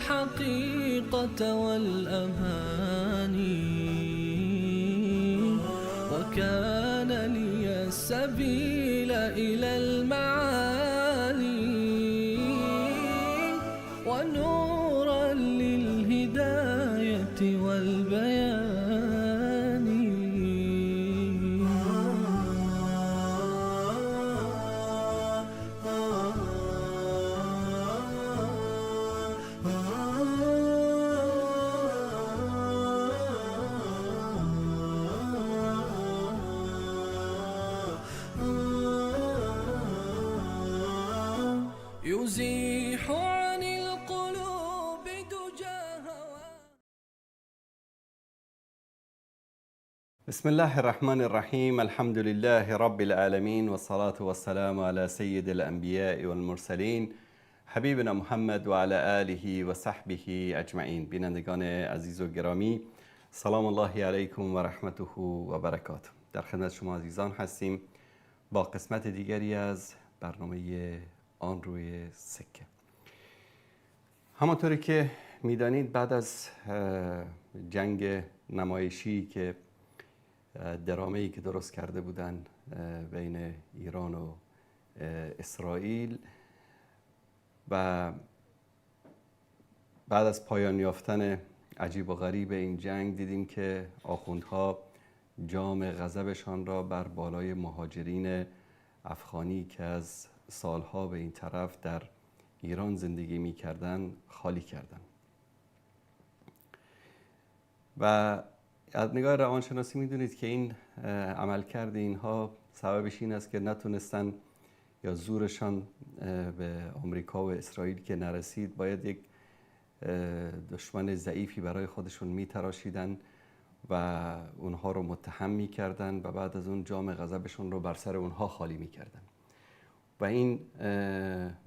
الحقيقة والأماني، وكان لي السبيل إلى المعالي، ونورا للهداية والبيان. يزيح عن القلوب دجى هوى. بسم الله الرحمن الرحيم. الحمد لله رب العالمين، والصلاة والسلام على سيد الأنبياء والمرسلين حبیبنا محمد و علی آله و صحبه اجمعین. بینندگان عزیز و گرامی، سلام الله علیکم و رحمته و برکاته. در خدمت شما عزیزان هستیم با قسمت دیگری از برنامه آن روی سکه. همانطوری که میدانید بعد از جنگ نمایشی که درامه‌ای که درست کرده بودن بین ایران و اسرائیل و بعد از پایان یافتن عجیب و غریب این جنگ، دیدیم که آخوندها جام غضبشان را بر بالای مهاجرین افغانی که از سالها به این طرف در ایران زندگی می کردن خالی کردن. و از نگاه روانشناسی می دونید که این عملکرد اینها سببش این است که نتونستن، یا زورشان به آمریکا و اسرائیل که نرسید، باید یک دشمن ضعیفی برای خودشون می تراشیدن و اونها رو متهم می کردن و بعد از اون جام غضبشون رو بر سر اونها خالی می کردن. و این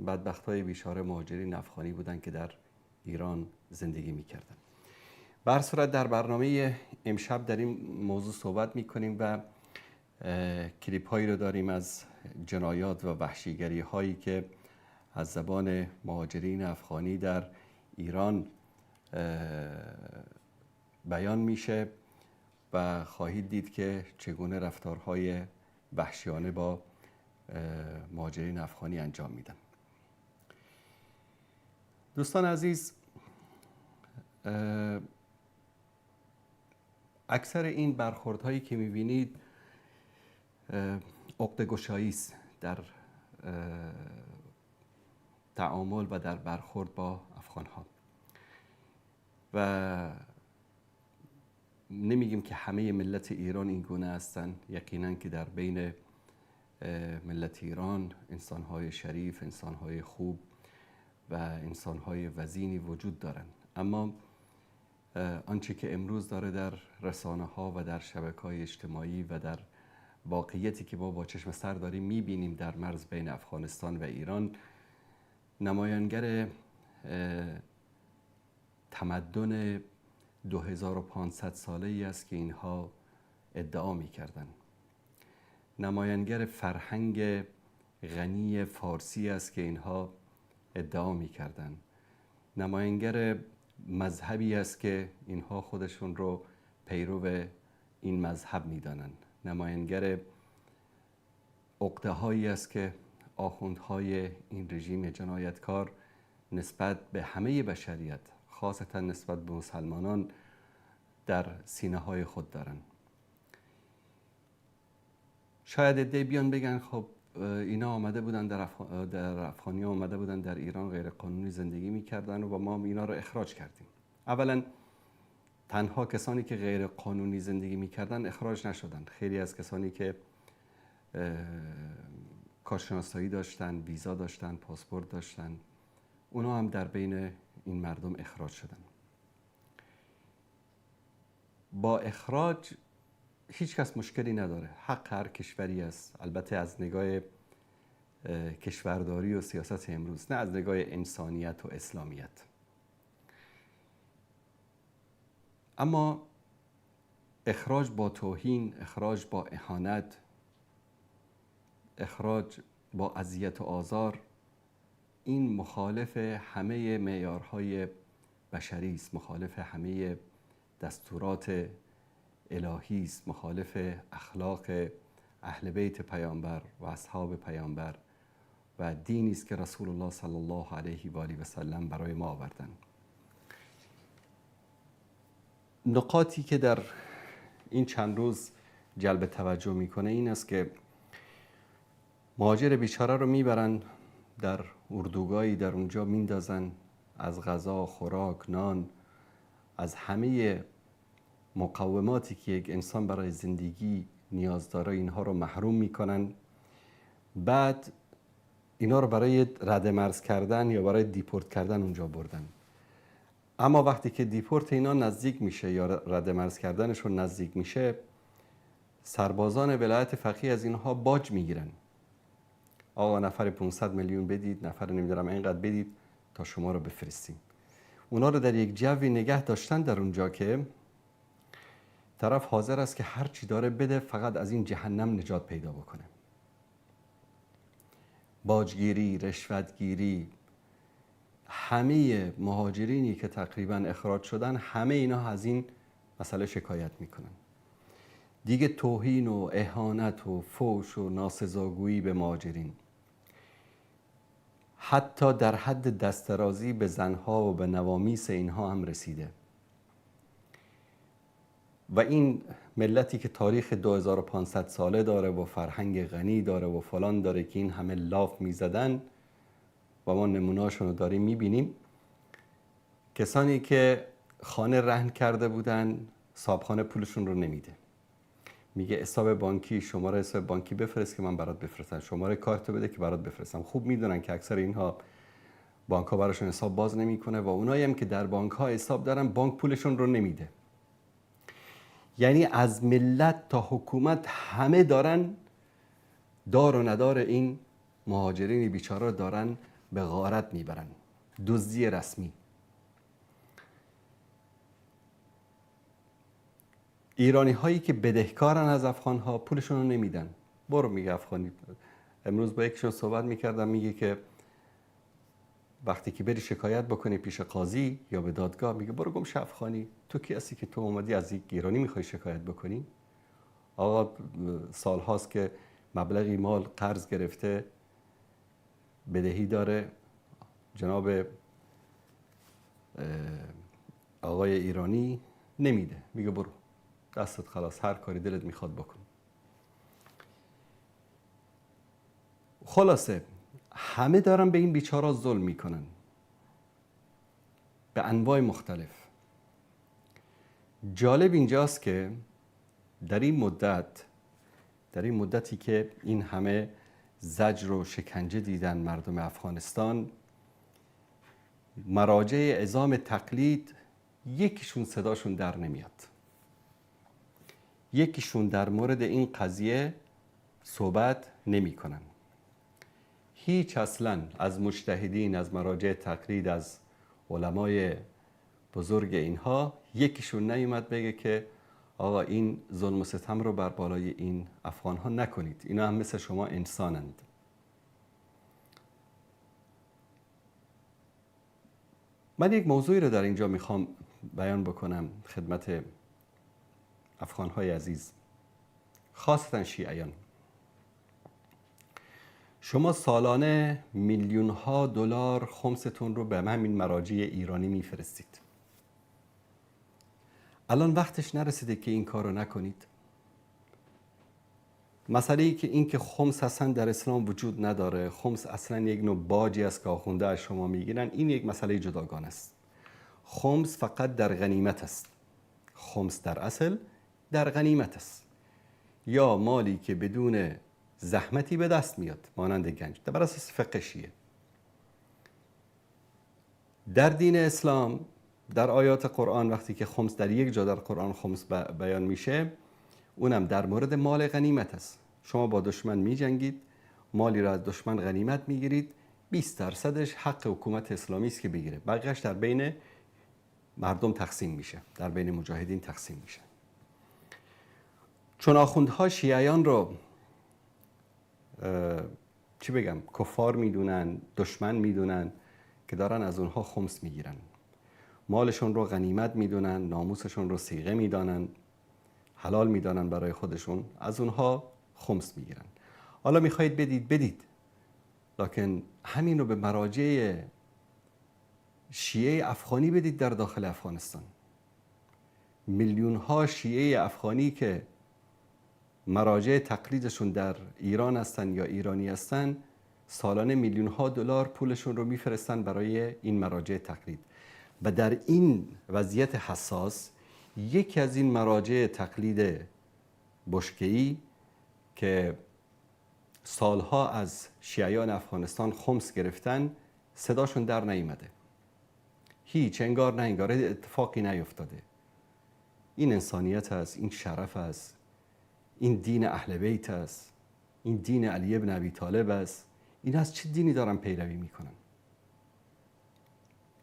بدبخت‌های بیچاره مهاجرین افغانی بودن که در ایران زندگی می کردن. به هر صورت در برنامه امشب در این موضوع صحبت می کنیم و کلیپ هایی رو داریم از جنایات و وحشیگری هایی که از زبان مهاجرین افغانی در ایران بیان میشه و خواهید دید که چگونه رفتارهای وحشیانه با مهاجرین افغانی انجام میدن. دوستان عزیز، اکثر این برخوردهایی که میبینید عقده‌گشایی است در تعامل و در برخورد با افغان‌ها. و نمیگیم که همه ملت ایران این گونه هستن. یقینا که در بین ملت ایران انسان‌های شریف، انسان‌های خوب و انسان‌های وزینی وجود دارند. اما آنچه که امروز داره در رسانه‌ها و در شبکه‌های اجتماعی و در واقعیتی که ما با چشم سر داریم می‌بینیم در مرز بین افغانستان و ایران، نمایانگر تمدن 2500 ساله‌ای است که اینها ادعا می‌کردند. نمایانگر فرهنگ غنی فارسی است که اینها ادعا می‌کردند. نمایانگر مذهبی است که اینها خودشون رو پیرو این مذهب می‌دانند. نمایانگر عقده‌هایی است که آخوندهای این رژیم جنایتکار نسبت به همه بشریت، خاصتا نسبت به مسلمانان، در سینه‌های خود دارند. شاید عده‌ای بیان بگن خب اینا آمده بودن در افغانی‌ها آمده بودن در ایران غیر قانونی زندگی می‌کردن و ما اینا رو اخراج کردیم. اولا تنها کسانی که غیر قانونی زندگی می‌کردن اخراج نشدن. خیلی از کسانی که کارشناسایی داشتن، ویزا داشتن، پاسپورت داشتن، اونا هم در بین این مردم اخراج شدن. با اخراج هیچ کس مشکلی نداره، حق هر کشوری است. البته از نگاه کشورداری و سیاست امروز، نه از نگاه انسانیت و اسلامیت. اما اخراج با توهین، اخراج با اهانت، اخراج با اذیت و آزار، این مخالف همه معیارهای بشری است، مخالف همه دستورات الهی است، مخالف اخلاق اهل بیت پیامبر و اصحاب پیامبر و دینی است که رسول الله صلی الله علیه و آله و سلم برای ما آوردند. نقاطی که در این چند روز جلب توجه میکنه این است که مهاجر بیچاره رو میبرن در اردوگاهی، در اونجا میندازن، از غذا، خوراک، نان، از همه مقوماتی که یک انسان برای زندگی نیاز داره اینها رو محروم میکنن. بعد اینا رو برای رده مرز کردن یا برای دیپورت کردن اونجا بردن. اما وقتی که دیپورت اینا نزدیک میشه یا رده مرز کردنشون نزدیک میشه، سربازان ولایت فقیه از اینها باج میگیرن. آقا نفر 500 میلیون بدید، نفر نمیدونم اینقدر بدید تا شما رو بفرستیم. اونا رو در یک جوی نگه داشتن در اونجا که طرف حاضر است که هر چی داره بده فقط از این جهنم نجات پیدا بکنه. باجگیری، رشوتگیری، همه مهاجرینی که تقریبا اخراج شدن همه اینا از این مسئله شکایت میکنن. دیگه توهین و اهانت و فحش و ناسزاگویی به مهاجرین، حتی در حد دسترازی به زنها و به نوامیس اینها هم رسیده. و این ملتی که تاریخ 2500 ساله داره و فرهنگ غنی داره و فلان داره که این همه لاف میزدن و ما نمونه‌هاشون رو داریم میبینیم. کسانی که خانه رهن کرده بودن، صاحبخانه پولشون رو نمیده، میگه حساب بانکی، شماره حساب بانکی بفرست که من برات بفرستم، شماره کارت بده که برات بفرستم. خوب میدونن که اکثر اینها بانک ها براشون حساب باز نمیکنه و اونایی هم که در بانک ها حساب دارن بانک پولشون رو نمیده. یعنی از ملت تا حکومت همه دارن دار و ندار این مهاجرین بیچاره دارن به غارت میبرن. دزدی رسمی. ایرانی هایی که بدهکارن از افغان ها پولشون رو نمیدن. برو میگه افغانی. امروز با یکشون صحبت میکردم، میگه که وقتی که بری شکایت بکنی پیش قاضی یا به دادگاه، میگه برو گم شو افغانی، تو کی هستی که تو اومدی از یک ایرانی میخوای شکایت بکنی؟ آقا سال هاست که مبلغی مال قرض گرفته، بدهی داره، جناب آقای ایرانی نمیده، میگه برو دستت خلاص، هر کاری دلت میخواد بکن. خلاصه همه دارن به این بیچارا ظلم میکنن به انواع مختلف. جالب اینجاست که در این مدتی که این همه زجر و شکنجه دیدن مردم افغانستان، مراجع عظام تقلید یکیشون صداشون در نمیاد، یکیشون در مورد این قضیه صحبت نمی کنن. هیچ اصلا از مجتهدین، از مراجع تقلید، از علمای بزرگ اینها یکیشون نیومد بگه که آقا این ظلم و ستم رو بر بالای این افغان ها نکنید، اینا هم مثل شما انسانند. من یک موضوعی رو در اینجا میخوام بیان بکنم خدمت افغان های عزیز، خاصتا شیعیان. شما سالانه میلیون ها دلار خمستون رو به همین مراجع ایرانی میفرستید. الان وقتش نرسیده که این کار رو نکنید؟ مسئله ای که این که خمس اصلا در اسلام وجود نداره، خمس اصلا یک نوع باجی است که آخونده از شما میگیرن، این یک مسئله جداگانه است. خمس فقط در غنیمت است. خمس در اصل در غنیمت است، یا مالی که بدون زحمتی به دست میاد مانند گنج، بر اساس فقه شیعه. در دین اسلام در آیات قرآن وقتی که خمس در یک جا در قرآن خمس بیان میشه، اونم در مورد مال غنیمت است. شما با دشمن میجنگید، مالی را از دشمن غنیمت میگیرید، 20% حق حکومت اسلامی است که بگیره، بقیه‌اش در بین مردم تقسیم میشه، در بین مجاهدین تقسیم میشه. چون آخوندها شیعیان رو چی بگم، کفار میدونن، دشمن میدونن که دارن از اونها خمس میگیرن. مالشون رو غنیمت میدونن، ناموسشون رو صیغه میدانن، حلال میدانن برای خودشون، از اونها خمس میگیرن. حالا میخواید بدید، لکن همین رو به مراجع شیعه افغانی بدید در داخل افغانستان. میلیون ها شیعه افغانی که مراجع تقلیدشون در ایران هستن یا ایرانی هستن، سالانه میلیون ها دلار پولشون رو میفرستن برای این مراجع تقلید. و در این وضعیت حساس یکی از این مراجع تقلید بشکه‌ای که سالها از شیعیان افغانستان خمس گرفتن، صداشون در نیامده. هیچ، انگار نه انگار اتفاقی نیفتاده. این انسانیت است، این شرف است، این دین اهل بیت است، این دین علی ابن ابی طالب است. این از چه دینی دارن پیروی میکنن؟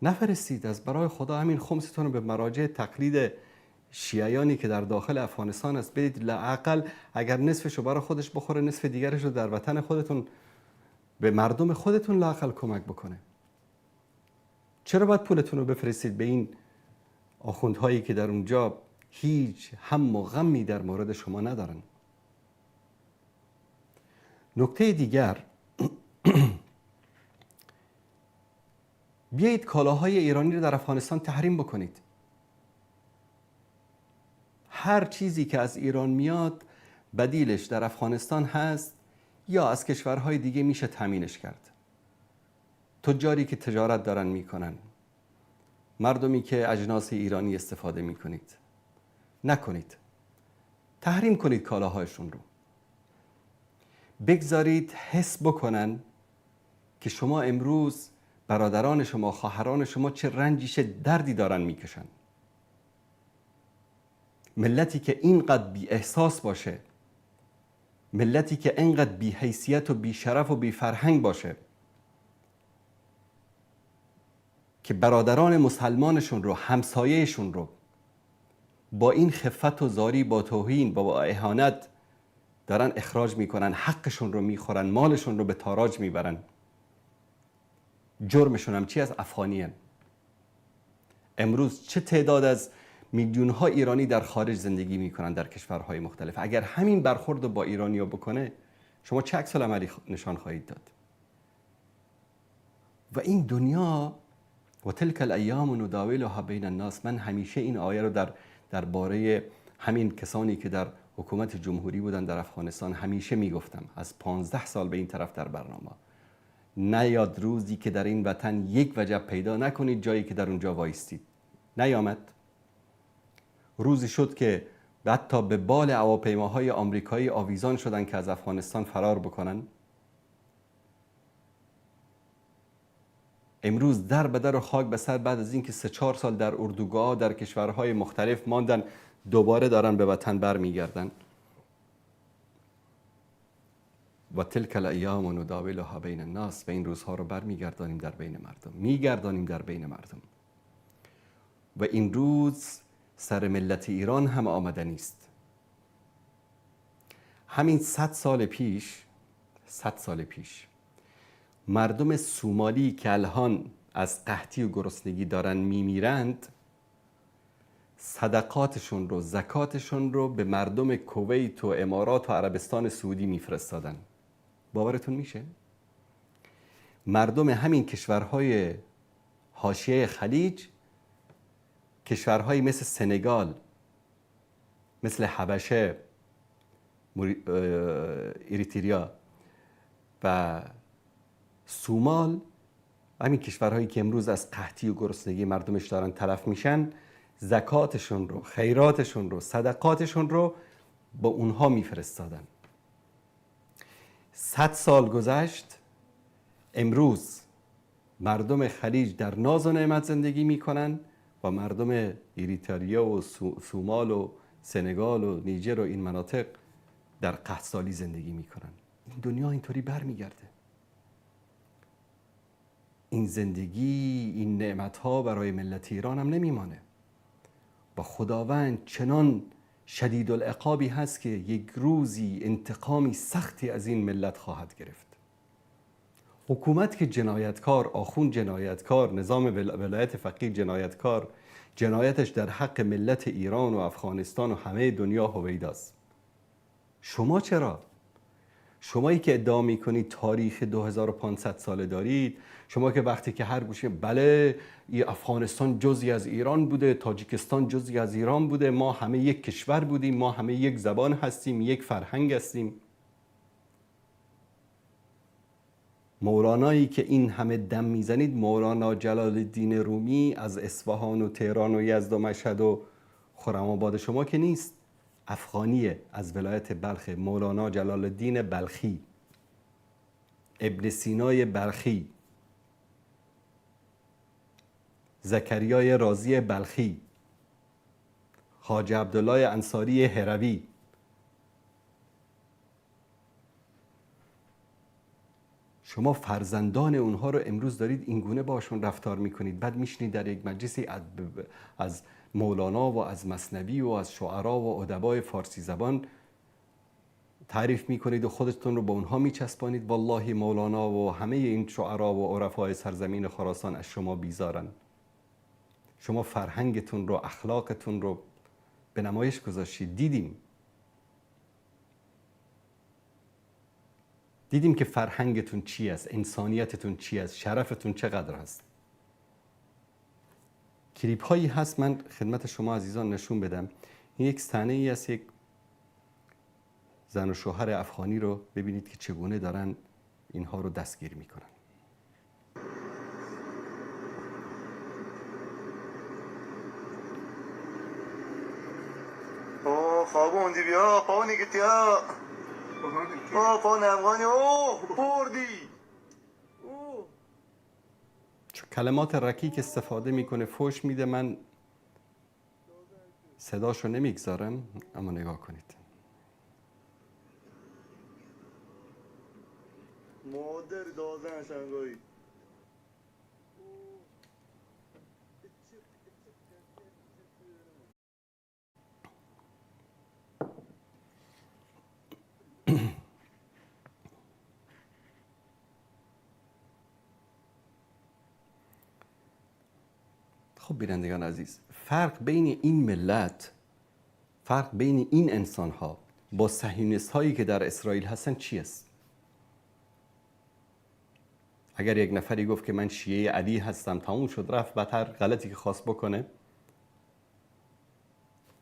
نفرستید از برای خدا همین خمستون رو به مراجع تقلید شیعیانی که در داخل افغانستان است بدید. لااقل اگر نصفش رو برای خودش بخوره، نصف دیگرش رو در وطن خودتون به مردم خودتون لااقل کمک بکنه. چرا باید پولتون رو بفرستید به این آخوندهایی که در اونجا هیچ هم و غمی در مورد شما ندارن؟ نکته دیگر، بیایید کالاهای ایرانی رو در افغانستان تحریم بکنید. هر چیزی که از ایران میاد بدیلش در افغانستان هست یا از کشورهای دیگه میشه تامینش کرد. تجاری که تجارت دارن میکنن، مردمی که اجناس ایرانی استفاده میکنید، نکنید. تحریم کنید کالاهایشون رو. بگذارید حس بکنن که شما امروز برادران شما، خواهران شما چه رنجی، چه دردی دارن میکشن. ملتی که اینقدر بی احساس باشه، ملتی که اینقدر بی حیثیت و بی شرف و بی فرهنگ باشه که برادران مسلمانشون رو، همسایهشون رو با این خفت و زاری، با توهین، با اهانت دارن اخراج میکنن، حقشون رو میخورن، مالشون رو به تاراج میبرن. جرمشون هم چی؟ از افغانیان. امروز چه تعداد از میلیون ها ایرانی در خارج زندگی میکنن در کشورهای مختلف. اگر همین برخورد رو با ایرانی‌ها بکنه، شما چه عکس العملی نشان خواهید داد؟ و این دنیا و تلک الایام نداولها بین الناس. من همیشه این آیه رو درباره همین کسانی که در حکومت جمهوری بودن در افغانستان همیشه میگفتم، از 15 سال به این طرف در برنامه. نیاد روزی که در این وطن یک وجب پیدا نکنید جایی که در اونجا وایستید. نیامد. روزی شد که حتی به بال هواپیماهای آمریکایی آویزان شدن که از افغانستان فرار بکنن. امروز در به در و خاک به سر، بعد از اینکه 3-4 سال در اردوگاه در کشورهای مختلف ماندن، دوباره دارن به وطن برمیگردن. و تلک الایام نداولها بین الناس. و این روزها رو برمیگردانیم در بین مردم، میگردانیم در بین مردم. و این روز سر ملت ایران هم آمده نیست. همین 100 سال پیش مردم سومالی که الان از قحطی و گرسنگی دارن میمیرند، صدقاتشون رو، زکاتشون رو به مردم کویت و امارات و عربستان سعودی میفرستادن. باورتون میشه؟ مردم همین کشورهای حاشیه خلیج، کشورهایی مثل سنگال، مثل حبشه، اریتریا و سومال، همین کشورهایی که امروز از قحطی و گرسنگی مردمش دارن تلف میشن، زکاتشون رو، خیراتشون رو، صدقاتشون رو با اونها میفرستادن. 100 سال گذشت، امروز مردم خلیج در ناز و نعمت زندگی میکنن و مردم اریتریا و سومال و سنگال و نیجر و این مناطق در قحط‌سالی زندگی میکنن. این دنیا اینطوری برمیگرده. این زندگی، این نعمت‌ها برای ملت ایران هم نمیمانه. و خداوند چنان شدید العقابی هست که یک روزی انتقامی سختی از این ملت خواهد گرفت. حکومت که جنایتکار، آخوند جنایتکار، نظام ولایت فقیه جنایتکار، جنایتش در حق ملت ایران و افغانستان و همه دنیا هویداست. شما چرا؟ شمایی که ادعا میکنید تاریخ 2500 ساله دارید، شما که وقتی که هر گوشه بله افغانستان جزئی از ایران بوده، تاجیکستان جزئی از ایران بوده، ما همه یک کشور بودیم، ما همه یک زبان هستیم، یک فرهنگ هستیم. مولانایی که این همه دم میزنید، مولانا جلال الدین رومی از اصفهان و تهران و یزد و مشهد و خرم‌آباد شما که نیست، افغانیه، از ولایت بلخ. مولانا جلال الدین بلخی، ابن سینای بلخی، زکریای رازی بلخی، خواجه عبدالله انصاری هروی. شما فرزندان اونها رو امروز دارید اینگونه باشون رفتار میکنید، بعد میشنید در یک مجلسی از مولانا و از مثنوی و از شعرا و ادبای فارسی زبان تعریف میکنید و خودتون رو به اونها میچسبانید. والله مولانا و همه این شعرا و عرفای سرزمین خراسان از شما بیزارن. شما فرهنگتون رو، اخلاقتون رو به نمایش گذاشتید. دیدیم که فرهنگتون چی است، انسانیتتون چی است، شرفتون چقدر هست. کلیپ هایی هست من خدمت شما عزیزان نشون بدم. این یک صحنه ای است، یک زن و شوهر افغانی رو ببینید که چگونه دارن اینها رو دستگیر میکنن. خوابوندی بیا پاونی گتیا پاون افغانی بردی. چون کلمات رکیک استفاده میکنه، فوش میده. من صداشو نمیگذارم اما نگاه کنید. مادر دازن شنگایی. خب بینندگان عزیز، فرق بین این ملت، فرق بین این انسان ها با صهیونیست هایی که در اسرائیل هستن چی است؟ اگر یک نفری گفت که من شیعه علی هستم، تموم شد رفت، بعد هر غلطی که خواست بکنه.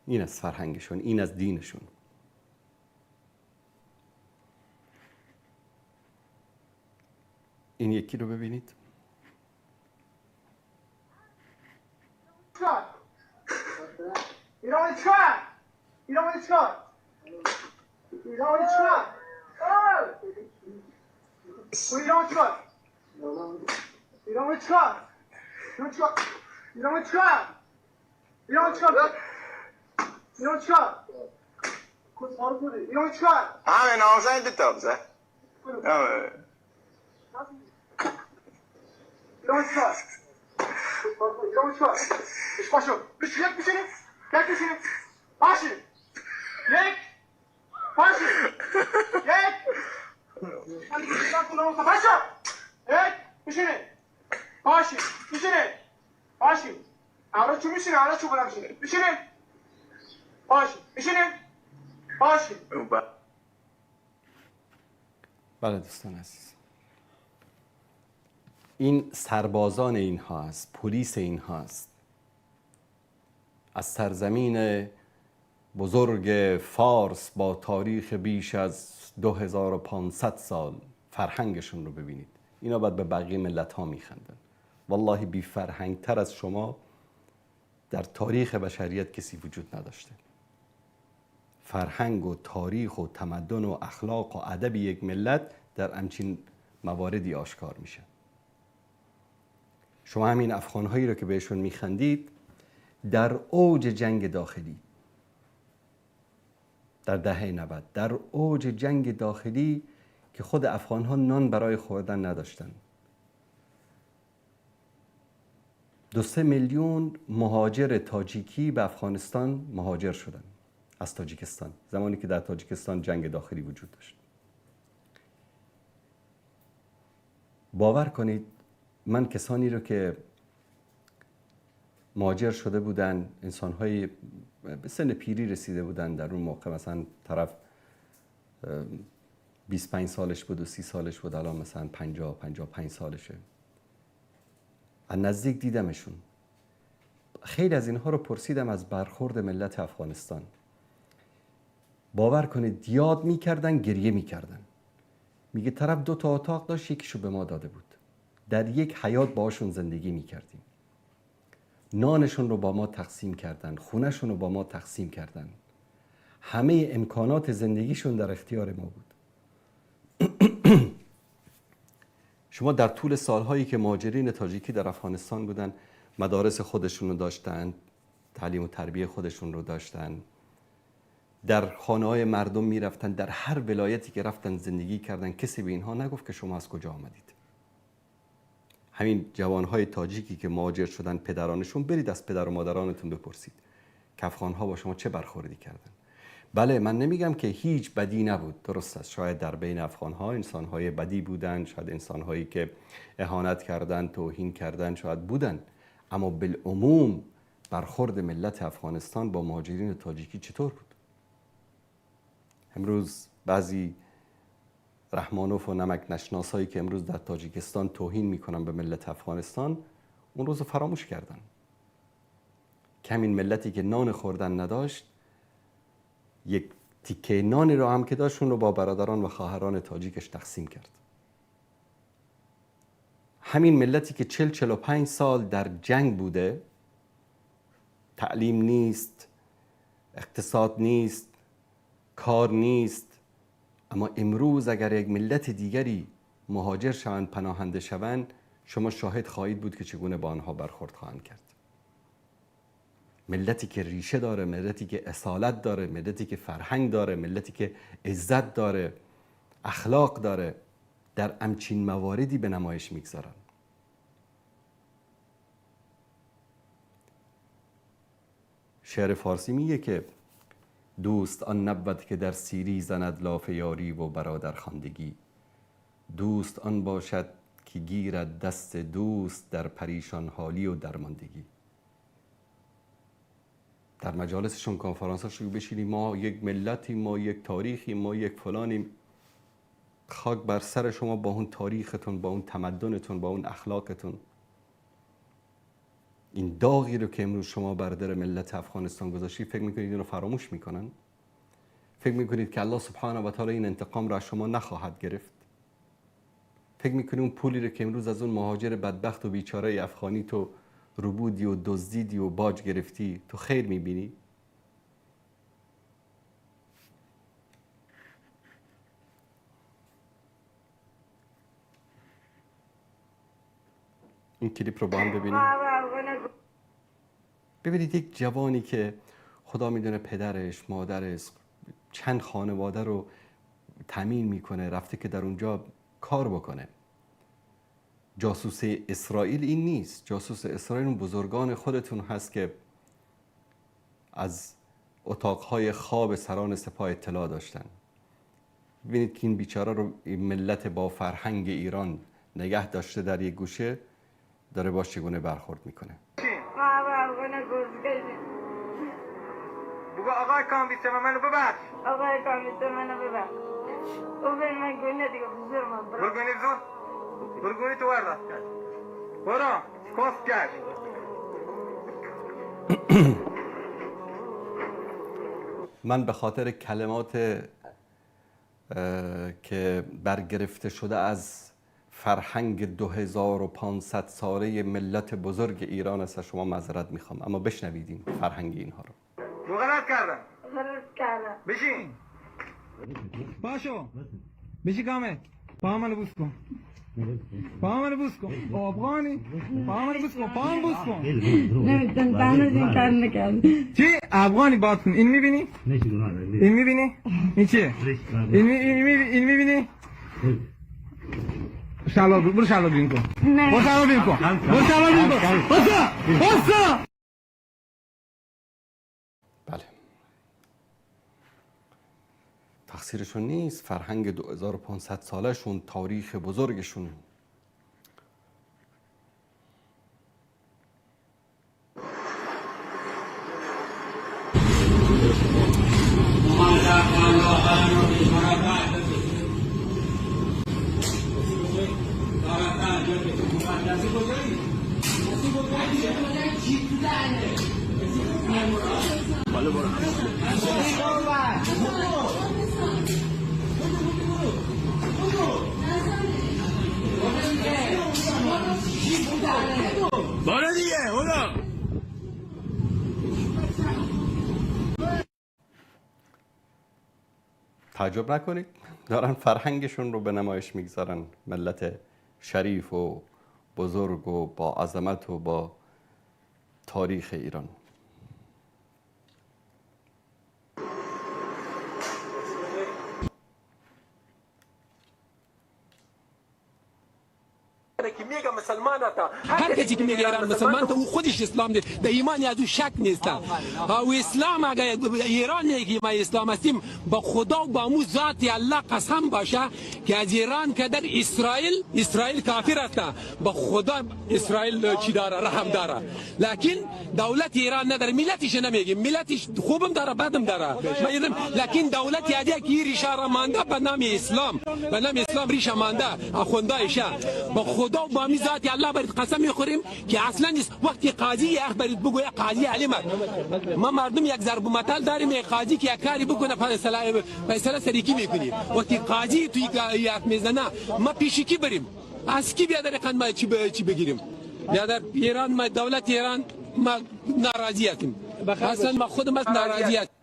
این از فرهنگشون، این از دینشون. این یکی رو ببینید. ایران چیکار؟ ایران چیکار؟ ایران چیکار؟ ایران چیکار؟ ایران چیکار؟ ایران چیکار؟ ایران چیکار؟ ایران چیکار؟ ایران چیکار؟ ایران چیکار؟ همه نامزن دیتابزه. همه. ایران چیکار؟ ایران چیکار؟ باشو. بشین. یک بشین. باشی. یک. باشی. یک. باشو. یک. بشینه. باشی. بشینه. باشی. حالا چی میشینه؟ حالا چی بلند میشینه؟ بشینه. باشی. بشینه. باشی. بله دوستان عزیز، این سربازان اینها است، پلیس اینها است، از سرزمین بزرگ فارس با تاریخ بیش از 2500 سال. فرهنگشون رو ببینید. اینا باید به بقیه ملت ها میخندن. والله بی فرهنگ تر از شما در تاریخ بشریت کسی وجود نداشته. فرهنگ و تاریخ و تمدن و اخلاق و ادب یک ملت در همچین مواردی آشکار میشه. شما همین افغانهایی رو که بهشون میخندید، در اوج جنگ داخلی، در دهه 90، در اوج جنگ داخلی که خود افغانها نان برای خوردن نداشتن، 2-3 میلیون مهاجر تاجیکی به افغانستان مهاجر شدن از تاجیکستان، زمانی که در تاجیکستان جنگ داخلی وجود داشت. باور کنید من کسانی رو که مهاجر شده بودن، انسان‌های به سن پیری رسیده بودن در اون موقع، مثلا طرف 25 سالش بود و 30 سالش بود، الان مثلا 55 سالشه، از نزدیک دیدمشون. خیلی از اینها رو پرسیدم از برخورد ملت افغانستان. باور کنید یاد میکردن، گریه میکردن. میگه طرف 2 تا اتاق داشت، یکیشو به ما داده بود، در یک حیاط باشون زندگی میکردیم، نانشون رو با ما تقسیم کردن، خونهشون رو با ما تقسیم کردن، همه امکانات زندگیشون در اختیار ما بود. شما در طول سالهایی که مهاجرین تاجیکی در افغانستان بودن، مدارس خودشون رو داشتن، تعلیم و تربیه خودشون رو داشتن، در خانه‌های مردم میرفتن، در هر ولایتی که رفتن زندگی کردن، کسی به اینها نگفت که شما از کجا آمدید. همین جوانهای تاجیکی که مهاجر شدن، پدرانشون، برید از پدر و مادرانتون بپرسید که افغانها با شما چه برخوردی کردن. بله، من نمیگم که هیچ بدی نبود، درست است، شاید در بین افغانها انسانهای بدی بودن، شاید انسانهایی که اهانت کردن، توهین کردن شاید بودن، اما بالعموم برخورد ملت افغانستان با مهاجرین تاجیکی چطور بود؟ امروز بعضی رحمانوف و نمک نشناسایی که امروز در تاجیکستان توهین میکنن به ملت افغانستان، اون روز فراموش کردن که همین ملتی که نان خوردن نداشت، یک تیکه نانی رو هم که داشت، اون رو با برادران و خواهران تاجیکش تقسیم کرد. همین ملتی که 40-45 سال در جنگ بوده، تعلیم نیست، اقتصاد نیست، کار نیست، اما امروز اگر یک ملت دیگری مهاجر شوند، پناهنده شوند، شما شاهد خواهید بود که چگونه با آنها برخورد خواهند کرد. ملتی که ریشه داره، ملتی که اصالت داره، ملتی که فرهنگ داره، ملتی که عزت داره، اخلاق داره، در همچین مواردی به نمایش میگذارن. شعر فارسی میگه که دوست آن نبود که در سیری زند لاف یاری و برادر خواندگی، دوست آن باشد که گیرد دست دوست در پریشان حالی و درماندگی. در مجالسشون، کنفرانساشون بشینیم، ما یک ملتیم، ما یک تاریخیم، ما یک فلانیم، خاک بر سر شما با اون تاریختون، با اون تمدنتون، با اون اخلاقتون. این داغی رو که امروز شما بر در ملت افغانستان گذاشتید، فکر میکنید این رو فراموش میکنن؟ فکر میکنید که الله سبحانه و تعالی این انتقام را از شما نخواهد گرفت؟ فکر میکنید اون پولی رو که امروز از اون مهاجر بدبخت و بیچاره افغانی تو ربودی و دزدیدی و باج گرفتی، تو خیر میبینی؟ این کلیپ رو با هم ببینیم. ببینید یک جوانی که خدا میدونه پدرش، مادرش، چند خانواده رو تامین میکنه، رفته که در اونجا کار بکنه. جاسوس اسرائیل این نیست. جاسوس اسرائیل اون بزرگان خودتون هست که از اتاقهای خواب سران سپاه اطلاع داشتن. ببینید که این بیچاره رو ملت با فرهنگ ایران نگه داشته در یک گوشه، داره باش چگونه برخورد میکنه. بگو آقای کامبیسه منو ببخش. آقای کامبیسه منو ببخش. او به من گونه دیگه بزرگ من برو. برگونی زور. برگونی تو ورده. برو. کس کش. من به خاطر کلمات که برگرفته شده از فرهنگ 2500 ساله ملت بزرگ ایران است شما معذرت میخوام، اما بشنوید این فرهنگ اینها رو. تو غلط کردم. غلط کردم. بشین. باشو. بشی کامل. پا منو بوس کن. پا منو بوس کن. افغانی. پا منو بوس کن. پا منو بوس کن. نمیتونم تنوز این کار نکرد. چی؟ افغانی بات کن. این میبینی؟ این میبینی؟ این چیه؟ این میبینی؟ شلوار برو شلوار بین کن. برو شلوار بین کن. برو شلوار بین کن. بسا. بله، تقصیرشون نیست، فرهنگ 2500 سالشون، تاریخ بزرگشون. تعجب نکنید دارن فرهنگشون رو به نمایش میگذارن. ملت شریف و بزرگ و با عظمت و با تاریخ ایران. که میگه مسلمان تا هر کسی که میگه ایران مسلمان تا او خودش اسلام ده در ایمان از او شک نیست. و اسلام اگر ایران میگه ما اسلام هستیم با خدا و با مو ذات الله قسم باشه که از ایران که در اسرائیل کافر است. با خدا اسرائیل چی داره رحم داره، لکن دولت ایران نداره. ملتش نمیگه، ملتش خوبم داره بدم داره، لکن دولت یادی که ریشه را مانده به نام اسلام، به نام اسلام ریشه مانده اخوندایشه. با خدا و با ذات الله برید قسم میخوریم که اصلا نیست. وقتی قاضی اخ برید بگوی قاضی علمه، ما مردم یک ضرب مثل داریم، قاضی که یک کاری بکنه فیصله سریکی میکنی. وقتی قاضی توی یک میزنه ما پیش کی بریم؟ از کی بیاد رقم ما چی بگیریم؟ یا در ایران ما دولت ایران ما ناراضی هستیم، اصلا ما خودم از ناراضی هستیم.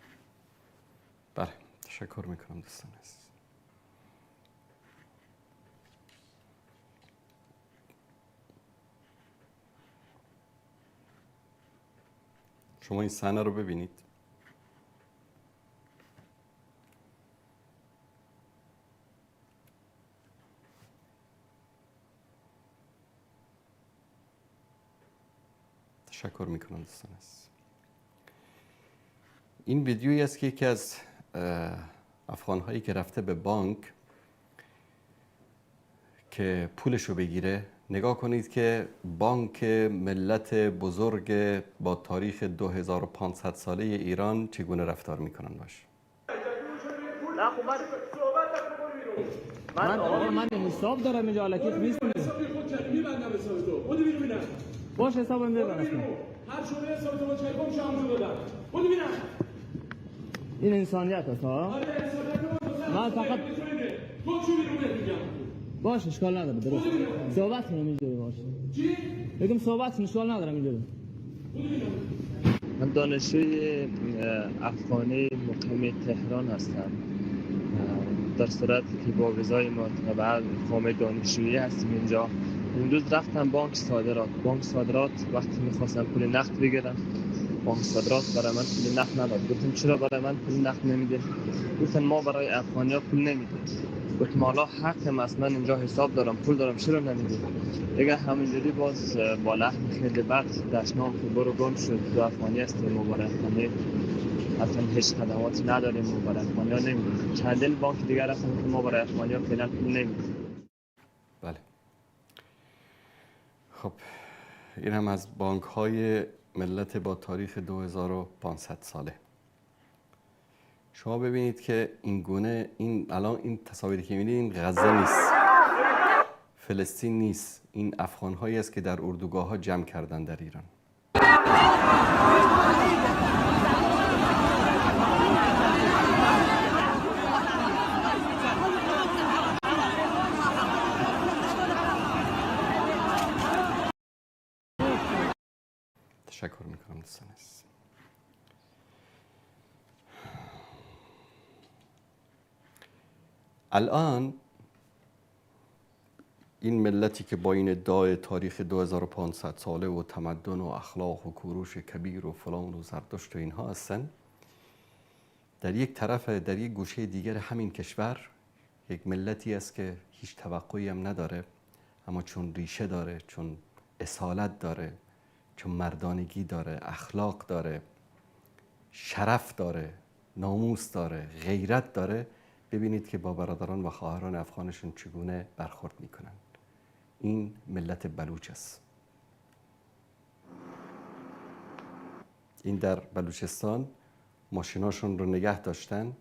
بله تشکر میکنم دوستان. شما این صحنه رو ببینید. تشکر میکنم دوستان. این ویدیویی است که یکی از افغان‌هایی که رفته به بانک که پولش رو بگیره، نگاه کنید که بانک ملت بزرگ با تاریخ 2500 ساله ایران چگونه رفتار میکنن باش. من حساب دارم اینجا الکی نیست. باش حسابم ببرم. هر شونه حساب تو چه کنم شام تو بدم. بود ببینم. این انسانیت است ها. من فقط تو چی میگم؟ باش اشکال نداره، درست صحبت کنم اینجوری باشه. چی؟ بگم صحبت اشکال ندارم اینجوری. من دانشجوی افغانی مقیم تهران هستم. در صورتی که با ویزای ما تبع اقامه دانشجویی هستیم اینجا. امروز رفتم بانک صادرات وقتی میخواستم پول نقد بگیرم، بانک صادرات برای من پول نقد نداد. گفتم چرا برای من پول نقد نمیده؟ گفتن ما برای افغانیا پول نمیدیم. گفتم حالا حقم است، من اینجا حساب دارم پول دارم چرا نمیدی؟ دیگه همینجوری باز با لحن خیلی بد دشنام که برو گم شد، تو افغانی هستیم و برای افغانی اصلا هیچ خدماتی نداریم و برای افغانیا نمیدیم. چندین بانک دیگر رفتم که ما برای افغانیا فعلا پول نمیدیم. بله خب این هم از بانک های ملت با تاریخ 2500 ساله. شما ببینید که این گونه الان این تصاویری که می‌بینید این غزه نیست، فلسطین نیست، این افغان هایی است که در اردوگاه ها جمع کردن در ایران. تشکر میکنم دوستان. الان این ملتی که با این ادعای تاریخ 2500 ساله و تمدن و اخلاق و کوروش کبیر و فلان و زرتشت و اینها هستن، در یک طرف در یک گوشه دیگر همین کشور یک ملتی است که هیچ توقعی هم نداره، اما چون ریشه داره، چون اصالت داره، چون مردانگی داره، اخلاق داره، شرف داره، ناموس داره، غیرت داره، ببینید که با برادران و خواهران افغانشون چگونه برخورد میکنن. این ملت بلوچ است. این در بلوچستان ماشیناشون رو نگه داشتن،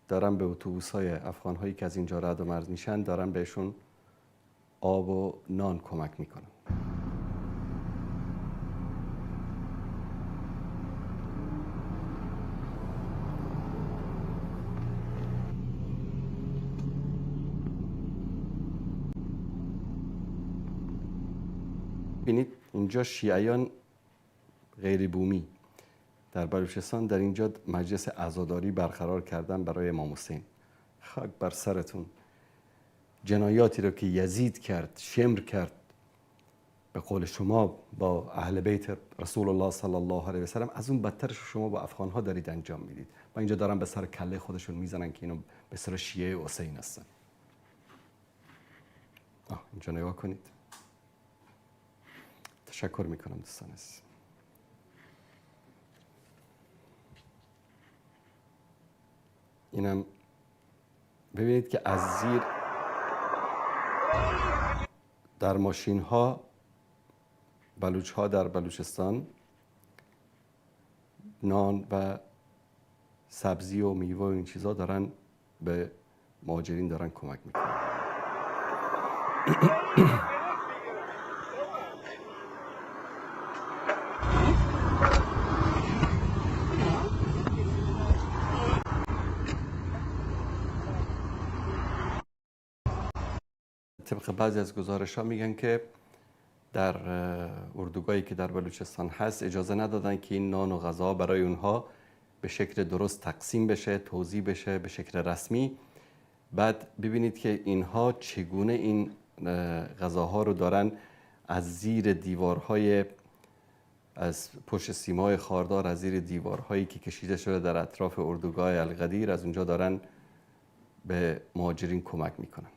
دارن به اتوبوس‌های افغان‌هایی که از اینجا رد و مرز میشن دارن بهشون آب و نان کمک میکنن. ببینید اینجا شیعیان غیر بومی در بلوچستان در اینجا مجلس عزاداری برقرار کردن برای امام حسین. خاک بر سرتون. جنایاتی رو که یزید کرد، شمر کرد، به قول شما با اهل بیت رسول الله صلی الله علیه و سلم، از اون بدترش شما با افغان‌ها دارید انجام میدید. و اینجا دارن به سر کله خودشون میزنن که اینو به سر شیعه حسین هستن. اینجا نگاه کنید. تشکر میکنم دوستان عزیز. اینم ببینید که از زیر در ماشین ها بلوچ ها در بلوچستان نان و سبزی و میوه و این چیزا دارن به مهاجرین دارن کمک میکنن. طبق بعضی از گزارش ها میگن که در اردوگاهی که در بلوچستان هست اجازه ندادن که این نان و غذا برای اونها به شکل درست تقسیم بشه، توزیع بشه به شکل رسمی. بعد ببینید که اینها چگونه این غذاها رو دارن از زیر دیوارهای، از پشت سیمای خاردار، از زیر دیوارهایی که کشیده شده در اطراف اردوگاه القدیر، از اونجا دارن به مهاجرین کمک میکنن.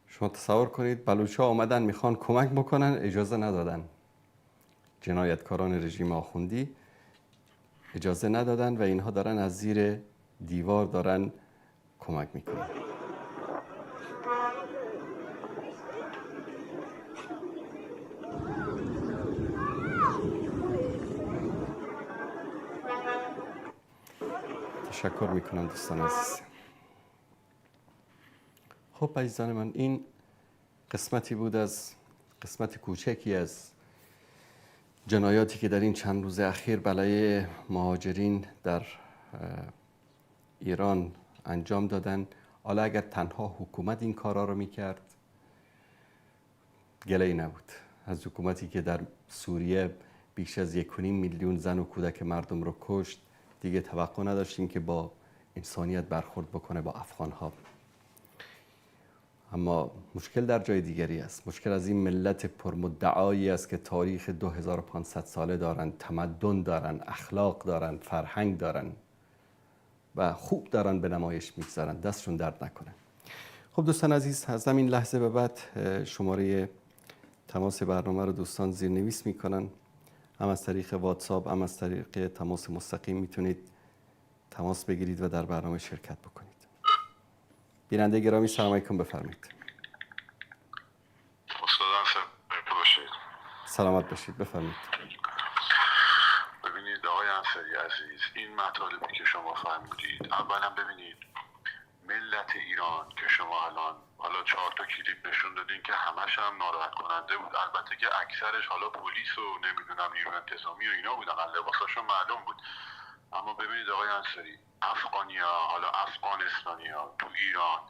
شما تصور کنید بلوچ‌ها آمدن میخوان کمک بکنن، اجازه ندادن. جنایتکاران رژیم آخوندی اجازه ندادن و اینها دارن از زیر دیوار دارن کمک میکنن. تشکر میکنم دوستان عزیز. خب عزیزان من، این قسمتی بود از قسمت کوچکی از جنایاتی که در این چند روز اخیر برای مهاجرین در ایران انجام دادن. حالا اگر تنها حکومت این کارا رو میکرد گله‌ای نبود. از حکومتی که در سوریه بیش از 1.5 میلیون زن و کودک مردم رو کشت دیگه توقع نداشتیم که با انسانیت برخورد بکنه با افغان‌ها. اما مشکل در جای دیگری است. مشکل از این ملت پرمدعایی است که تاریخ 2500 ساله دارن، تمدن دارن، اخلاق دارن، فرهنگ دارن و خوب دارن به نمایش میگذارن. دستشون درد نکنه. خب دوستان عزیز، از همین لحظه به بعد شماره تماس برنامه رو دوستان زیرنویس میکنن. هم از طریق واتساپ هم از طریق تماس مستقیم میتونید تماس بگیرید و در برنامه شرکت بکنید. بیننده گرامی سلام علیکم، بفرمایید. سلامت باشید، بفرمایید. ببینید آقای انصاری عزیز، این مطالبی که شما فرمودید، اولا ببینید ملت ایران که شما الان حالا 4 تا کلیپ نشون دادین که همش هم ناراحت کننده بود، البته که اکثرش حالا پلیس و نمیدونم نیروی انتظامی و اینا بودن، لباساشون معلوم بود. اما ببینید آقای انصاری، افغانیا، حالا افغانستانیا تو ایران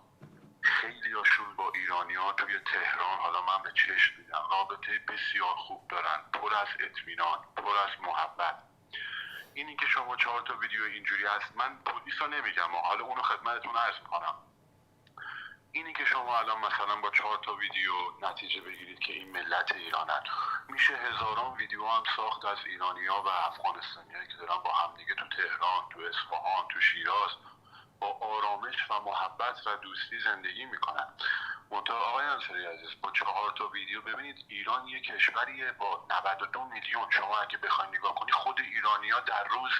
خیلی هاشون با ایرانیا توی تهران، حالا من به چشم دیدم، رابطه بسیار خوب دارن، پر از اطمینان، پر از محبت. اینی که شما 4 تا ویدیو اینجوری هست، من پلیس رو نمیگم، حالا اونو خدمتتون عرض میکنم. اینی که شما الان مثلا با 4 تا ویدیو نتیجه بگیرید که این ملت ایرانن، میشه هزاران ویدیو هم ساخت از ایرانی‌ها و افغانستانی‌هایی که دارن با همدیگه تو تهران، تو اصفهان، تو شیراز با آرامش و محبت و دوستی زندگی میکنن. منتها آقای انصاری عزیز، با 4 تا ویدیو ببینید ایران یک کشوریه با 92 میلیون. شما اگه بخواید نگاه کنی خود ایرانی‌ها در روز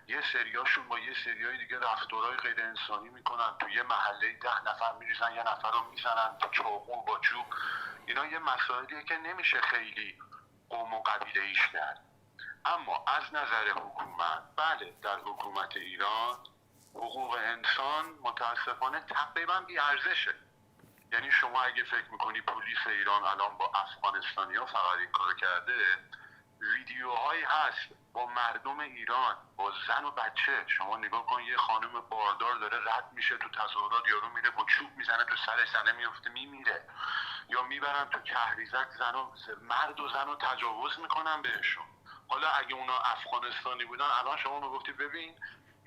یه سریاشون با یه سریای دیگه رفتارهای غیر انسانی میکنن، تو یه محله 10 نفر میریزن یه نفر رو میزنن با چاقو با چوب. اینا یه مسائلیه که نمیشه خیلی قوم و قبیله ایش کرد. اما از نظر حکومت، بله در حکومت ایران حقوق انسان متاسفانه تقریبا بی‌ارزشه. یعنی شما اگه فکر میکنی پلیس ایران الان با افغانستانی‌ها فقط این کارو کرده، ویدیوهایی هست با مردم ایران، با زن و بچه. شما نگاه کن یه خانم باردار داره رد میشه تو تظاهرات، یارو میره با چوب میزنه تو سرش، زنه میفته میمیره. یا میبرن تو کهریزک مرد و زن رو تجاوز میکنن بهشون. حالا اگه اونا افغانستانی بودن الان شما میگفتی ببین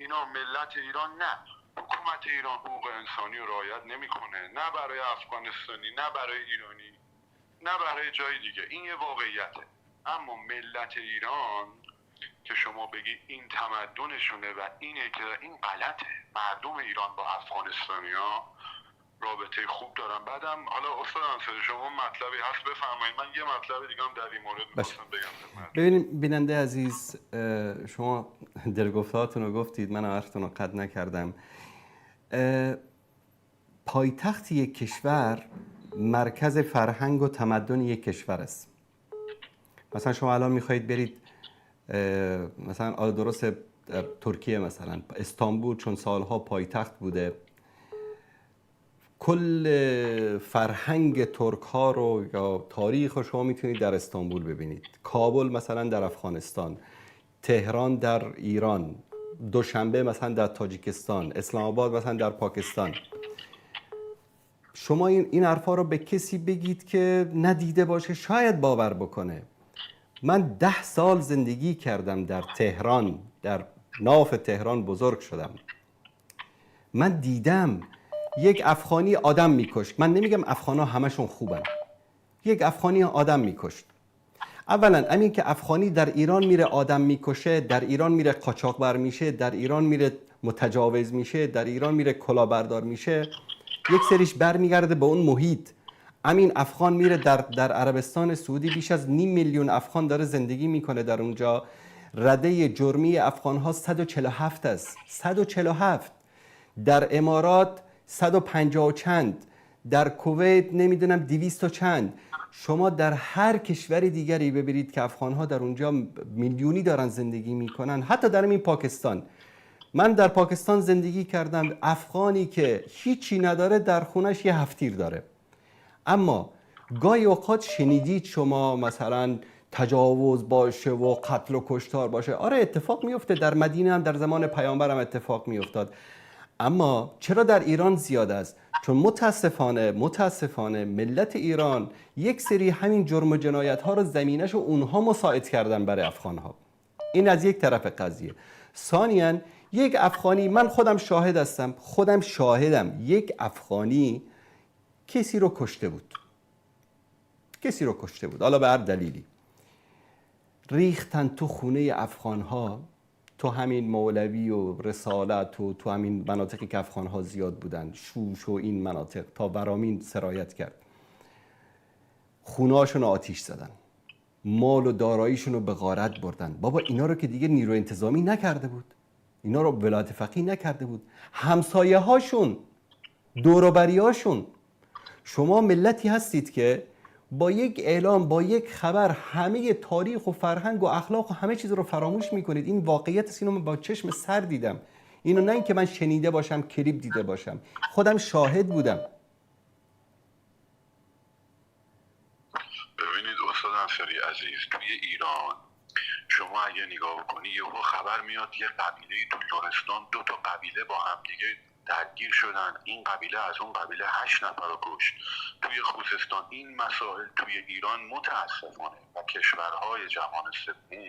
اینا ملت ایران، نه حکومت ایران حقوق انسانی رو رعایت نمیکنه، نه برای افغانستانی، نه برای ایرانی، نه برای جای دیگه. این یه واقعیته. اما ملت ایران که شما بگی این تمدنشونه و اینه که این غلطه. مردم ایران با افغانستانی‌ها رابطه خوب دارن. بعدم حالا استاد انصاری شما مطلبی هست بفرمایید، من یه مطلب دیگه هم در این مورد می‌خواستم بگم. ببینید بیننده عزیز، شما دلگفتهاتون رو گفتید، من حرفتون رو قطع نکردم. پایتخت یک کشور مرکز فرهنگ و تمدن یک کشور است. مثلا شما الان میخواهید برید مثلا درست ترکیه، مثلا استانبول چون سالها پایتخت بوده، کل فرهنگ ترک ها رو یا تاریخ رو شما میتونید در استانبول ببینید. کابل مثلا در افغانستان، تهران در ایران، دوشنبه مثلا در تاجیکستان، اسلام آباد مثلا در پاکستان. شما این حرفا رو به کسی بگید که ندیده باشه شاید باور بکنه. من 10 سال زندگی کردم در تهران، در ناف تهران بزرگ شدم. من دیدم یک افغانی آدم میکشت. من نمیگم افغانا همشون خوبن. یک افغانی آدم میکشت. اولا همین که افغانی در ایران میره آدم میکشه، در ایران میره قاچاقبر میشه، در ایران میره متجاوز میشه، در ایران میره کلاهبردار میشه، یک سریش برمیگرده به اون محیط. همین افغان میره در عربستان سعودی، بیش از 500,000 میلیون افغان داره زندگی میکنه در اونجا. رده جرمی افغان ها 147 است. 147. در امارات 150 و چند، در کویت نمیدونم 200 و چند. شما در هر کشور دیگری ببینید که افغان ها در اونجا میلیونی دارن زندگی میکنن. حتی در این پاکستان، من در پاکستان زندگی کردم، افغانی که هیچی نداره در خونش یه هفتیر داره. اما گاهی اوقات شنیدید شما مثلا تجاوز باشه و قتل و کشتار باشه. آره اتفاق میفته، در مدینه هم در زمان پیامبر هم اتفاق میافتاد. اما چرا در ایران زیاد است؟ چون متاسفانه ملت ایران یک سری همین جرم و جنایت ها رو زمینش رو اونها مساعد کردن برای افغان ها. این از یک طرف قضیه. ثانیاً یک افغانی، من خودم شاهد هستم، خودم شاهدم، یک افغانی کسی رو کشته بود، حالا به هر دلیلی ریختن تو خونه افغان ها، تو همین مولوی و رسالت و تو همین مناطقی که افغان ها زیاد بودن، شوش و این مناطق تا برامین سرایت کرد، خونه هاشون آتیش زدن، مال و داراییشون رو به غارت بردن. بابا اینا رو که دیگه نیرو انتظامی نکرده بود، اینا رو ولایت فقیه نکرده بود، همسایه هاشون، دوروبری هاشون. شما ملتی هستید که با یک اعلام، با یک خبر همه تاریخ و فرهنگ و اخلاق و همه چیز رو فراموش میکنید. این واقعیت است. اینو من با چشم سر دیدم. اینو نه اینکه من شنیده باشم، کلیپ دیده باشم، خودم شاهد بودم. ببینید استاد انصاری عزیز، توی ایران شما اگه نگاه کنی یهو خبر میاد یه قبیله تو لرستان 2 تا قبیله با هم دیگه درگیر شدن، این قبیله از اون قبیله 8 نفر رو کشت. توی خوزستان این مسائل توی ایران متاسفانه و کشورهای جهان سوم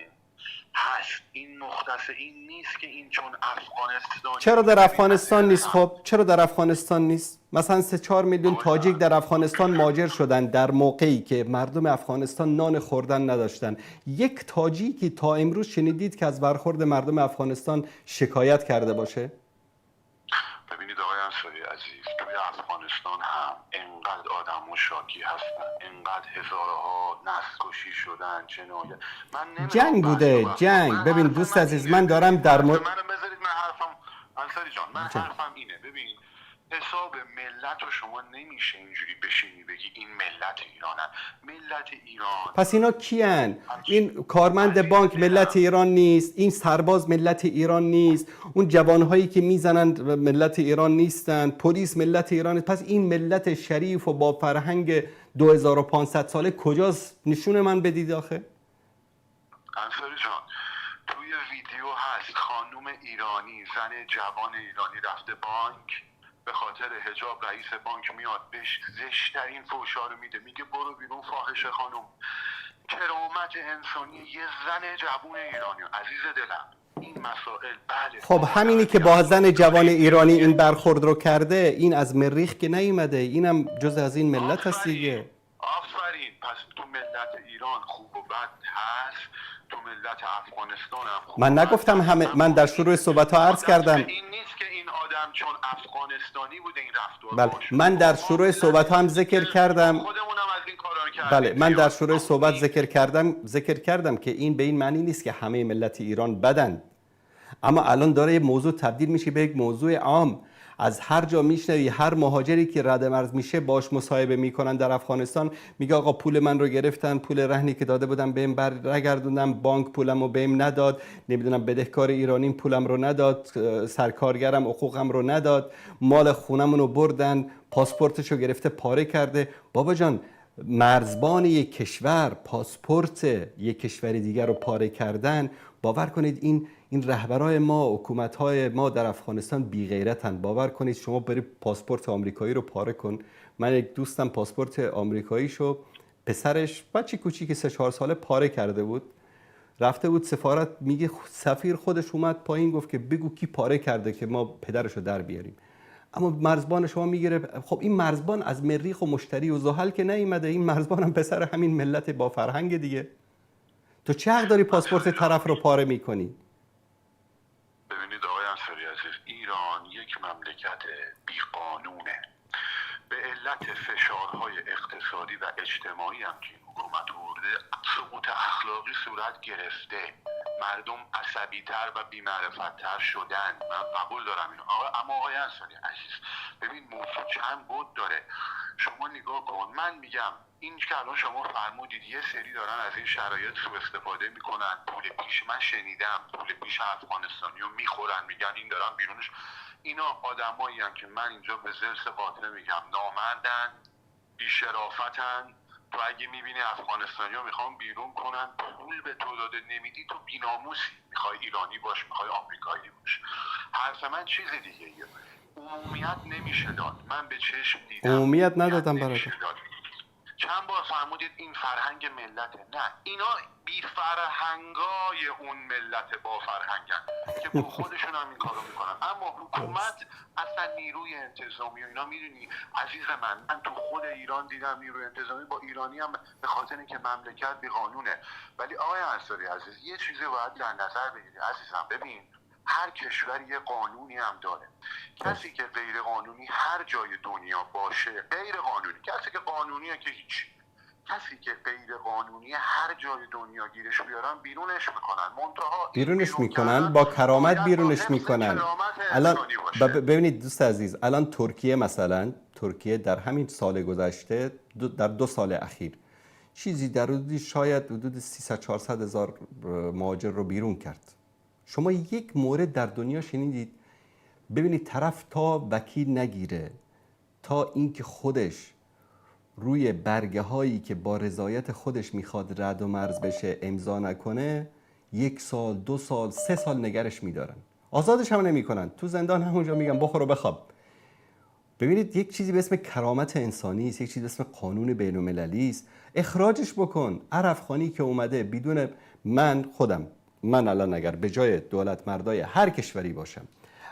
هست. این مختص این نیست که این چون افغانستان. چرا در افغانستان نیست؟ خب چرا در افغانستان نیست؟ مثلا 3-4 میلیون تاجیک در افغانستان مهاجر شدن در موقعی که مردم افغانستان نان خوردن نداشتن. یک تاجیکی تا امروز شنیدید که از برخورد مردم افغانستان شکایت کرده باشه؟ ببینید آقای انصاری عزیز، توی افغانستان هم انقدر آدم و شاکی هستن، انقدر هزارها نسل کشی شدن، جنایت. من نمیخوام جنگ بوده، جنگ. ببین دوست عزیز، من دارم در منو بذارید من حرفم انصاری جان، من حرفم اینه. ببین حساب ملت رو شما نمیشه اینجوری بشینی بگی این ملت ایرانن. ملت ایران پس اینا کیان؟ این کارمند بانک ملت ایران نیست، این سرباز ملت ایران نیست، اون جوانهایی که میزنند ملت ایران نیستن، پلیس ملت ایران نیست. پس این ملت شریف و با فرهنگ 2500 ساله کجاست؟ نشون من بدید آخه. انصاری جان توی ویدیو هست خانوم ایرانی، زن جوان ایرانی رفته بانک، به خاطر حجاب رئیس بانک میاد بهش زشترین فحشا رو میده، میگه برو بیرون فاحشه خانم. کرامت انسانی یه زن جوان ایرانی. عزیز دلم این مسائل بله. خب همینی که با زن جوان ایرانی این برخورد رو کرده، این از مریخ که نیومده، اینم جز از این ملت هست دیگه. آفرین. پس تو ملت ایران خوب و بد هست، تو ملت افغانستان هم خوب. من نگفتم همه، من در شروع صحبت ها عرض کردم این نیست که این آدم چون افغانستانی بوده این رفتار. بله من در شروع صحبت ها هم ذکر کردم. خودمون هم از این کارا کردیم. بله من در شروع صحبت ذکر کردم که این به این معنی نیست که همه ملت ایران بدن، اما الان داره یه موضوع تبدیل میشه به یک موضوع عام. از هر جا میشنوی هر مهاجری که رد مرز میشه باش مصاحبه میکنن در افغانستان، میگه آقا پول من رو گرفتن، پول رهنی که داده بودم بهم برگردوندم، بانک پولمو بهم نداد، نمیدونم بدهکار ایرانی پولم رو نداد، سرکارگرم حقوقم رو نداد، مال خونمون رو بردن، پاسپورتشو گرفته پاره کرده. بابا جان مرزبان یک کشور پاسپورت یک کشور دیگر رو پاره کردن، باور کنید این رهبرای ما، حکومت‌های ما در افغانستان بی غیرتن. باور کنید شما بری پاسپورت آمریکایی رو پاره کن. من یک دوستم پاسپورت آمریکاییشو پسرش بچه کوچیک 3-4 ساله پاره کرده بود، رفته بود سفارت، میگه سفیر خودش اومد پایین گفت که بگو کی پاره کرده که ما پدرشو در بیاریم. اما مرزبان شما میگیره. خب این مرزبان از مریخ و مشتری و زحل که نیومده، این مرزبان هم پسر همین ملت با فرهنگ دیگه. تو چه حق داری پاسپورت طرف رو پاره میکنی؟ ببینید آقای انصاری عزیز، ایران یک مملکت بیقانونه. به علت فشارهای اقتصادی و اجتماعی هم که این حکومت برده سقوط اخلاقی صورت گرفته، مردم عصبی‌تر و بی‌معرفت‌تر شدن. من قبول دارم اینو. اما آقای انصاری عزیز ببین موضوع چند بود داره. شما نگاه کن، من میگم این که الان شما فرمودید یه سری دارن از این شرایط سوء استفاده میکنن، پول پیش، من شنیدم پول پیش افغانستانی رو میخورن، میگن این دارن بیرونش. اینا آدمایی هستن که من اینجا به ذلس قاطع میگم نامردن، بی‌شرافتن. تو اگه میبینی افغانستانی ها میخوان بیرون کنن، پول به تو داده نمیدی، تو بی‌ناموسی. میخوای ایرانی باش، میخوای آمریکایی باش. حرف من چیز دیگه ایه. عمومیت نمیشه داد. من به چشم دیدم عمومیت ندادم برای چند بار فرمودید این فرهنگ ملته. نه، اینا بی فرهنگای اون ملت با فرهنگن که با خودشون هم این کارو میکنن. اما حکومت اصلا نیروی انتظامی و اینا، میدونی عزیز من تو خود ایران دیدم نیروی انتظامی با ایرانی هم به خاطر اینکه مملکت بی قانونه. ولی آقای انصاری عزیز یه چیزی باید در نظر بگیری عزیزم. ببین هر کشور یه قانونی هم داره. کسی که غیر قانونی هر جای دنیا باشه غیر قانونی، کسی که قانونیه که هیچ، کسی که غیر قانونی هر جای دنیا گیرش بیارن بیرونش میکنن. منتها بیرونش میکنن با کرامت بیرونش میکنن. الان ببینید دوست عزیز، الان ترکیه مثلا، ترکیه در همین سال گذشته در 2 سال اخیر چیزی در حدود شاید حدود 300-400 هزار مهاجر رو بیرون کرد. شما یک مورد در دنیا شنیدید ببینید طرف تا وکیل نگیره، تا اینکه خودش روی برگه هایی که با رضایت خودش میخواد رد و مرز بشه امضا نکنه، 1 سال 2 سال 3 سال نگرش میدارن، آزادش هم نمیکنن، تو زندان همونجا میگن بخور و بخواب. ببینید یک چیزی به اسم کرامت انسانی است، یک چیزی به اسم قانون بین المللی است، اخراجش بکن. هر افغانی که اومده بدون من الان اگر به جای دولت مردای هر کشوری باشم،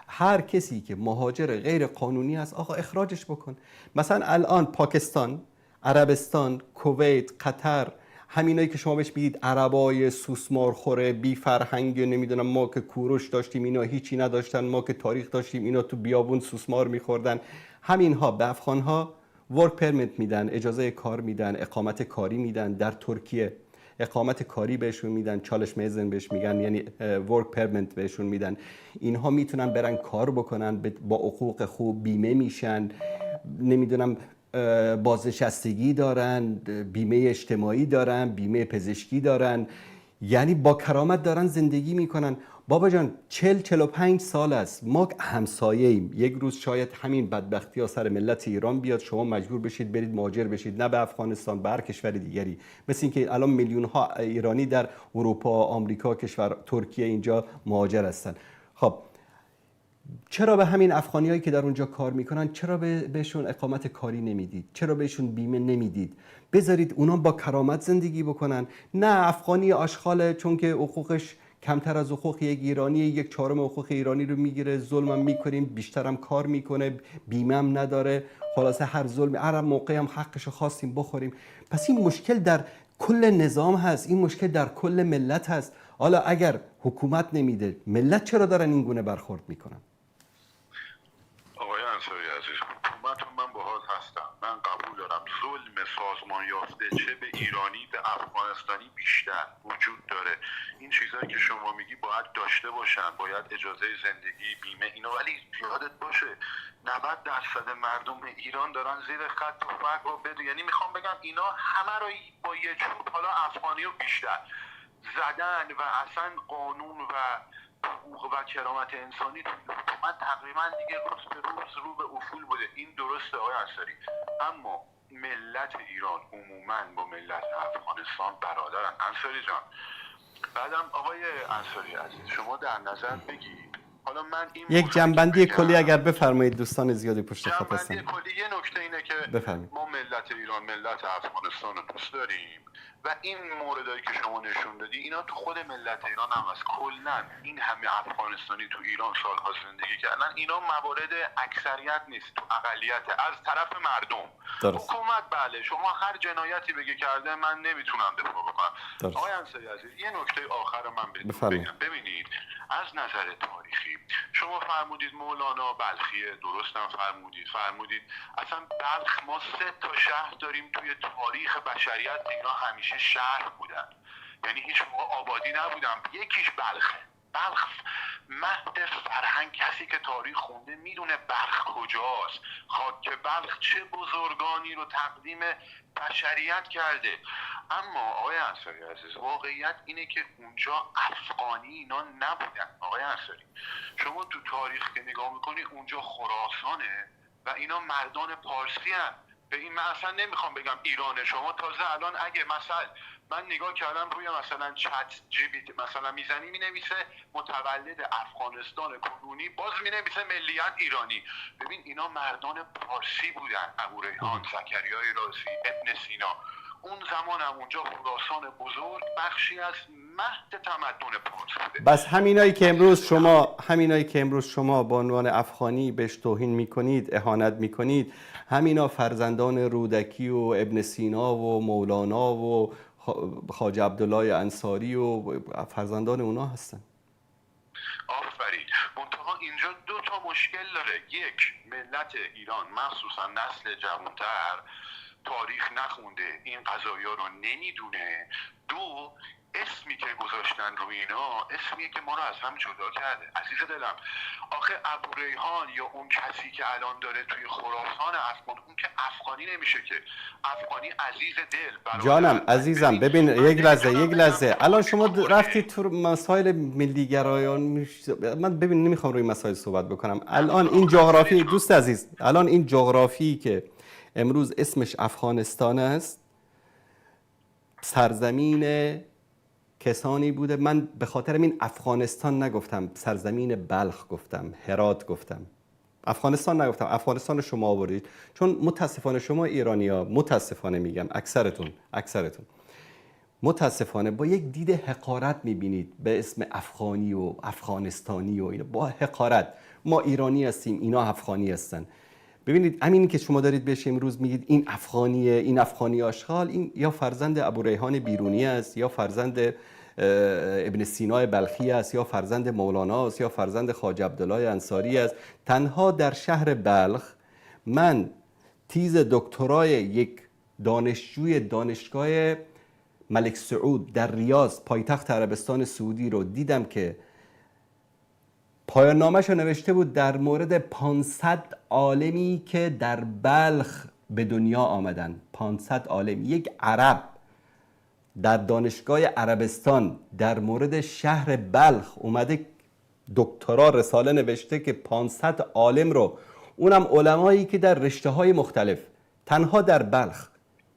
هر کسی که مهاجر غیر قانونی است آقا اخراجش بکن. مثلا الان پاکستان، عربستان، کویت، قطر، همینایی که شما بهش بگید عربای سوسمارخوره بی فرهنگ، نمیدونم ما که کوروش داشتیم اینا هیچی نداشتن، ما که تاریخ داشتیم اینا تو بیابون سوسمار میخوردن، همینها به افغانها ورک پرمیت میدن، اجازه کار میدن، اقامت کاری میدن در ترکیه، اقامت کاری بهشون میدن، چالش میزن بهش میگن، یعنی ورک پرمیت بهشون میدن. اینها میتونن برن کار بکنن، با حقوق خوب بیمه میشن، نمیدونم بازنشستگی دارن، بیمه اجتماعی دارن، بیمه پزشکی دارن، یعنی با کرامت دارن زندگی میکنن. بابا جان 40-45 سال است ما همسایه ایم، یک روز شاید همین بدبختی ها سر ملت ایران بیاد، شما مجبور بشید برید مهاجر بشید، نه به افغانستان، به هر کشور دیگری. مثل اینکه الان میلیون ها ایرانی در اروپا، آمریکا، کشور ترکیه اینجا مهاجر هستن. خب چرا به همین افغانیایی که در اونجا کار میکنن چرا بهشون اقامت کاری نمیدید؟ چرا بهشون بیمه نمیدید؟ بذارید اونا با کرامت زندگی بکنن. نه افغانی آشغاله چون که حقوقش کمتر از حقوق یک ایرانی، 1/4 حقوق ایرانی رو میگیره، ظلمم میکنیم، بیشترم کار میکنه، بیمه هم نداره، خلاصه هر ظلمی هر موقع هم حقشو خواستیم بخوریم. پس این مشکل در کل نظام هست، این مشکل در کل ملت هست. حالا اگر حکومت نمیده، ملت چرا دارن این گونه برخورد میکنن؟ آقای انصاری عزیز، حکومت من باهات هستم، من قبول دارم ظلم سازمان یافته چه به ایرانی به افغانستانی بیشتر وجود داره. این چیزایی که شما میگی باید داشته باشن، باید اجازه زندگی، بیمه، اینا، ولی یادت باشه 90% مردم ایران دارن زیر خط فقر رو بده. یعنی میخوام بگم اینا همه رو با یه چوب، حالا افغانی رو بیشتر زدن و اصلا قانون و حقوق و کرامت انسانی تو حکومت تقریبا دیگه روز به روز رو به افول بوده. این درسته آقای انصاری، اما ملت ایران عموما با ملت افغانستان برادرن. انصاری جان، بعدم آقای انصاری عزیز شما در نظر بگید، حالا من این یک جنبندی کلی اگر بفرمایید، دوستان زیادی پشت خط هستن. جنبندی کلی یه نکته اینه که ما ملت ایران ملت افغانستان رو دوست داریم و این موردایی که شما نشون دادی اینا تو خود ملت ایران هم هست. کلا این همه افغانستانی تو ایران سالها زندگی کردن، اینا موارد اکثریت نیست، تو اقلیت از طرف مردم. درست. حکومت بله شما هر جنایتی بگه کرده من نمیتونم دفاع بکنم. آقای انصاری عزیز یه نکته آخر من بگم. ببینید از نظر تاریخی شما فرمودید مولانا بلخیه، درستم فرمودید اصلا بلخ ما 3 تا شهر داریم توی تاریخ بشریت، اینا همیشه شهر بودن، یعنی هیچ موقع آبادی نبودن. یکیش بلخه. بلخ مهد فرهنگ، کسی که تاریخ خونده میدونه بلخ کجاست، خاک بلخ چه بزرگانی رو تقدیم بشریت کرده. اما آقای انصاری عزیز واقعیت اینه که اونجا افغانی اینا نبودن. آقای انصاری شما تو تاریخ که نگاه میکنی اونجا خراسانه و اینا مردان پارسی هن. به این من اصلا نمیخوام بگم ایرانه. شما تازه الان اگه مثلا من نگاه کردم روی مثلا چت جی پی تی مثلا میزنی مینویسه متولد افغانستان کنونی، باز مینویسه ملیت ایرانی. ببین اینا مردان پارسی بودن، ابوریحان، زکریای رازی، ابن سینا. اون زمان هم اونجا خراسان بزرگ بخشی از مهد تمدن پارس بوده. بس همینایی که امروز شما به عنوان افغانی بهش توهین میکنید، اهانت میکنید، همینا فرزندان رودکی و ابن سینا و مولانا و خواجه عبدالله انصاری و فرزندان اونا هستن. آفرین. منتها اینجا 2 تا مشکل داره. یک، ملت ایران مخصوصا نسل جوانتر تاریخ نخونده، این قضایا رو نمیدونه. 2، اسمی که گذاشتن روی اینا اسمیه که ما رو از هم جدا کرده. عزیز دلم آخه ابوریحان یا اون کسی که الان داره توی خراسان افغان، اون که افغانی نمیشه که. افغانی عزیز دل جانم عزیزم. ببین یک لحظه الان شما رفتی تو مسائل ملی گرایان. من ببین نمیخوام روی مسائل صحبت بکنم. الان این جغرافی دوست عزیز، الان این جغرافی که امروز اسمش افغانستان است سرزمین کسانی بوده. من به خاطر این افغانستان نگفتم، سرزمین بلخ گفتم، هرات گفتم، افغانستان نگفتم. افغانستان شما آوردید چون متاسفانه شما ایرانی‌ها، متاسفانه میگم اکثرتون متاسفانه با یک دید حقارت میبینید به اسم افغانی و افغانستانی و اینا، با حقارت. ما ایرانی هستیم، اینا افغانی هستن. ببینید همین که شما دارید بهش امروز میگید این افغانیه، این افغانی آشغال، این یا فرزند ابو ریحان بیرونی است، یا فرزند ابن سینا بلخی است، یا فرزند مولانا است، یا فرزند خواجه عبدالله انصاری است. تنها در شهر بلخ من تیز دکترای یک دانشجوی دانشگاه ملک سعود در ریاض پایتخت عربستان سعودی رو دیدم که پایان نامش رو نوشته بود در مورد 500 عالمی که در بلخ به دنیا آمدن. 500 عالم، یک عرب در دانشگاه عربستان در مورد شهر بلخ اومده دکترا رساله نوشته که 500 عالم رو، اونم علمایی که در رشته‌های مختلف، تنها در بلخ،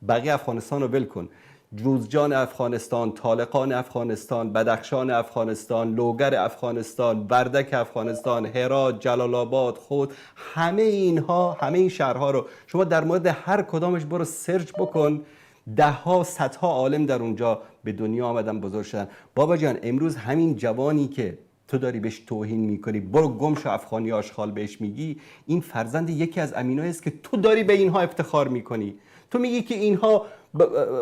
بقیه افغانستان رو ول کن، جوزجان افغانستان، طالقان افغانستان، بدخشان افغانستان، لوگر افغانستان، بردک افغانستان، هرات، جلال آباد، خود، همه اینها، همه این شهرها رو شما در مورد هر کدامش برو سرچ بکن، ده ها صدها عالم در اونجا به دنیا آمدن، بزرگ شدن. بابا جان امروز همین جوانی که تو داری بهش توهین میکنی، برو گم شو افغانی آشغال بهش میگی، این فرزند یکی از امینایی است که تو داری به اینها افتخار میکنی. تو میگی که اینها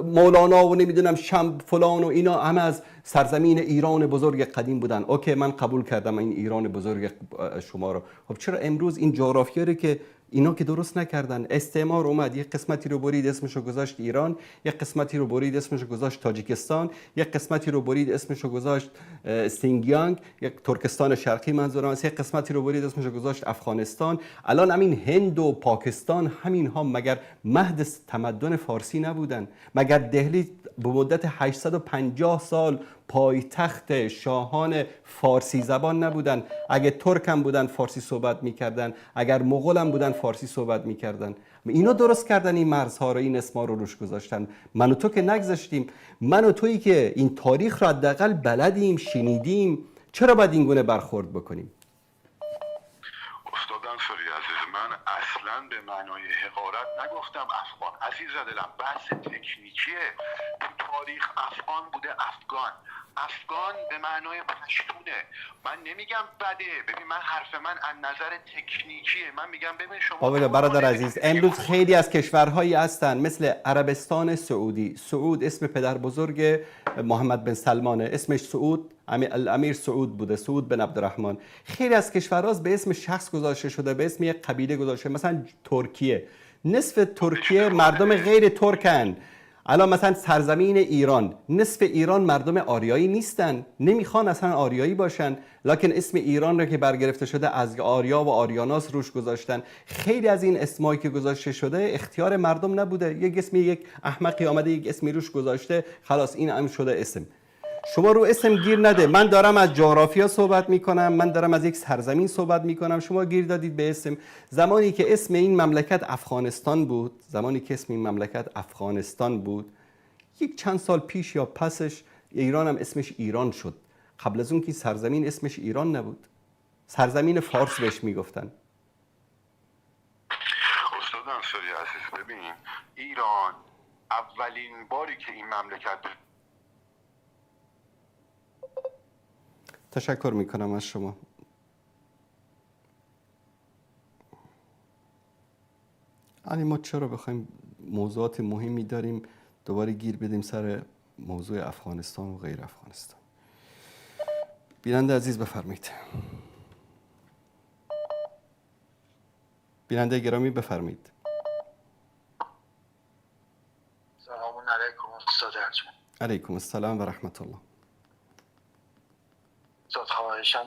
مولانا و نمیدونم شم فلان و اینا همه از سرزمین ایران بزرگ قدیم بودن. اوکی، من قبول کردم این ایران بزرگ شما رو. خب چرا امروز این جغرافیا رو که اینا که درست نکردن، استعمار اومد یک قسمتی رو برید اسمشو گذاشت ایران، یک قسمتی رو برید اسمشو گذاشت تاجیکستان، یک قسمتی رو برید اسمشو گذاشت سینگیانگ، یک ترکستان شرقی منظورم است، یک قسمتی رو برید اسمشو گذاشت افغانستان. الان همین هند و پاکستان، همین ها مگر مهد تمدن فارسی نبودن؟ مگر دهلی به مدت 850 سال پایتخت شاهان فارسی زبان نبودن؟ اگه ترک هم بودن فارسی صحبت میکردن، اگر مغول هم بودن فارسی صحبت میکردن. اینا درست کردن این مرزها رو، این اسما رو روش گذاشتن. من و تو که نگذاشتیم. من و تویی که این تاریخ رو حداقل بلدیم، شنیدیم، چرا باید این گونه برخورد بکنیم؟ استاد انصاری عزیز، من اصلا به معنای حقارت نگفتم افغان. عزیز دلم بحث تکنیکیه. تو تاریخ افغان بوده افغان به معنای پشتونه. من نمیگم بده. ببین من حرف من از نظر تکنیکیه. من میگم ببین شما برادر عزیز، امروز خیلی از کشورهایی هستن مثل عربستان سعودی. سعود اسم پدر بزرگ محمد بن سلمانه، اسمش سعود، امیر سعود بوده، سعود بن عبدالرحمن. خیلی از کشورها به اسم شخص گذاشته شده، به اسم یک قبیله گذاشته. مثلا ترکیه، نصف ترکیه مردم غیر ترکن. الان مثلا سرزمین ایران، نصف ایران مردم آریایی نیستن، نمیخوان اصلا آریایی باشن، لکن اسم ایران رو که برگرفته شده از آریا و آریاناس روش گذاشتن. خیلی از این اسمایی که گذاشته شده اختیار مردم نبوده، یک اسمی یک احمقی آمده یک اسمی روش گذاشته، خلاص این هم شده اسم. شما رو اسم گیر نده. من دارم از جغرافیا صحبت میکنم، من دارم از یک سرزمین صحبت میکنم، شما گیر دادید به اسم. زمانی که اسم این مملکت افغانستان بود، یک چند سال پیش یا پسش ایران هم اسمش ایران شد. قبل از اون که سرزمین اسمش ایران نبود، سرزمین فارس بهش میگفتن. استاد انصاری عزیز، ببین ایران اولین باری که این مملکت تشکر میکنم از شما. یعنی ما چرا بخوایم موضوعات مهمی داریم دوباره گیر بدیم سر موضوع افغانستان و غیر افغانستان؟ بیننده عزیز بفرمایید. بیننده گرامی بفرمایید. سلام علیکم استاد ارجمند. علیکم السلام و رحمت الله. استاد خواهشاً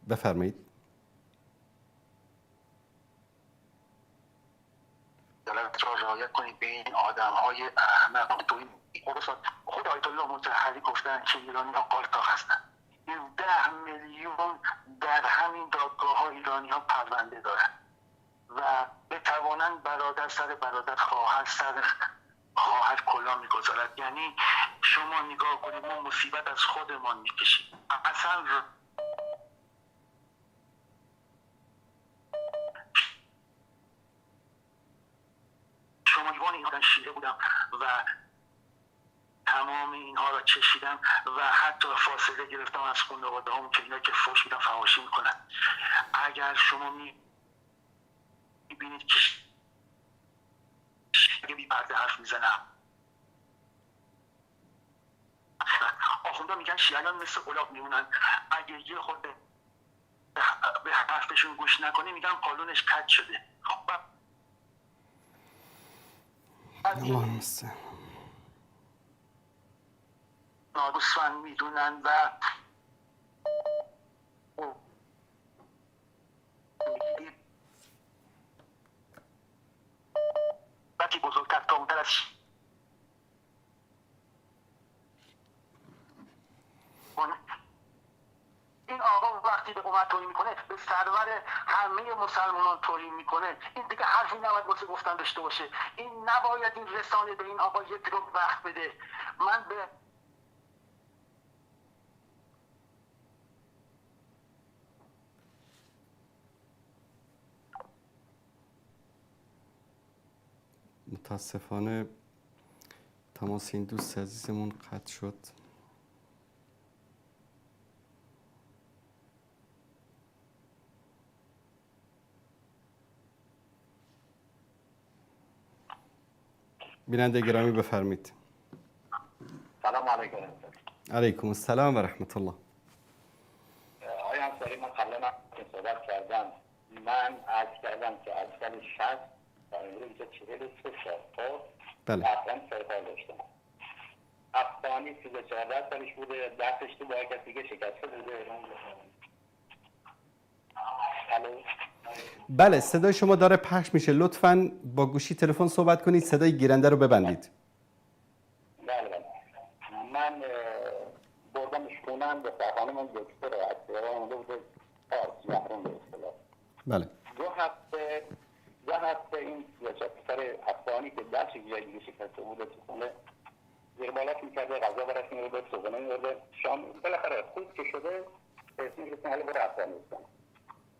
بفرمایید. دلت را رعایت کنید به این آدم‌های احمق. تو این خود آیت الله مطهری گفتن که ایرانی‌ها قالتاق هستند. 10 میلیون در همین دادگاه‌ها ایرانی‌ها پرونده دارند و بتوانند برادر سر برادر، خواهر سر خواهر کلا می‌گذارد. یعنی شما نگاه کنید ما مصیبت از خودمان می‌کشیم. اصلا شما دیوان این آدم شیره بودم و تمام اینها را چشیدم و حتی فاصله گرفتم از خانواده هم که اینا که فوش میدن فحاشی میکنن. اگر شما میبینید که بی پرده حرف میزنم، آخونده میگن شیعیان مثل الاغ میمونن، اگه یه خود به حرفشون گوش نکنی میگن قانونش کج شده. اللهم استعان. نادوستان میدونن و وقتی بزرگتر کامتر از این آقا وقتی به قومت توهین میکنه، به سرور همه مسلمانان توهین میکنه، این دیگه حرفی نباید واسه گفتن داشته باشه. این نباید این رسانه به این آقا یک رو وقت بده. من به متاسفانه تماس این دوست عزیزمون قطع شد. بیننده گرامی بفرمید. سلام علیکم. علیکم السلام و رحمت الله. آیا همساری من قبلا که صحبت کردم، من عرض کردم که از سال 60 و امروز 43 سال بله. افغان سرکار داشتم. افغانی 14 سالش بوده، دستش تو با کسی دیگه شکسته بوده. بله صدای شما داره پخش میشه، لطفاً با گوشی تلفن صحبت کنید، صدای گیرنده رو ببندید. بله بله. من بردمش خونم، به خانمم دکتر هست، آمده بوده پارس محروم به اصطلاح. بله. دو هفته این پسر افغانی که دستش جای دیگه شکسته بوده تو خونه زیر بالات میکرده، غذا براش میورده، صبحانه میورده، شام بالاخره خوب که شده اسمی رسیم حالا بره افغانستان.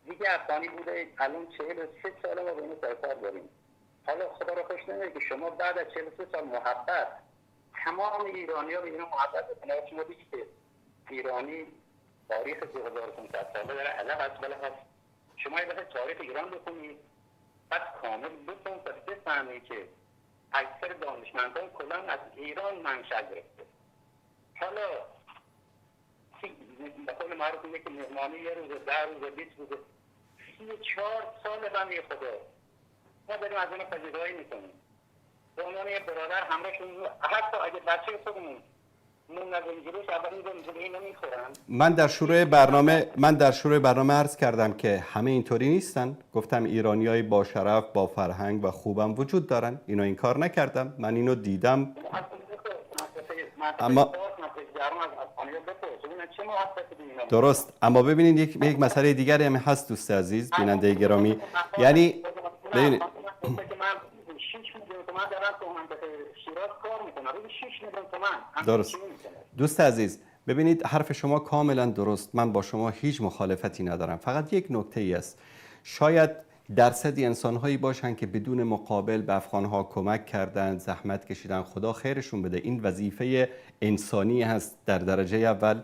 دیگه افغانی بوده، الان 43 ساله ما به اینو سرکار داریم. حالا خدا رو خوش نمیده که شما بعد از 43 سال محبت تمام ایرانی ها به اینو محبت بکنه. شما دیگه که ایرانی تاریخ 2500 ساله داره علم از بله هست. شما یه دفعه تاریخ ایران بکنید بعد کامل بکن تا بفهمید که اکثر دانشمندان کلان از ایران منشأ گرفته. حالا به قول معروف میگه که مهمانی یه روز 10 روز 20 روز 34 سال بنده خدا ما داریم از اون پذیرایی میکنیم. به عنوان یه برادر همراهشون، حتی اگه بچه خودمون نون نداریم جلوش اولین جلوی نمیخورن. من در شروع برنامه عرض کردم که همه اینطوری نیستن. گفتم ایرانیای با شرف، با فرهنگ و خوبم وجود دارن. اینو انکار نکردم، من اینو دیدم. اما درست، اما ببینید یک مسئله دیگری هم هست دوست عزیز بیننده گرامی. یعنی ببینید درست دوست عزیز، ببینید حرف شما کاملا درست، من با شما هیچ مخالفتی ندارم. فقط یک نکته ای است، شاید درصدی انسان‌هایی باشن که بدون مقابل به افغان‌ها کمک کردند، زحمت کشیدن، خدا خیرشون بده. این وظیفه انسانی هست در درجه اول،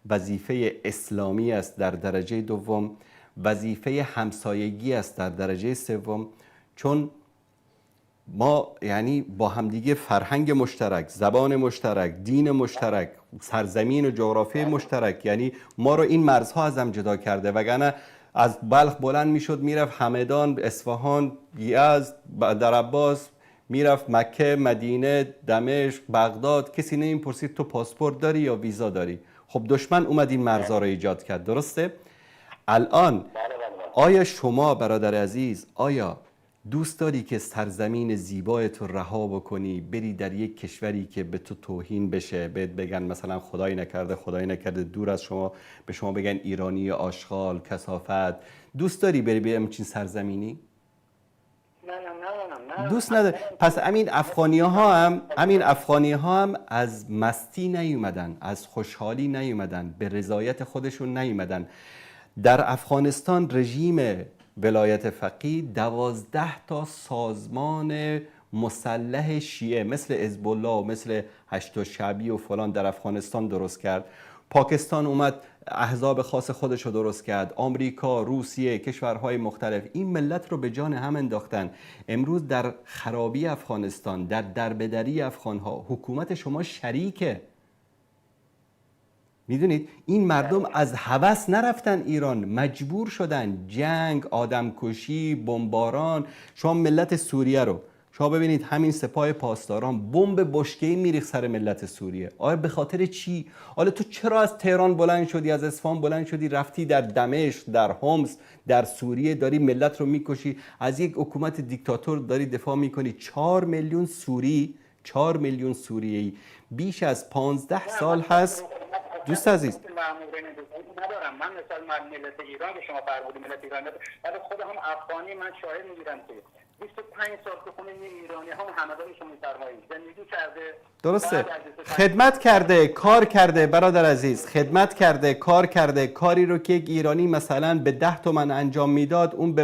وظیفه اسلامی است در درجه دوم، وظیفه همسایگی است در درجه سوم. چون ما یعنی با همدیگه فرهنگ مشترک، زبان مشترک، دین مشترک، سرزمین و جغرافی مشترک، یعنی ما رو این مرزها از هم جدا کرده. وگرنه از بلخ بلند میشد میرفت همدان، اصفهان، یزد، در عباس، میرفت مکه، مدینه، دمشق، بغداد، کسی نمیپرسید تو پاسپورت داری یا ویزا داری. خب دشمن اومد این مرزها رو ایجاد کرد، درسته؟ الان آیا شما برادر عزیز، آیا دوست داری که سرزمین زیبای تو رها بکنی بری در یک کشوری که به تو توهین بشه، بهت بگن مثلا خدای نکرده دور از شما، به شما بگن ایرانی آشغال، کثافت؟ دوست داری بری به همچین سرزمینی؟ نه. دوست نداره. پس همین افغانی ها هم از مستی نیومدن، از خوشحالی نیومدن، به رضایت خودشون نیومدن. در افغانستان رژیم ولایت فقیه 12 تا سازمان مسلح شیعه مثل حزب الله و مثل هشت شعبی و فلان در افغانستان درست کرد. پاکستان اومد احزاب خاص خودش رو درست کرد. آمریکا، روسیه، کشورهای مختلف این ملت رو به جان هم انداختن. امروز در خرابی افغانستان، در دربدری افغانها حکومت شما شریکه. میدونید این مردم از هوس نرفتن ایران، مجبور شدن. جنگ، آدمکشی، بمباران. شما ملت سوریه رو شما ببینید، همین سپاه پاسداران بمب بشکه‌ای میریخت سر ملت سوریه. آیا به خاطر چی؟ حالا تو چرا از تهران بلند شدی، از اصفهان بلند شدی رفتی در دمشق، در حمص، در سوریه داری ملت رو میکشی، از یک حکومت دیکتاتور داری دفاع میکنی؟ 4 میلیون سوری، 4 میلیون سوریه‌ای بیش از 15 سال هست. دوست عزیز ندارم من مثلا ملت ایران که شما فرمودید ملت ایران، ولی خود هم افغانی من شاهد میگیرم که 25 سال که خونه ایرانی هم همدانشون میفرمایید زندگی کرده. درسته، خدمت کرده، کار کرده برادر عزیز، خدمت کرده، کار کرده. کاری رو که یک ایرانی مثلا به 10 تومن انجام میداد اون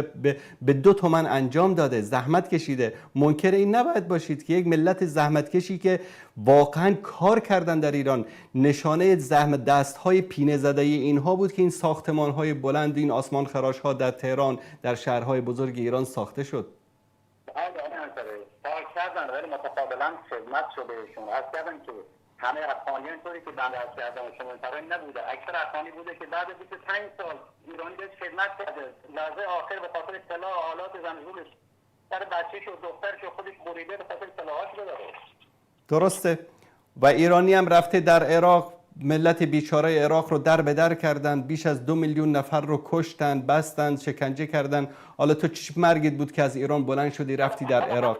به 2 تومن انجام داده، زحمت کشیده. منکر این نباید باشید که یک ملت زحمت کشی که واقعا کار کردن در ایران، نشانه زحمت دستهای پینه زده اینها بود که این ساختمانهای بلند، این آسمان خراش‌ها در تهران، در شهرهای بزرگ ایران ساخته شد. کار کردن ولی متقابلا خدمت شده ایشون. از کردن که همه افغانیان طوری که بنده از کردن شما طرحی نبوده، اکثر افغانی بوده که بعد 25 سال ایرانی بهش خدمت کرده، لحظه آخر به خاطر اطلاع حالات زنجولش سر بچه‌ش و دخترش و خودش بریده به خاطر اطلاعات بده. درسته. و ایرانی هم رفته در عراق، ملت بیچاره عراق رو در به در کردن، بیش از 2 میلیون نفر رو کشتن، بستن، شکنجه کردن. حالا تو چه مرگت بود که از ایران بلند شدی رفتی در عراق؟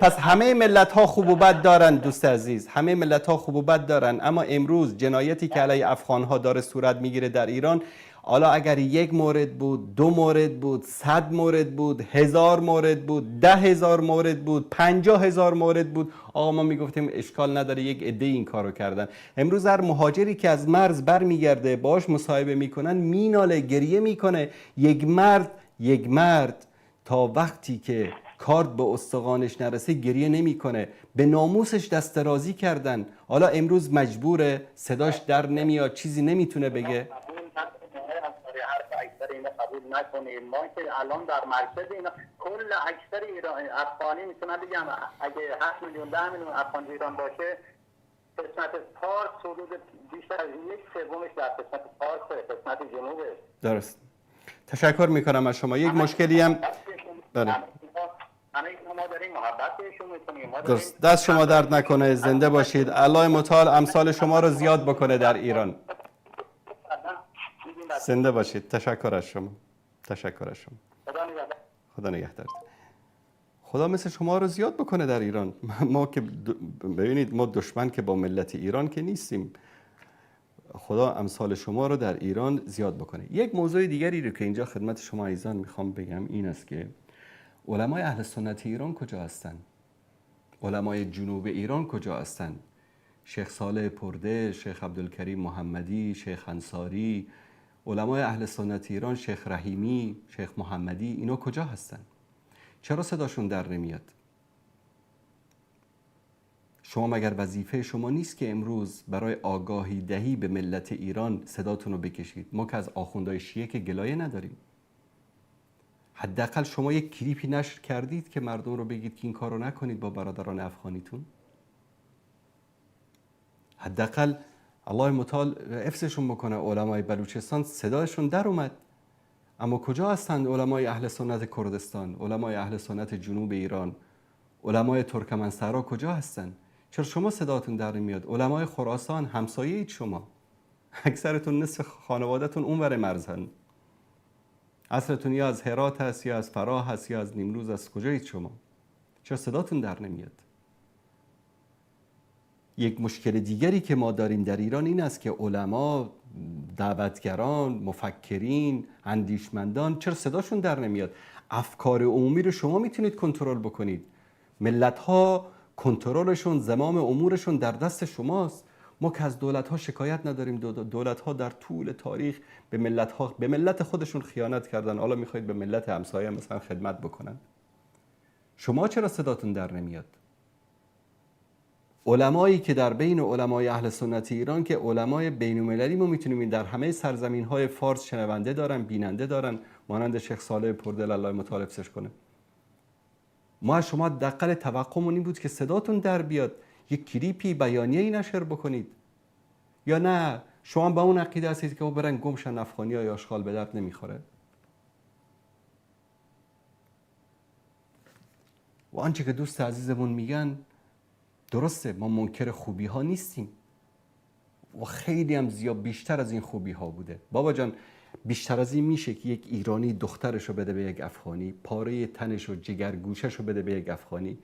پس همه ملت ها خوب و بد دارن دوست عزیز، همه ملت ها خوب و بد دارن. اما امروز جنایتی که علیه افغان ها داره صورت میگیره در ایران، حالا اگر 1 مورد بود، 2 مورد بود، 100 مورد بود، 1000 مورد بود، 10,000 مورد بود، 50,000 مورد بود، آقا ما میگفتیم اشکال نداره، یک عده این کارو کردن. امروز هر مهاجری که از مرز برمیگرده باهاش مصاحبه میکنن، میناله، گریه میکنه. یک مرد تا وقتی که کارت به استخوانش نرسه گریه نمیکنه. به ناموسش دست درازی کردن. حالا امروز مجبوره، صداش در نمیاد، چیزی نمیتونه بگه. قبول نکنید. ما که الان در مرکز اینا کل اکثر افغانی میتونم بگم اگه 7 میلیون 10 میلیون افغان ایران باشه، قسمت پارس حدود بیشتر از 1/3 در قسمت پارس، قسمت جنوبه. درست. تشکر میکنم از شما. یک مشکلی هم بله. درست. دست شما درد نکنه، زنده باشید. الله متعال امثال شما رو زیاد بکنه در ایران. زنده باشید. تشکر از شما. تشکر از شما. خدا نگهدار. خدا مثل شما رو زیاد بکنه در ایران. ما که ببینید ما دشمن که با ملت ایران که نیستیم. خدا امثال شما رو در ایران زیاد بکنه. یک موضوع دیگری رو که اینجا خدمت شما عزیزان میخوام بگم این است که علمای اهل سنت ایران کجا هستن؟ علمای جنوب ایران کجا هستن؟ شیخ صالح پرده، شیخ عبدالکریم محمدی، شیخ انصاری، علمای اهل سنت ایران، شیخ رحیمی، شیخ محمدی، اینا کجا هستن؟ چرا صداشون در نمیاد؟ شما مگر وظیفه شما نیست که امروز برای آگاهی دهی به ملت ایران صداتون رو بکشید؟ ما که از آخوندهای شیعه که گلایه نداریم. حداقل شما یک کلیپی نشر کردید که مردم رو بگید که این کار رو نکنید با برادران افغانیتون؟ حداقل الله متعال حفظشون بکنه. علمای بلوچستان صدایشون در اومد. اما کجا هستند علمای اهل سنت کردستان، علمای اهل سنت جنوب ایران، علمای ترکمن‌صحرا کجا هستند؟ چرا شما صداتون در نمیاد؟ علمای خراسان همسایه اید شما. اکثرتون نصف خانواده‌تون اونور مرزن. اصلتون یا از هرات هست یا از فراه هست یا از نیمروز است. کجایید شما؟ چرا صداتون در نمیاد؟ یک مشکل دیگری که ما داریم در ایران این است که علما، دعوتگران، مفکرین، اندیشمندان چرا صداشون در نمیاد؟ افکار عمومی رو شما میتونید کنترل بکنید. ملت‌ها کنترلشون، زمام امورشون در دست شماست. ما که از دولت‌ها شکایت نداریم. دولت‌ها در طول تاریخ به ملت خودشون خیانت کردن. حالا میخواید به ملت همسایه مثلا خدمت بکنن؟ شما چرا صداتون در نمیاد؟ علمایی که در بین علمای اهل سنت ایران که علمای بین المللی ما میتونیم در همه سرزمین های فارس شنونده دارن، بیننده دارن، مانند شیخ صالح پردل الله متعال حفظش کنه. ما از شما دقیق توقعمون این بود که صداتون در بیاد، یک کلیپی بیانیه‌ای نشر بکنید. یا نه شما با اون عقیده هستید که برن گمشن افغانی‌ها یا اشغال به درد نمیخوره؟ و آنچه که دوست عزیزمون میگن درسته، ما منکر خوبی ها نیستیم و خیلی هم زیاد بیشتر از این خوبی ها بوده. بابا جان بیشتر از این میشه که یک ایرانی دخترش رو بده به یک افغانی، پاره تنش و جگرگوشش رو بده به یک افغانی؟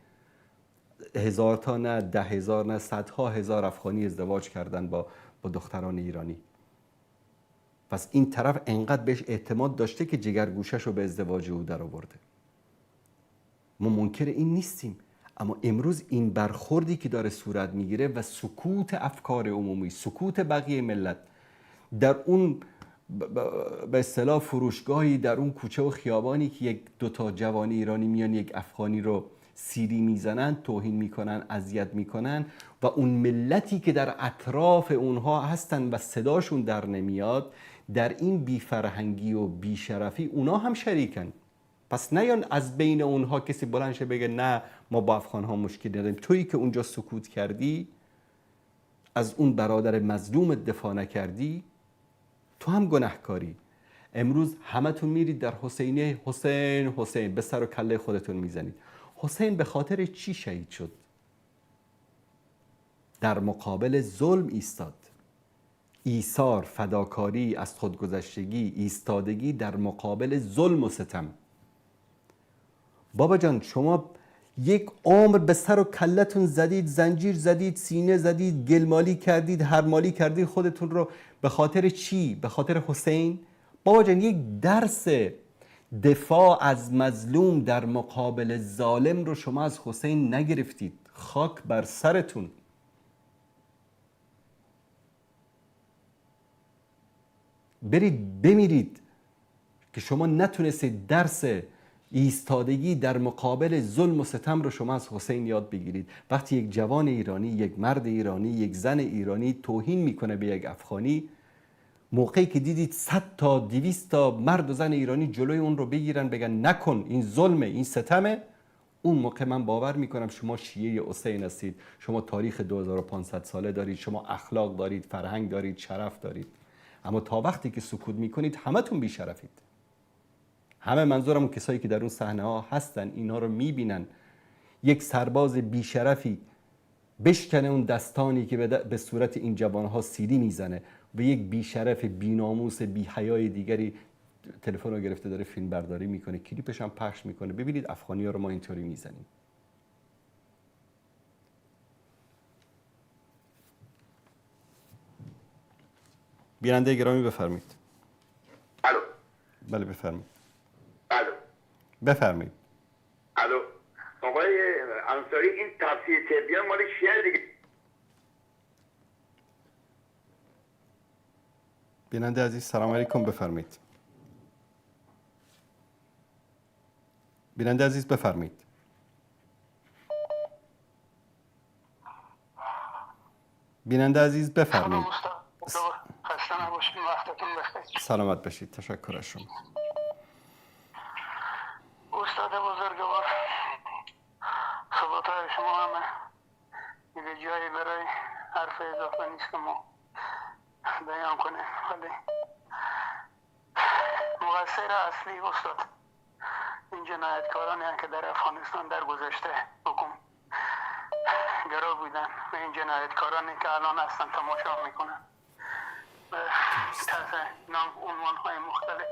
1000 تا نه 10,000 نه 100,000 هزار افغانی ازدواج کردن با دختران ایرانی. پس این طرف انقدر بهش اعتماد داشته که جگرگوشش رو به ازدواج او در آورده. ما منکر این نیستیم، اما امروز این برخوردی که داره صورت میگیره و سکوت افکار عمومی، سکوت بقیه ملت در اون به اصطلاح فروشگاهی در اون کوچه و خیابانی که یک دوتا جوان ایرانی میان یک افغانی رو سیری میزنن، توهین میکنن، اذیت میکنن و اون ملتی که در اطراف اونها هستن و صداشون در نمیاد، در این بیفرهنگی و بیشرفی اونا هم شریکن. پس نیان از بین اونها کسی بلند شه بگه نه ما با افغان‌ها مشکل نداریم. تویی که اونجا سکوت کردی، از اون برادر مظلوم دفاع نکردی، تو هم گناهکاری. امروز همتون میرید در حسینیه حسین حسین به سر و کله خودتون میزنید. حسین به خاطر چی شهید شد؟ در مقابل ظلم ایستاد. ایثار، فداکاری، از خودگذشتگی، ایستادگی در مقابل ظلم و ستم. بابا جان شما یک عمر به سر و کلتون زدید، زنجیر زدید، سینه زدید، گلمالی کردید، هرمالی کردید خودتون رو. به خاطر چی؟ به خاطر حسین؟ بابا جان یک درس دفاع از مظلوم در مقابل ظالم رو شما از حسین نگرفتید. خاک بر سرتون. برید بمیرید که شما نتونستید درس ایستادگی در مقابل ظلم و ستم رو شما از حسین یاد بگیرید. وقتی یک جوان ایرانی، یک مرد ایرانی، یک زن ایرانی توهین میکنه به یک افغانی، موقعی که دیدید 100 تا 200 تا مرد و زن ایرانی جلوی اون رو بگیرن بگن نکن، این ظلمه، این ستمه، اون موقع من باور میکنم شما شیعه حسین هستید. شما تاریخ 2500 ساله دارید، شما اخلاق دارید، فرهنگ دارید، شرف دارید. اما تا وقتی که سکوت میکنید همتون بیشرفید. همه منظورم کسایی که در اون صحنه ها هستن اینا رو میبینن. یک سرباز بیشرفی بشکنه اون دستانی که به صورت این جوانها سیلی میزنه و یک بیشرف بیناموس بیحیای دیگری تلفن رو گرفته داره فیلم برداری میکنه، کلیپش هم پخش میکنه. ببینید افغانی ها رو ما اینطوری میزنیم. بیننده گرامی بفرمایید. الو. بله بفرمایید. الو. بفرمایید. الو. آقای انصاری این تفسیر تبیان مال چیه دیگه؟ بیننده عزیز سلام علیکم بفرمایید. بیننده عزیز بفرمایید. بیننده عزیز بفرمایید. خسته نباشید، وقتتون بخیر. سلامت باشید. تشکر از شما. استاد بزرگوار، صحبت‌های شما همه دیگه جایی برای حرف اضافه نیست که ما بیان کنیم، ولی مقصر اصلی استاد این جنایتکارانی هستند که در افغانستان در گذشته حکم گرا بودن و این جنایتکارانی که الان هستن تماشا میکنن تحت نام عنوان‌های مختلف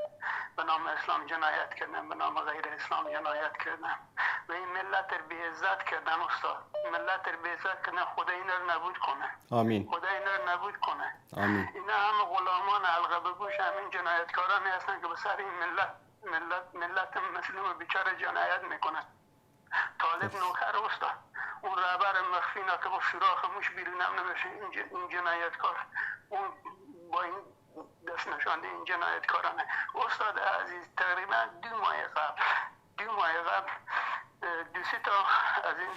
به نام اسلام جنایت کردن، به نام غیر اسلام جنایت کردن و این ملت رو بی‌عزت کردن. استاد ملت رو بی‌عزت کردن. خدا این رو نبود کنه. آمین. خدا این رو نبود کنه. آمین. اینا همه غلامان حلقه به گوش همین جنایتکارانی هستن که به سر این ملت مسلم بیچاره جنایت میکنن. طالب نوکر استاد، اون رهبر مخفی نه که با سوراخ موش بیرونم نمیشه این جنایتکار، اون با این دست نشانده این جنایتکارانه. استاد عزیز تقریبا 2 ماه قبل 2 سه سه تا از این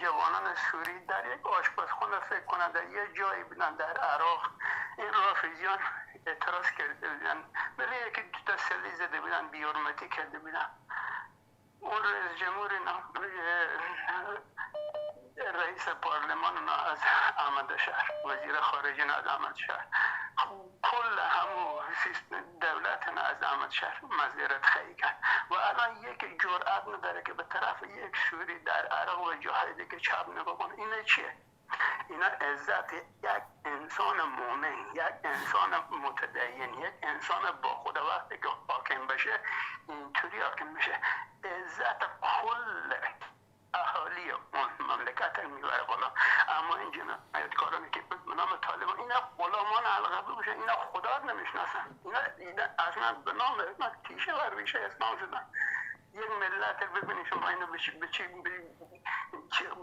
جوانان سوری در یک آشپزخانه فکر کنند در یه جایی بودن در عراق. این رافضیان اعتراض کرده بودن، ولی یکی دو تا سلی زده بودن، بی‌حرمتی کرده بودن. اون رئیس جمهور رئیس پارلمان اونا از احمد شهر، وزیر خارجه از احمد شهر، کل همون دولت از احمد شهر معذرت خواهی کرد و الان یک جرأت نداره که به طرف یک سوری در عراق و جاهای دیگه چپ نگاه کنه. اینا چیه؟ اینا عزت یک انسان مومن، یک انسان متدین، یک انسان با خدا وقتی که حاکم بشه اینطوری حاکم بشه، عزت کل اهالی اون مملکت میبره بالا. اما این جنایتکارانی که به نام طالبان اینا غلامان الغربی باشن، اینا خدا نمیشناسن، اینا اصلا به نام تیشه و ریشه اسلام شدن. یک ملت ببینید شما اینو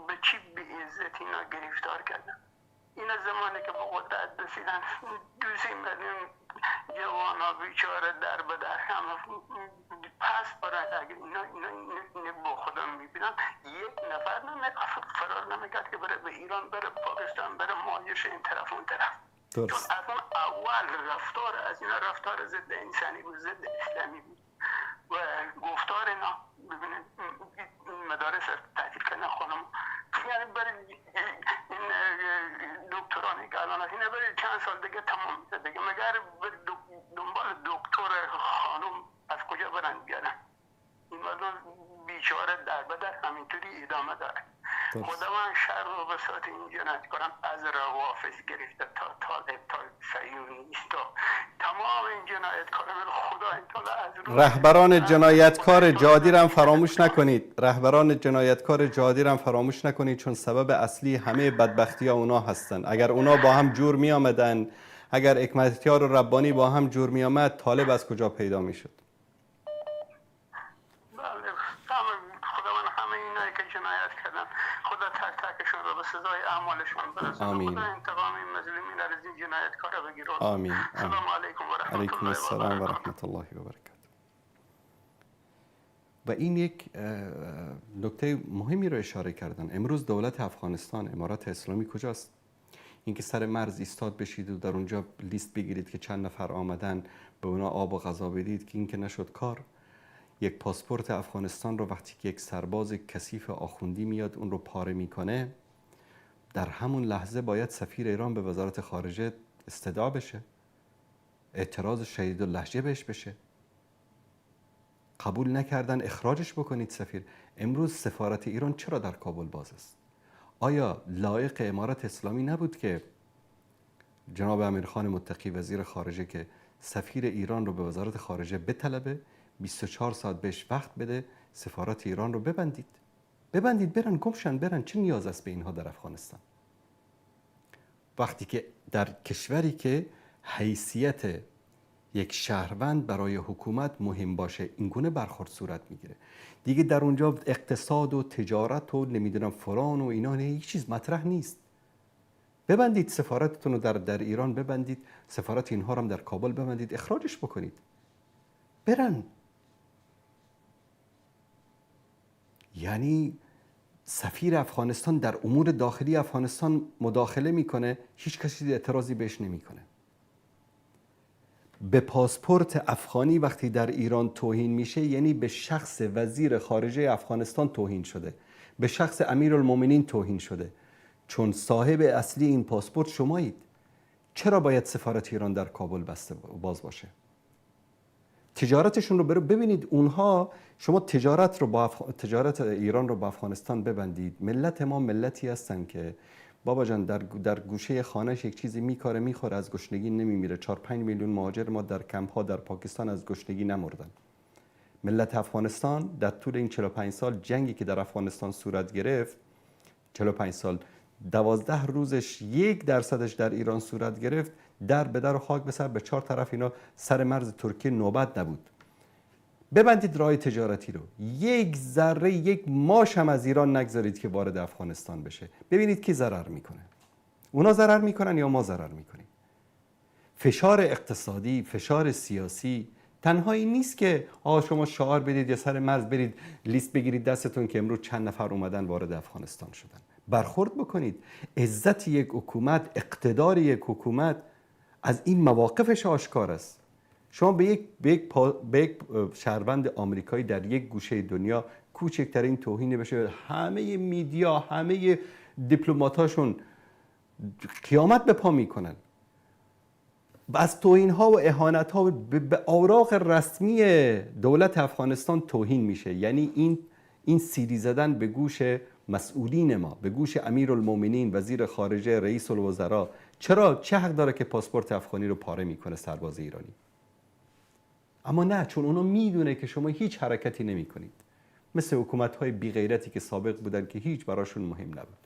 به چی به عزت اینا گرفتار کردن. اینا زمانی که به قدرت رسیدن 2 میلیون جوان ها بیچاره در به در همه پس برای اگر اینا با خدا میبینن یک نفر فرار نمیکرد که بره به ایران، بره پاکستان، بره مهاجرش این طرف اون طرف. چون از اون اول رفتار از اینا رفتار ضد انسانی بود، ضد اسلامی بود و گفتار اینا ببینید مدارس تعطیل کردن خانم، یعنی برای این دکترانی که الان اینا برای چند سال دیگه تمام میشه دیگه، مگر دنبال دکتر خانم از کجا برن بیارن؟ این مردم بیچاره در بدر همینطوری ادامه داره. خدا من شر و بساط این جنایتکاران از روافض گرفته تا طالب تا صهیونیستا، تمام این جنایتکاران خدا انتظار از رهبران جنایتکار جهادی را فراموش نکنید، رهبران جنایتکار جهادی را فراموش نکنید، چون سبب اصلی همه بدبختی ها اونا هستن. اگر اونا با هم جور می آمدن، اگر حکمتیار و ربانی با هم جور می آمد، طالب از کجا پیدا می شد؟ جنایت کردن خدا تک تکشون رو به سزای اعمالشون برسونه. آمین. خدا انتقام این مظلومین از این جنایتکارا بگیره. آمین. سلام علیکم و رحمت علیکم السلام و رحمت الله و برکاته. و این یک نکته مهمی رو اشاره کردن. امروز دولت افغانستان، امارات اسلامی کجاست؟ اینکه سر مرز ایستاد بشید و در اونجا لیست بگیرید که چند نفر آمدن، به اونا آب و غذا بدید، که این که نشد کار. یک پاسپورت افغانستان رو وقتی که یک سرباز کثیف آخوندی میاد اون رو پاره میکنه، در همون لحظه باید سفیر ایران به وزارت خارجه استدعا بشه، اعتراض شدید اللهجه بهش بشه، قبول نکردن اخراجش بکنید سفیر. امروز سفارت ایران چرا در کابل باز است؟ آیا لایق امارات اسلامی نبود که جناب امیرخان متقی وزیر خارجه که سفیر ایران رو به وزارت خارجه بطلبه، 24 ساعت بهش وقت بده، سفارت ایران رو ببندید برن گمشن برن، چه نیاز است به اینها در افغانستان؟ وقتی که در کشوری که حیثیت یک شهروند برای حکومت مهم باشه این گونه برخورد صورت میگیره دیگه. در اونجا اقتصاد و تجارت و نمیدونم فلان و اینا هیچ چیز مطرح نیست. ببندید سفارتتون رو در ایران ببندید، سفارت اینها رو هم در کابل ببندید، اخراجش بکنید برن. یعنی سفیر افغانستان در امور داخلی افغانستان مداخله میکنه، هیچ کسی اعتراضی بهش نمیکنه. به پاسپورت افغانی وقتی در ایران توهین میشه یعنی به شخص وزیر خارجه افغانستان توهین شده، به شخص امیرالمومنین توهین شده، چون صاحب اصلی این پاسپورت شمایید. چرا باید سفارت ایران در کابل باز باشه؟ تجارتشون رو ببینید. اونها، شما تجارت ایران رو با افغانستان ببندید. ملت ما ملتی هستن که بابا جان در گوشه خانهش یک چیزی میخوره از گشنگی نمیمیره. 4-5 میلیون مهاجر ما در کمپ ها در پاکستان از گشنگی نمردن. ملت افغانستان در طول این 45 سال جنگی که در افغانستان صورت گرفت، 45 سال 12 روزش 1% در ایران صورت گرفت، در به در و خاک به سر به 4 طرف اینا سر مرز ترکیه نوبت نبود. ببندید راه تجارتی رو، یک ذره یک ماش هم از ایران نگذارید که وارد افغانستان بشه. ببینید کی ضرر میکنه، اونا ضرر میکنن یا ما ضرر میکنیم. فشار اقتصادی، فشار سیاسی، تنها این نیست که شما شعار بدید یا سر مرز برید لیست بگیرید دستتون که امروز چند نفر اومدن وارد افغانستان شدن. برخورد بکنید. عزت یک حکومت، اقتدار یک حکومت از این مواقفش آشکار است. شما به یک شهروند آمریکایی در یک گوشه دنیا کوچکترین توهینی بشه، همه میدیا، همه دیپلماتاشون قیامت به پا میکنن. از توهین ها و اهانت ها به اوراق رسمی دولت افغانستان توهین میشه. یعنی این سیلی زدن به گوش مسئولین ما، به گوش امیرالمومنین، وزیر خارجه، رئیس الوزراء. چه حق داره که پاسپورت افغانی رو پاره میکنه سرباز ایرانی؟ اما نه، چون اونو میدونه که شما هیچ حرکتی نمی کنید. مثل حکومت های بی غیرتی که سابق بودن که هیچ براشون مهم نبود.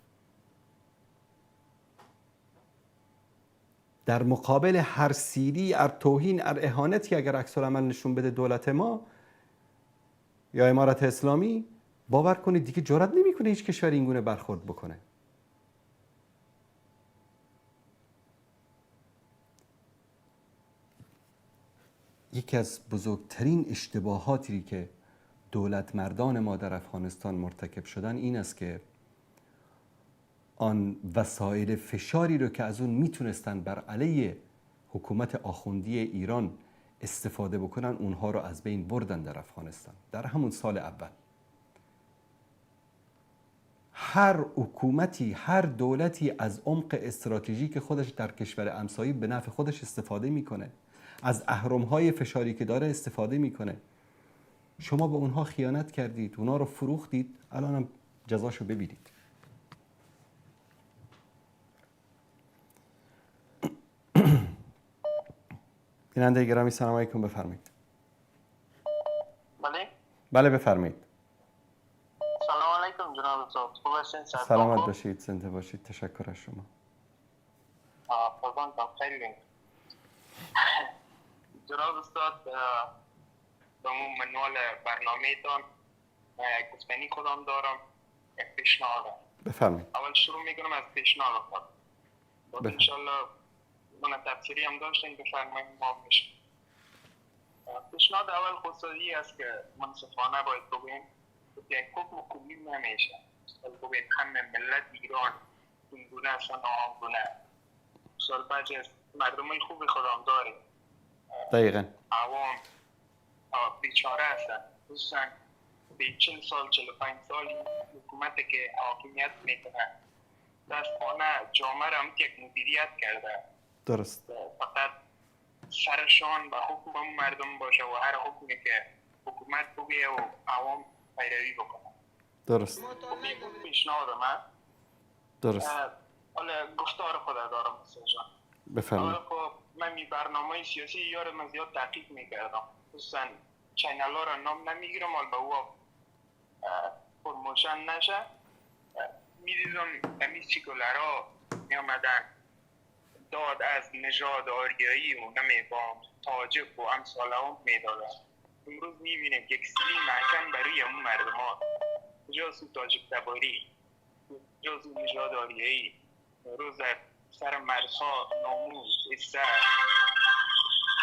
در مقابل هر سیلی، هر توهین، هر اهانتی اگر عکس‌العمل نشون بده دولت ما یا امارت اسلامی، باور کنید دیگه جرئت نمیکنه هیچ کشور این گونه برخورد بکنه. یکی از بزرگترین اشتباهاتی که دولت مردان ما در افغانستان مرتکب شدن این است که آن وسایل فشاری رو که از اون میتونستن بر علیه حکومت آخوندی ایران استفاده بکنن، اونها رو از بین بردن در افغانستان. در همون سال اول هر حکومتی، هر دولتی از عمق استراتژیک خودش در کشور همسایه به نفع خودش استفاده میکنه، از اهرم‌های فشاری که داره استفاده میکنه. شما به اونها خیانت کردید، اونها رو فروختید، الان هم جزاشو ببینید. بیننده گرامی سلام علیکم، بفرمایید. بله بفرمایید. سلام علیکم جناب استاد، خوب هستین؟ سلامت باشید، زنده باشید. تشکر از شما. قربان خیلی جناب استاد، به منوال برنامه‌تان یک گفتنی خودم دارم، یک پیشنهاد. بفرمایید. اول شروع میکنم از پیشنهاد خود. انشالله من تفسیری هم داشتیم، بفرمایید ما میشه. پیشنهاد اول خصوصی است که منصفانه باید بگوییم که یک حکم کلی نمیشه. بگوییم همه ملت ایران این گونه است و آن گونه. سال بعضی از مردمای خوبی خودم داریم. دقیقاً. عوام بیچاره هستن، خصوصا به 40 سال 45 سالی حکومتی که حاکمیت میکنه دستانه جامعه را هم یک مدیریت کرده. درست. فقط سرشان و حکم مردم باشه و هر حکمی که حکومت بگه و عوام پیروی بکنه. درست. پیشنهاد من. درست. حالا گفتار خود دارم مثلا جان. بفرمایید. خب من می برنامه سیاسی یارم زیاد تحقیق میکردم، خصوصا چینل ها را نام نمیگیرم حال به او پرموشن نشه. میدیدم امی سیکولرها می آمدن داد از نژاد آریایی و نمیفهم تاجک و امثال هم میدادن. امروز میبینیم یک سری محکم برای اون مردم ها، جاسو تاجک تباری، جاسو نژاد آریایی، روز سر مرزها ناموز، عزت،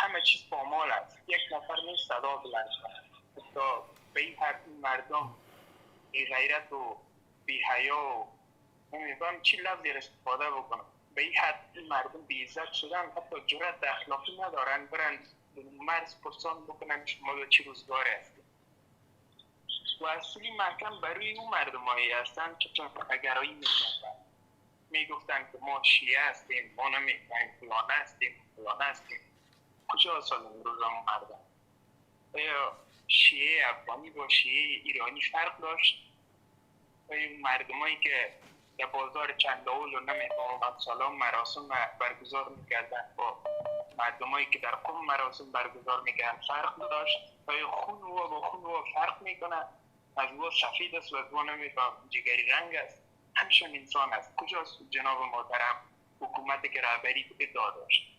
همه چیز پامال است. یک نفر نیست صدا بلند شد تا به این حد این مردم بی غیرت و بی حیا و نمیفهم چی لفظی استفاده بکنم، به این حد این مردم بی عزت شدن، حتی جرأت اخلاقی ندارن برن مرز پرسان بکنن شما به چی روزگاری هستید. و اصلی محکم برای اون مردمایی هستن که چنفرگرایی میکنن، میگفتن که ما شیعه هستیم، ما نمیفهمیم فلانه هستیم فلانه هستیم. کجا سال امروز هم مردم؟ آیا شیعه افغانی با شیعه ایرانی فرق داشت؟ آیا مردمایی که در بازار چنداول و نمیفهمم سلام مراسم برگزار میکردن با مردمایی که در قم مراسم برگزار میکردن فرق داشت؟ آیا خون و با خون و فرق میکنه؟ از او سفید است و از او نمیفهم جگری رنگ است؟ همشون انسان است. کجاست جناب محترم حکومتی که رهبری ادعا داشت؟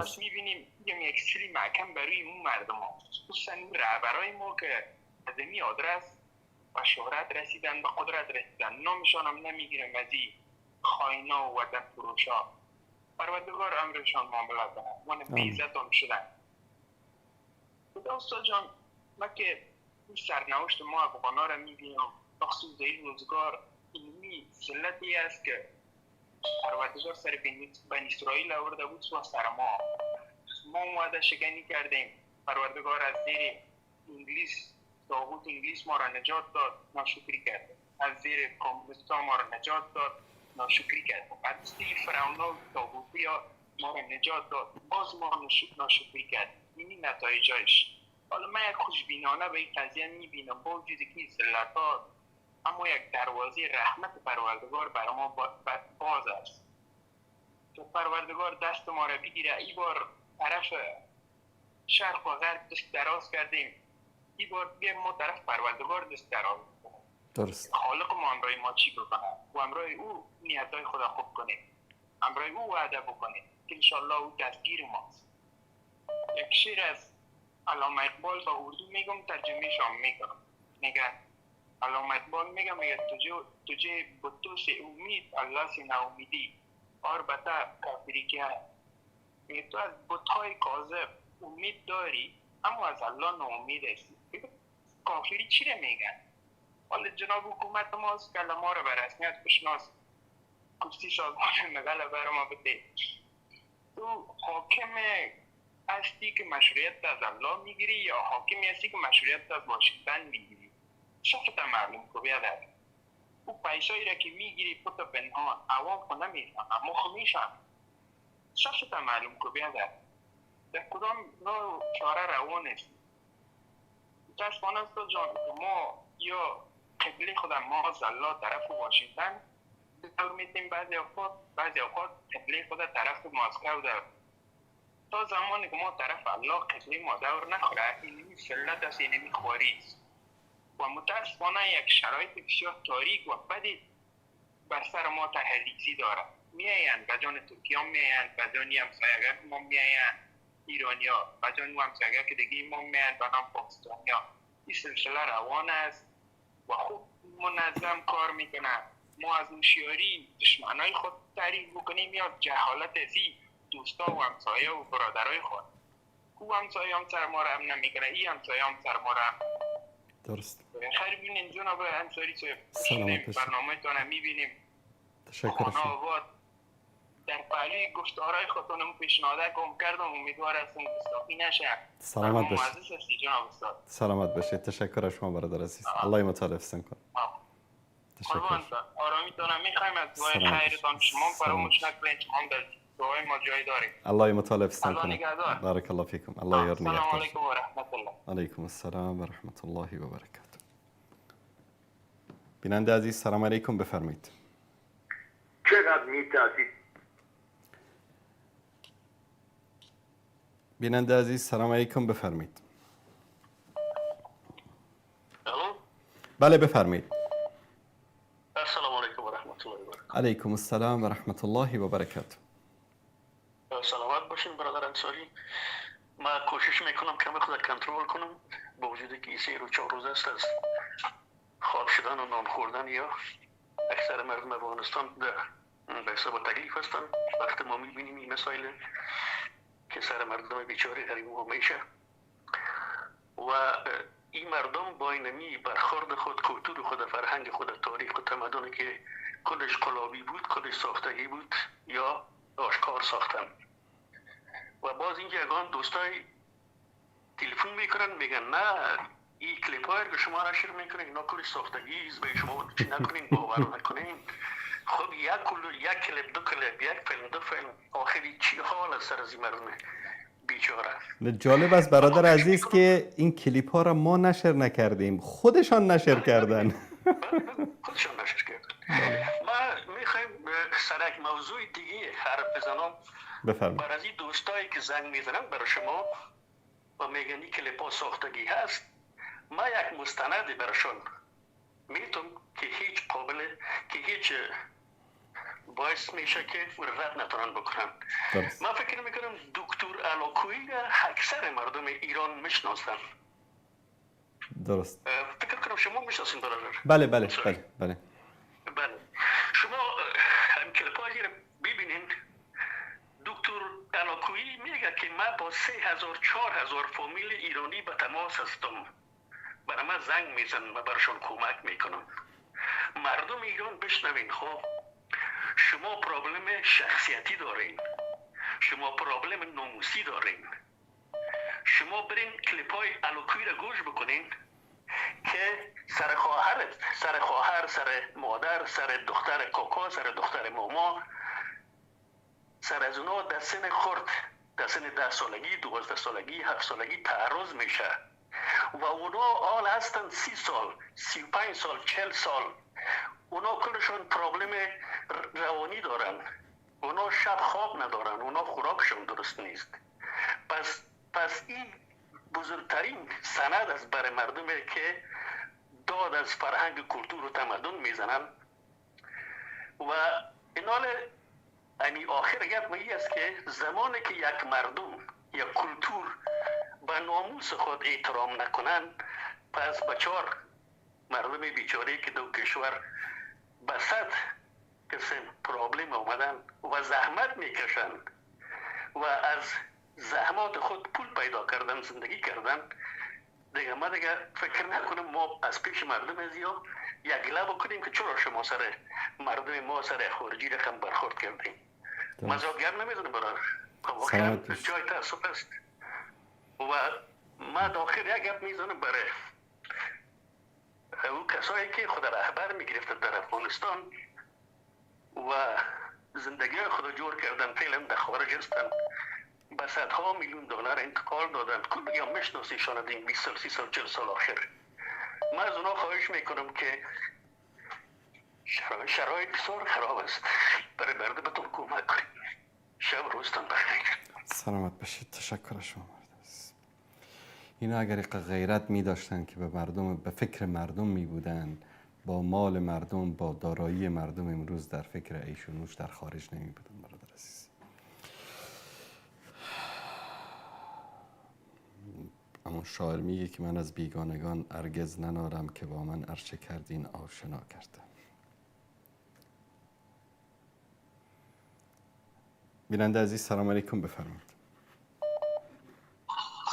پس میبینیم یک سری محکم برای اون مردم ها، خصوصا این رهبرای ما که از این آدرس و شهرت رسیدن و قدرت رسیدن، نامشان هم نمیگیرم از این خائنا و وطن فروشا. پروردگار امرشان معامله کنند، من بیزت هم شدن. استاد جان ما که این سرنوشت ما افغانا را میبینم بخصوص در این روزگار اینمی سلطی است که پروردگار سر بنی اسرائیل آورده بود و سر ما اومده شکنی کردیم. پروردگار از زیر انگلیس طاغوت انگلیس ما را نجات داد، ناشکری کردیم. از زیر کمونیست‌ها ما را نجات داد، ناشکری کردیم. از زیر فرعون‌ها و طاغوتی‌ها ما را نجات داد، باز ما ناشکری کردیم. این نتایجش. حالا من یک خوشبینانه به این قضیه میبینم با وجود که این ذلت‌ها اما یک دروازه رحمت پروردگار برای ما باز است که پروردگار دست ما را بگیره. این بار طرف شرق و غرب دست دراز کردیم، این بار بیایم ما طرف پروردگار دست دراز کنیم. درست. خالق ما امرای ما چی بکنه و امرای او نیتای خدا خوب کنیم، امرای او وعده بکنیم که انشالله او دستگیر ماست. یک شعر از علامه اقبال با اردو میگم، ترجمه شام میکنم. میگه علامه اقبال میگه تجھے بتوں سے امید اللہ سے نا امیدی اور بتا کافری کیا ہے. میگه تو از بت‌های کاذب امید داری اما از الله ناامید هستی. کافری چی رو میگن؟ حالا جناب حکومت ماست که ما رو به رسمیت بشناس، کرسی سازمان ملل برای ما بده. تو حاکم هستی که مشروعیت از الله میگیری یا حاکمی هستی که مشروعیت از واشنگتن میگیری؟ شفت معلوم کو بیادر. او پیسایی را که میگیری پت پنهان عوام خو نمیفهم اما خو میشم. شفت معلوم کو بیادر. در کدام نوع چاره روان است؟ متاسفانه استاد جان ما یا قبله خود ما از الله طرف واشنگتن دور میتیم، بعضی اوقات قبله خود طرف مسکو دور. تا زمانی که ما طرف الله قبله ما دور نخوره اینمی سلط است، اینمی خواری است و متاسفانه یک شرایط بسیار تاریک و بدی بر سر ما تحریزی داره. میاین بجان ترکیه هم میاین، بجانی همسایگه ما میاین ایرانی ها، بجانی همسایگه که دیگه ما میاین بنام پاکستانی ها. این سلسله روان است و خوب منظم کار میکنه. ما از هوشیاری دشمنای خود تعریف بکنیم یا جهالت ازی دوستا و همسایه و برادرای خود. او همسایه هم سر ما را هم نمیکنه، این همسایه هم سر ما را هم. درست. خیلی بینیم جناب انصاری چه برنامه تانه میبینیم. تشکر خانه آباد در پهلوی گفتارهای خودتونم پیشنهاده کم کردم، امیدوار هستم گستاخی نشه. سلامت باشید. معزز هستی جناب استاد. سلامت باشید. تشکر از شما برادر عزیز. الله متعال حفظتون کنه. تشکر. آرامیتون میخوایم از دعای خیرتان شما فراموش نکنید. شما در دعای ما جای دارید. الله متعال حفظتون کنه. الله نگهدار. بارک الله فیکم. الله یار نگهدار. السلام علیکم و رحمت الله. علیکم السلام و رحمت الله و برکاته. بیننده عزیز سلام علیکم، بفرمایید. چقدر میترسید؟ بیننده عزیز سلام علیکم، بفرمایید. الو. بله بفرمایید. السلام علیکم و رحمت الله و برکاته. علیکم السلام و رحمت الله و برکاته. سلامت باشین برادر انصاری. من کوشش میکنم کمی خود کنترل کنم با وجودی که 3 و 4 روز است از خواب شدن و نان خوردن یا اکثر مردم افغانستان به حساب تکلیف هستن. وقتی ما میبینیم این مسائل که سر مردم بیچاره غریب ما میشه و این مردم با اینمی برخورد خود، کلتور خود، فرهنگ خود، تاریخ و تمدنی که خودش قلابی بود، خودش ساختگی بود یا آشکار ساختن. و باز اینکه یگان دوستای تلفن میکنن میگن نه این کلیپ هایی که شما نشر میکنین اینا کلش ساختگی است، به شما چی نکنین، باور نکنین. خب یک کلیپ، 2 کلیپ، 1 فیلم، 2 فیلم، آخری چی حال سر از این مردم بیچاره. جالب است برادر عزیز که این کلیپ ها را ما نشر نکردیم، خودشان نشر کردن. خودشان نشر کردن. ما میخوایم سر یک موضوع دیگه حرف بزنم. بفرمایید. برای از این دوستایی که زنگ میزنن برای شما و میگن این کلیپ ها ساختگی هست، ما یک مستند براشون میتونم که هیچ قابل که هیچ باعث میشه که رد نتونن بکنن. من فکر میکنم دکتر علاکویی را اکثر مردم ایران میشناسن. درست. فکر کنم شما میشناسین برادر. بله بله بله بله. بله. شما هم کلیپایی را ببینین. دکتر علاکویی اسرائیلی میگه که من با 3000 4000 فامیل ایرانی به تماس هستم، برای من زنگ میزن و برشان کمک میکنم. مردم ایران بشنوین، خب شما پرابلم شخصیتی دارین، شما پرابلم ناموسی دارین، شما برین کلیپ های الوکوی را گوش بکنین که سر خواهر، سر مادر، سر دختر کاکا، سر دختر ماما، سر از اونا در سن خرد، در سن 10 سالگی، 12 سالگی، 7 سالگی تعرض میشه و اونا حال هستن 30 سال، 35 سال، 40 سال. اونا کلشون پرابلم روانی دارن، اونا شب خواب ندارن، اونا خوراکشون درست نیست. پس این بزرگترین سند است برای مردمی که داد از فرهنگ، کلتور و تمدن میزنن. و اینال امی آخر گپ می است که زمانی که یک مردم یا کلتور به ناموس خود احترام نکنن، پس بچار مردم بیچاره که دو کشور به صد قسم پرابلم آمدن و زحمت میکشن و از زحمات خود پول پیدا کردن، زندگی کردن، دیگه ما دیگه فکر نکنیم ما از پیش مردم از یا یک گله بکنیم که چرا شما سر مردم ما سر خارجی رقم برخورد کردیم. مزاقگر نمیدونم برای واقعا جای تأسف است. و ما داخل یک گپ میزنم برای او کسایی که خود رهبر میگرفتن در افغانستان و زندگی خود جور کردن، فعلا در خارج هستن، به صدها میلیون دلار انتقال دادن. کل بگم میشناسیشان از این 20 سال، 30 سال، 40 سال آخر. من از اونا خواهش میکنم که شرایط بسیار خراب است، برای مردمتون کمک کنید. شب روزتان بخیر. سلامت باشید. تشکر شما. اینا اگر غیرت می داشتن که به مردم، به فکر مردم می بودن، با مال مردم، با دارایی مردم، امروز در فکر عیش و نوش در خارج نمی بودن. برادر عزیز، اما شاعر میگه که من از بیگانگان هرگز ننالم که با من عرچه کردین آشنا کرده. بیننده عزیز سلام علیکم، بفرمایید.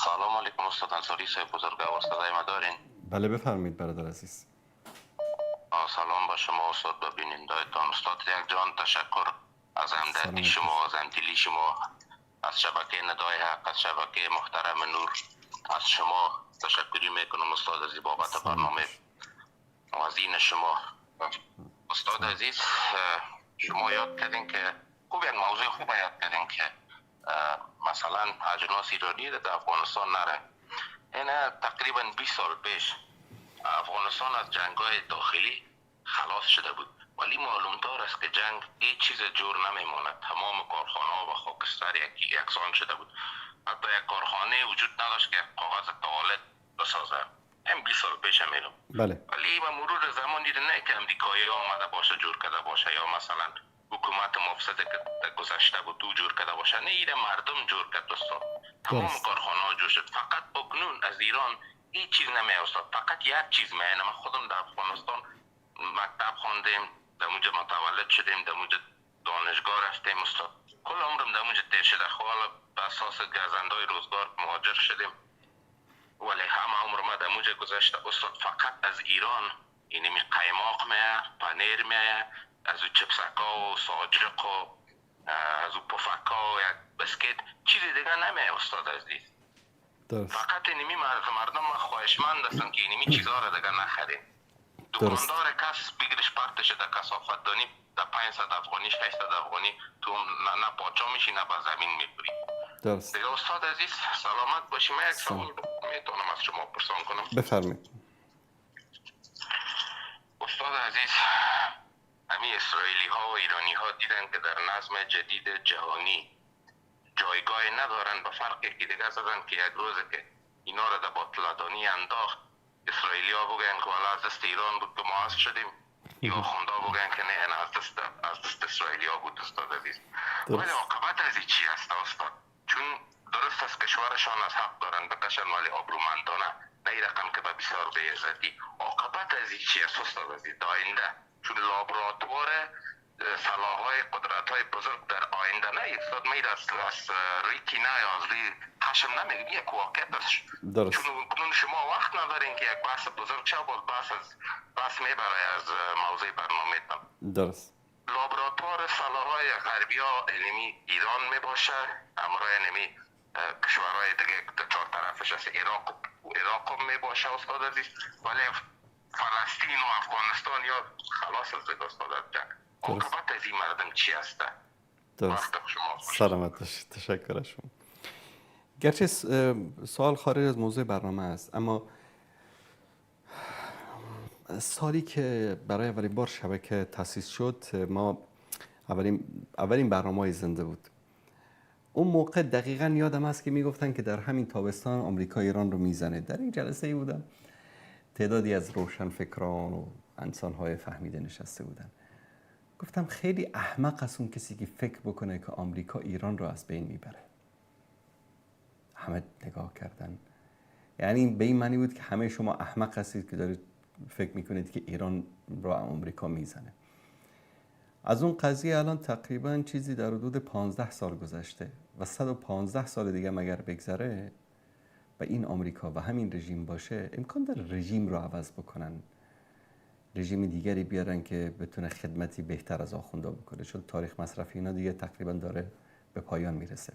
سلام علیکم استاد انصاری صاحب بزرگوار، صدای ما دارین؟ بله بفرمایید برادر عزیز. سلام با شما استاد، به بیننده‌تان. استاد یک جان تشکر از همدردی شما، از همدلی شما، از شبکه ندای حق، از شبکه محترم نور، از شما تشکری میکنم استاد عزیز بابت برنامه عظیم شما. استاد عزیز شما یاد کردین که خوب یک موضوع خوب یاد کردین که مثلا اجناس ایرانی در افغانستان نره. این تقریبا 20 سال پیش افغانستان از جنگ‌های داخلی خلاص شده بود، ولی معلوم‌دار است که جنگ هیچ چیز جور نمیماند. تمام کارخانه‌ها و خاکستر یکسان شده بود. حتی یک کارخانه وجود نداشت که کاغذ توالت بسازه. هم 20 سال پیش میرم. بله. ولی با مرور زمان دیدن نه که امریکایی آمده باشه جور کرده باشه، یا مثلا حکومت مفسده که گذشته بود تو جور کرده باشه، نه ایره مردم جور کرد استاد. تمام کارخانه ها جور شد. فقط بکنون از ایران هیچ چیز نمی استاد. فقط یک چیز میانه. من خودم در افغانستان مکتب خواندیم، در اونجا متولد شدیم، در اونجا دانشگاه رفتیم استاد. کل عمرم در اونجا تیر شده. حالا به اساس گزندای روزگار مهاجر شدیم، ولی همه عمر ما در اونجا گذشته استاد. فقط از ایران اینمی قیماق میه، پنیر میه، از او چپسکا و ساجق و از او پفکا و یک بسکیت، چیزی دیگه نمیه استاد عزیز. فقط اینمی مردم خواهشمند هستن که اینمی چیزها را دیگه نخریم. دکاندار کس بگیرش پرتش در کثافت دانی در 500 افغانی 600 افغانی تو نه پاچا میشی نه به زمین میپری. درست. دیگه استاد عزیز سلامت باشی. من یک سوال میتونم از شما پرسان کنم؟ بفرمایید. استاد عزیز، همین اسرائیلی ها و ایرانی ها دیدن که در نظم جدید جهانی جایگاه ندارن، به فرقی که دیگه زدن که یک روزه که اینا را در باطلادانی انداخت، اسرائیلی ها بگن که والا از دست ایران بود که ما هست شدیم، یا خونده بگن که نه از دست اسرائیلی ها بود استاد عزیز. ولی عاقبت از چی هست استاد؟ چون درست است کشورشان از حق دارن بکشن، ولی آبرومندانه نه این رقم که به بسیار به عزتی. عاقبت از چی هست استاد عزیز داینده؟ چون لابراتوار سلاح‌های قدرت‌های بزرگ در آینده نه ایستاد میره از روی کینه یا از روی خشم نمیگه، یک واقعیت است. درست. چون شما وقت ندارین که یک بحث بزرگ شه، باز بحث میبره از موضوع برنامه‌تان. درست. لابراتوار سلاح‌های غربی ها علمی ایران می باشه، همراه علمی کشورهای دیگه چهار طرفش است، عراق هم می باشه استاد عزیز، ولی فلسطین و افغانستان یا خلاص از دیگه استاد جنگ. عاقبت از این مردم چی هسته؟ درست. سلامت باشید. تشکر شما. گرچه سوال خارج از موضوع برنامه است، اما سالی که برای اولین بار شبکه تأسیس شد، ما اولین برنامه زنده بود. اون موقع دقیقا یادم است که میگفتن که در همین تابستان آمریکا ایران رو میزنه. در این جلسه ای بودم، تعدادی از روشنفکران و انسان‌های فهمیده نشسته بودن. گفتم خیلی احمق است اون کسی که فکر بکنه که آمریکا ایران رو از بین میبره. همه نگاه کردن. یعنی به این معنی بود که همه شما احمق هستید که دارید فکر میکنید که ایران رو آمریکا میزنه. از اون قضیه الان تقریبا چیزی در حدود 15 سال گذشته و 115 سال دیگه مگر بگذره و این آمریکا و همین رژیم باشه، امکان داره رژیم رو عوض بکنن، رژیم دیگری بیارن که بتونه خدمتی بهتر از آخوندا بکنه، چون تاریخ مصرفی اینا دیگه تقریبا داره به پایان میرسه.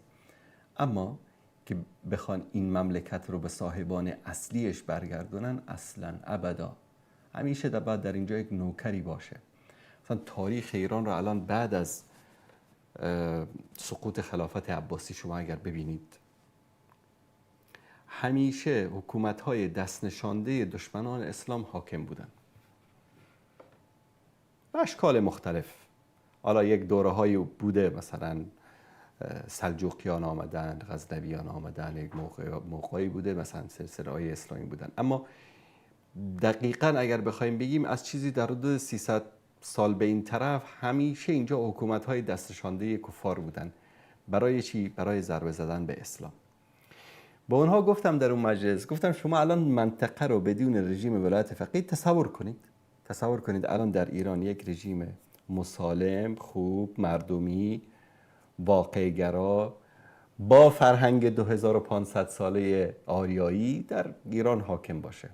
اما که بخوان این مملکت رو به صاحبان اصلیش برگردونن، اصلا ابدا. همیشه باید در اینجا یک نوکری باشه. مثلا تاریخ ایران رو الان بعد از سقوط خلافت عباسی شما اگر ببینید، همیشه حکومت‌های دست نشانده دشمنان اسلام حاکم بودن به اشکال مختلف. حالا یک دوره‌هایی بوده مثلا سلجوقیان آمدن، غزنویان آمدن، یک موقعی بوده مثلا سلسله‌های اسلامی بودن. اما دقیقاً اگر بخوایم بگیم از چیزی در حدود 300 سال به این طرف همیشه اینجا حکومت‌های دستشانده کفار بودن. برای چی؟ برای ضربه زدن به اسلام. با اونها گفتم در اون مجلس، گفتم شما الان منطقه رو بدون رژیم ولایت فقیه تصور کنید. تصور کنید الان در ایران یک رژیم مسالم، خوب، مردمی، واقع‌گرا با فرهنگ 2500 ساله آریایی در ایران حاکم باشه.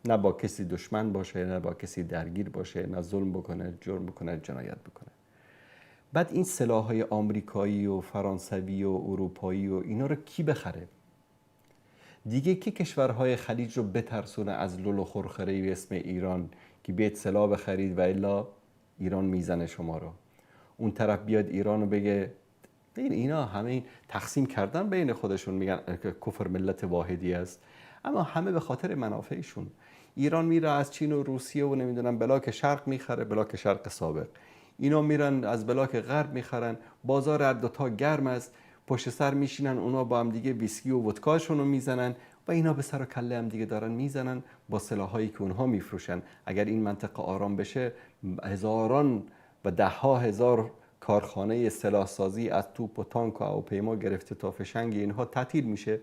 نه با کسی دشمن باشه، نه با کسی درگیر باشه، نه ظلم بکنه، جرم بکنه، جنایت بکنه. بعد این سلاح‌های آمریکایی و فرانسوی و اروپایی و اینا رو کی بخره؟ دیگه کی کشورهای خلیج رو بترسونه از لول و خرخره به اسم ایران که بیاید سلاح بخرید و الا ایران میزنه شما رو؟ اون طرف بیاد ایران رو بگه اینا همه تقسیم کردن بین خودشون، میگن کفر ملت واحدی است، اما همه به خاطر منافعشون. ایران میره از چین و روسیه و نمیدونم بلاک شرق میخره، بلاک شرق سابق. اینا میرن از بلاک غرب میخرن، بازار هر دوتا گرم است، پشت سر میشینن اونا با هم دیگه ویسکی و ودکاشون رو میزنن و اینا به سر و کله هم دیگه دارن میزنن با سلاحایی که اونها میفروشن. اگر این منطقه آرام بشه، هزاران و ده ها هزار کارخانه سلاح سازی از توپ و تانک و هواپیما گرفته تا فشنگ اینها تعطیل میشه.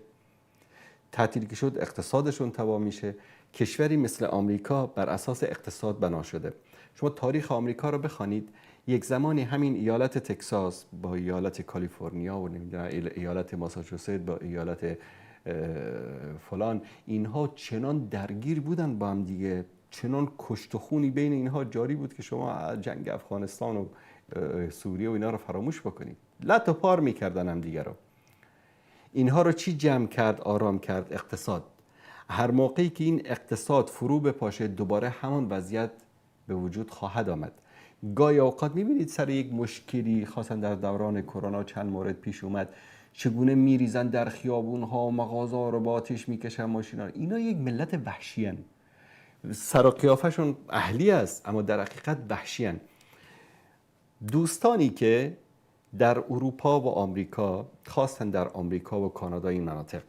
تعطیل که شد اقتصادشون تباه میشه. کشوری مثل آمریکا بر اساس اقتصاد بنا شده. شما تاریخ آمریکا رو بخوانید، یک زمانی همین ایالت تکساس با ایالت کالیفرنیا و نمیدونم ایالت ماساچوست با ایالت فلان، اینها چنان درگیر بودن با هم دیگه، چنان کشت و خونی بین اینها جاری بود که شما جنگ افغانستان و سوریه و اینا رو فراموش بکنید. لط و پار میکردن هم دیگه رو. اینها رو چی جمع کرد، آرام کرد؟ اقتصاد. هر موقعی که این اقتصاد فرو بپاشه، دوباره همان وضعیت به وجود خواهد آمد. گاهی اوقات میبینید سر یک مشکلی، خاصا در دوران کرونا چند مورد پیش اومد، چگونه میریزن در خیابونها و مغازه‌ها رو با آتش میکشن ماشینا. اینا یک ملت وحشیان. سر و قیافشون اهلی است اما در حقیقت وحشیان. دوستانی که در اروپا و آمریکا، خاصا در آمریکا و کانادا این مناطق،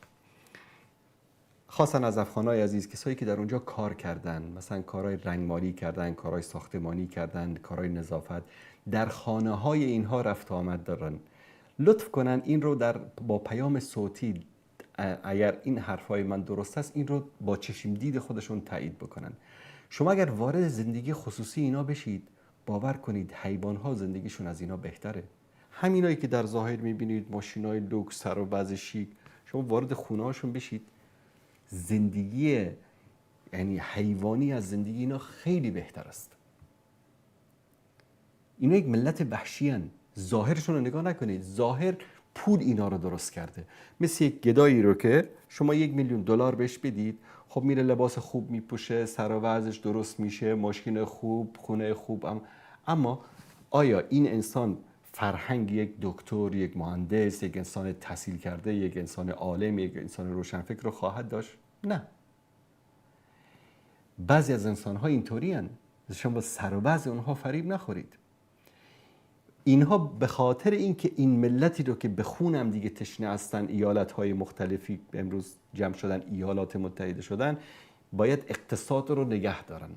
خاصا از افغانای عزیز، کسایی که در اونجا کار کردن، مثلا کارهای رنگمالی کردن، کارهای ساختمانی کردن، کارهای نظافت، در خانه های اینها رفت آمد دارن. لطف کنن این رو با پیام صوتی، اگر این حرفای من درست است، این رو با چشم دید خودشون تایید بکنن. شما اگر وارد زندگی خصوصی اینا بشید، باور کنید حیوان‌ها زندگیشون از اینا بهتره. همینایی که در ظاهر می‌بینید ماشین‌های لوکس سر و وضع شیک، شما وارد خونه‌هاشون بشید، زندگی یعنی حیوانی از زندگی اینا خیلی بهتر است. اینا یک ملت وحشی هن. ظاهرشون رو نگاه نکنید، ظاهر پول اینا رو درست کرده. مثل یک گدایی رو که شما $1,000,000 بهش بدید، خب میره لباس خوب میپوشه، سر و وضعش درست میشه، ماشین خوب، خونه خوب. اما آیا این انسان فرهنگ یک دکتر، یک مهندس، یک انسان تحصیل کرده، یک انسان عالم، یک انسان روشنفکر رو خواهد داشت؟ نه. بعضی از انسان‌ها اینطوری هن. شما با سر و وضع اونها فریب نخورید. اینها به خاطر اینکه این ملتی رو که به خونم دیگه تشنه هستن، ایالت‌های مختلفی امروز جمع شدن، ایالات متحده شدن، باید اقتصاد رو نگه دارن.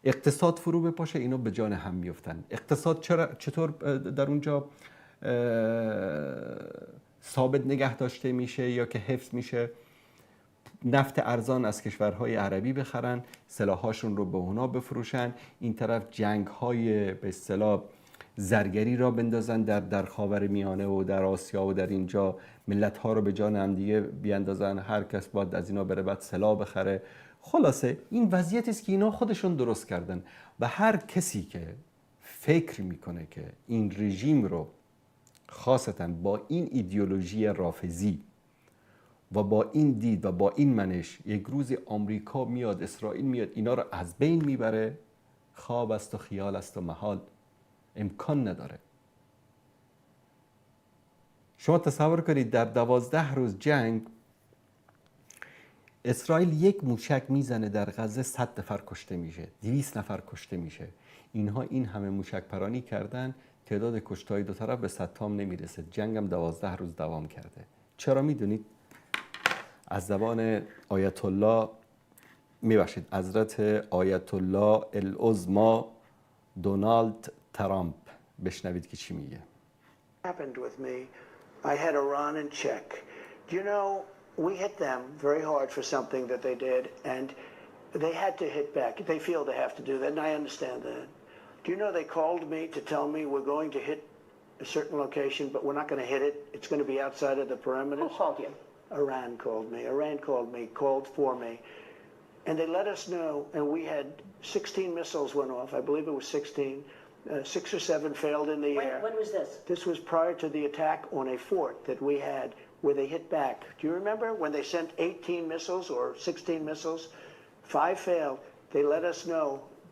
اقتصاد فرو بپاشه، اینا به جان هم میفتن. اقتصاد چطور در اونجا ثابت نگه داشته میشه یا که حفظ میشه؟ نفت ارزان از کشورهای عربی بخرن، سلاحاشون رو به اونا بفروشن، این طرف جنگ‌های به اصطلاح زرگری را بندازن در خاورمیانه و در آسیا و در اینجا، ملت‌ها رو به جان هم دیگه بیاندازن، هر کس باید از اینا بره بعد سلاح بخره. خلاصه این وضعیتی است که اینا خودشون درست کردن و هر کسی که فکر میکنه که این رژیم رو خاصتا با این ایدئولوژی رافضی و با این دید و با این منش یک روز آمریکا میاد، اسرائیل میاد اینا رو از بین میبره، خواب است و خیال است و محال، امکان نداره. شما تصور کنید در 12 روز جنگ اسرائیل یک موشک میزنه در غزه، 100 نفر کشته میشه، 200 نفر کشته میشه. اینها این همه موشک پرانی کردن، تعداد کشته‌های دو طرف به 100 تام نمیرسه. جنگم 12 روز دوام کرده. چرا میدونید؟ از زبان آیت الله، میبخشید، حضرت آیت الله العظما دونالد ترامپ. بشنوید که چی میگه. happened with me. I had Iran in check. Do you know, we hit them very hard for something that they did, and they had to hit back. They feel they have to do that, and I understand that. Do you know they called me to tell me we're going to hit a certain location, but we're not going to hit it. It's going to be outside of the perimeters. Who called you? Iran called me. Iran called me, called for me. And they let us know, and we had 16 missiles went off. I believe it was 16. 6 or 7 failed in the air. When was this? This was prior to the attack on a fort that we had where they hit back. Do you remember when they sent 18 missiles or 16 missiles? 5 failed. They let us know,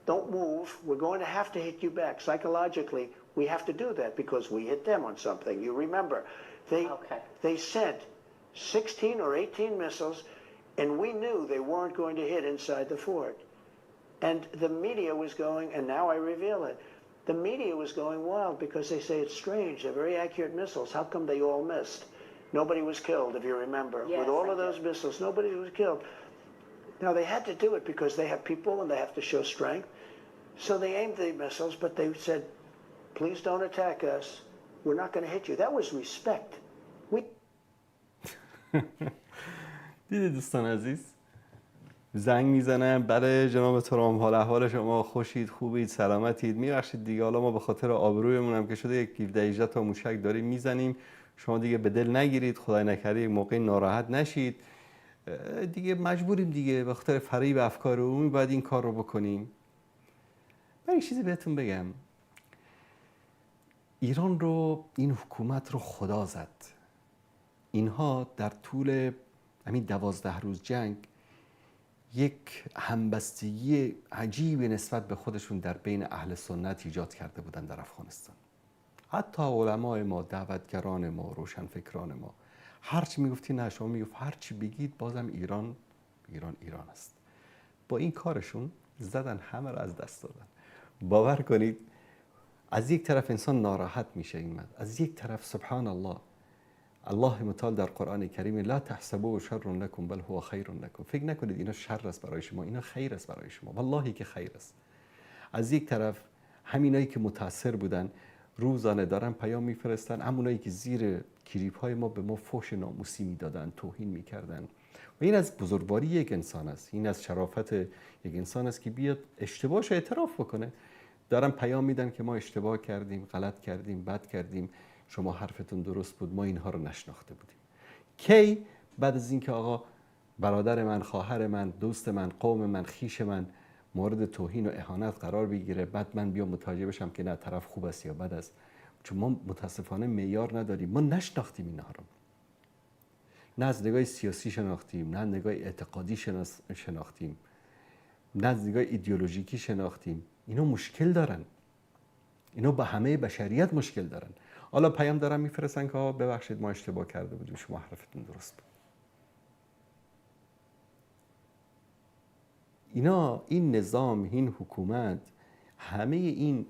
don't move. We're going to have to hit you back. Psychologically, we have to do that because we hit them on something. You remember. They sent 16 or 18 missiles, and we knew they weren't going to hit inside the fort. And the media was going, and now I reveal it, the media was going wild because they say it's strange. They're very accurate missiles. How come they all missed? Nobody was killed, if you remember. Yes, with all of those missiles, nobody was killed. Now, they had to do it because they have people and they have to show strength. So they aimed the missiles, but they said, please don't attack us. We're not going to hit you. That was respect. دیدید دوستان عزیز؟ زنگ میزنم، بله جناب ترامپ، حال احوال شما خوشید، خوبید، سلامتید؟ میبخشید دیگه، حالا ما به خاطر آبرویمون هم که شده یک 17 تا موشک داریم میزنیم، شما دیگه به دل نگیرید، خدای نکرده یک موقع ناراحت نشید، دیگه مجبوریم دیگه، به خاطر فریب افکار عمومی باید این کار رو بکنیم. من یک چیزی بهتون بگم، ایران رو، این حکومت رو خدا زد. اینها در طول همین 12 روز جنگ یک همبستگی عجیبی نسبت به خودشون در بین اهل سنت ایجاد کرده بودن در افغانستان. حتی علمای ما، دعوتگران ما، روشنفکران ما، هرچی میگفتی نه، شما میگفت هرچی بگید بازم ایران است. با این کارشون زدن، همه را از دست دادن. باور کنید از یک طرف انسان ناراحت میشه، از یک طرف سبحان الله، الله متعال در قرآن کریم لا تحسبوا شر لكم بل هو خیر لكم، فکر نکنید اینا شر است برای شما، اینا خیر است برای شما، والله که خیر است. از یک طرف همینایی که متاثر بودن روزانه دارن پیام میفرستن، همونایی که زیر کلیپ های ما به ما فحش ناموسی میدادن، توهین میکردن. و این از بزرگواری یک انسان است، این از شرافت یک انسان است که بیاد اشتباهش اعتراف بکنه. دارن پیام میدن که ما اشتباه کردیم، غلط کردیم، بد کردیم، شما حرفتون درست بود، ما اینها رو نشناخته بودیم. کی؟ بعد از اینکه آقا برادر من، خواهر من، دوست من، قوم من، خیش من مورد توهین و اهانت قرار بگیره، بعد من بیام متوجه بشم که نه طرف خوب است یا بد است. چون ما متاسفانه معیار نداریم، ما نشناختیم اینها رو. نه از نگاه سیاسی شناختیم، نه نگاه اعتقادی شناختیم، نه از نگاه ایدئولوژیکی شناختیم. اینا مشکل دارن، اینا با همه بشریت مشکل دارن. حالا پیام دارن میفرستن که ببخشید ما اشتباه کرده بودیم، شما حرفتون درست بود. اینا، این نظام، این حکومت، همه این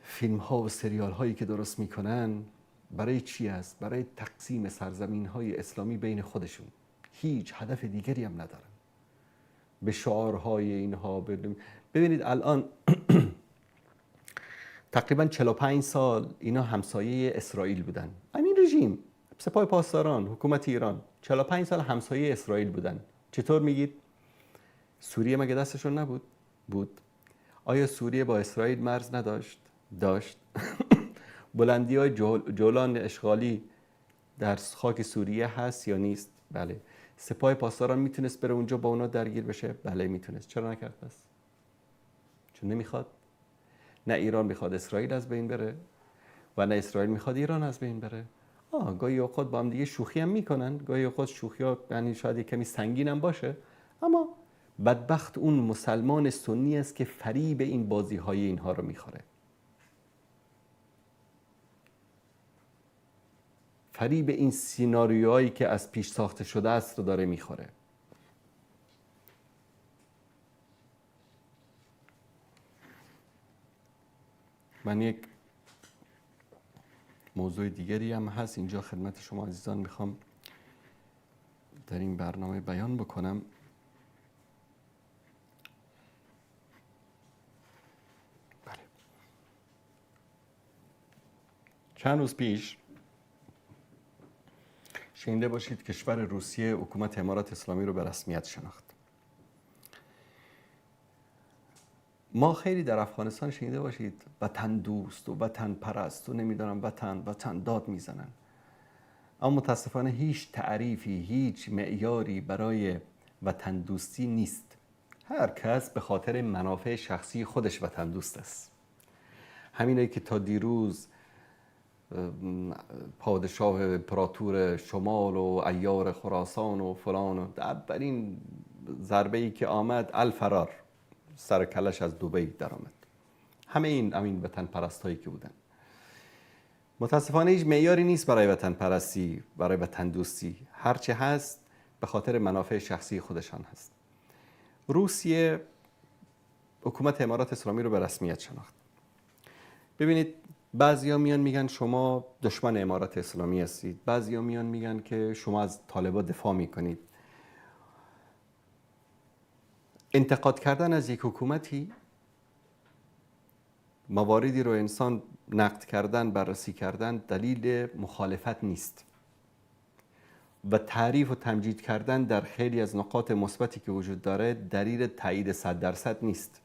فیلم ها و سریال هایی که درست میکنن برای چی است؟ برای تقسیم سرزمین های اسلامی بین خودشون. هیچ هدف دیگری هم ندارن. به شعارهای اینها ببینید الان تقریبا 45 سال اینا همسایه اسرائیل بودن. همین رژیم، سپاه پاسداران، حکومت ایران 45 سال همسایه اسرائیل بودن. چطور میگید؟ سوریه مگه دستشون نبود؟ بود. آیا سوریه با اسرائیل مرز نداشت؟ داشت. بلندی های جولان اشغالی در خاک سوریه هست یا نیست؟ بله. سپاه پاسداران میتونست بره اونجا با اونا درگیر بشه؟ بله میتونست. چرا نکرد پس؟ چون نمیخواد. نه ایران میخواد اسرائیل از بین بره و نه اسرائیل میخواد ایران از بین بره. گاهی اوقات با هم دیگه شوخی هم میکنن، گاهی اوقات شوخی ها یعنی شاید کمی سنگین هم باشه، اما بدبخت اون مسلمان سنی است که فریب این بازی های اینها رو میخوره. فریب این سیناریوهایی که از پیش ساخته شده است رو داره میخوره. من یک موضوع دیگری هم هست اینجا خدمت شما عزیزان میخوام در این برنامه بیان بکنم. بله. چند روز پیش شنیده باشید کشور روسیه حکومت امارات اسلامی رو به رسمیت شناخت. ما خیلی در افغانستان شنیده باشید وطن دوست و وطن پرست و نمیدونم وطن داد میزنن، اما متاسفانه هیچ تعریفی، هیچ معیاری برای وطن دوستی نیست. هر کس به خاطر منافع شخصی خودش وطن دوست است. همینه که تا دیروز پادشاه امپراتور شمال و عیار خراسان و فلان و اولین ضربه‌ای که آمد الفرار، سر کلش از دبی در آمد. همه این وطن پرستایی که بودن. متاسفانه هیچ معیاری نیست برای وطن پرستی، برای وطن دوستی. هرچه هست به خاطر منافع شخصی خودشان هست. روسیه حکومت امارات اسلامی رو به رسمیت شناخت. ببینید بعضیا میان میگن شما دشمن امارات اسلامی هستید، بعضیا میان میگن که شما از طالبان دفاع میکنید. انتقاد کردن از یک حکومتی، مواردی رو انسان نقد کردن، بررسی کردن دلیل مخالفت نیست و تعریف و تمجید کردن در خیلی از نقاط مثبتی که وجود داره دلیل تایید 100% نیست.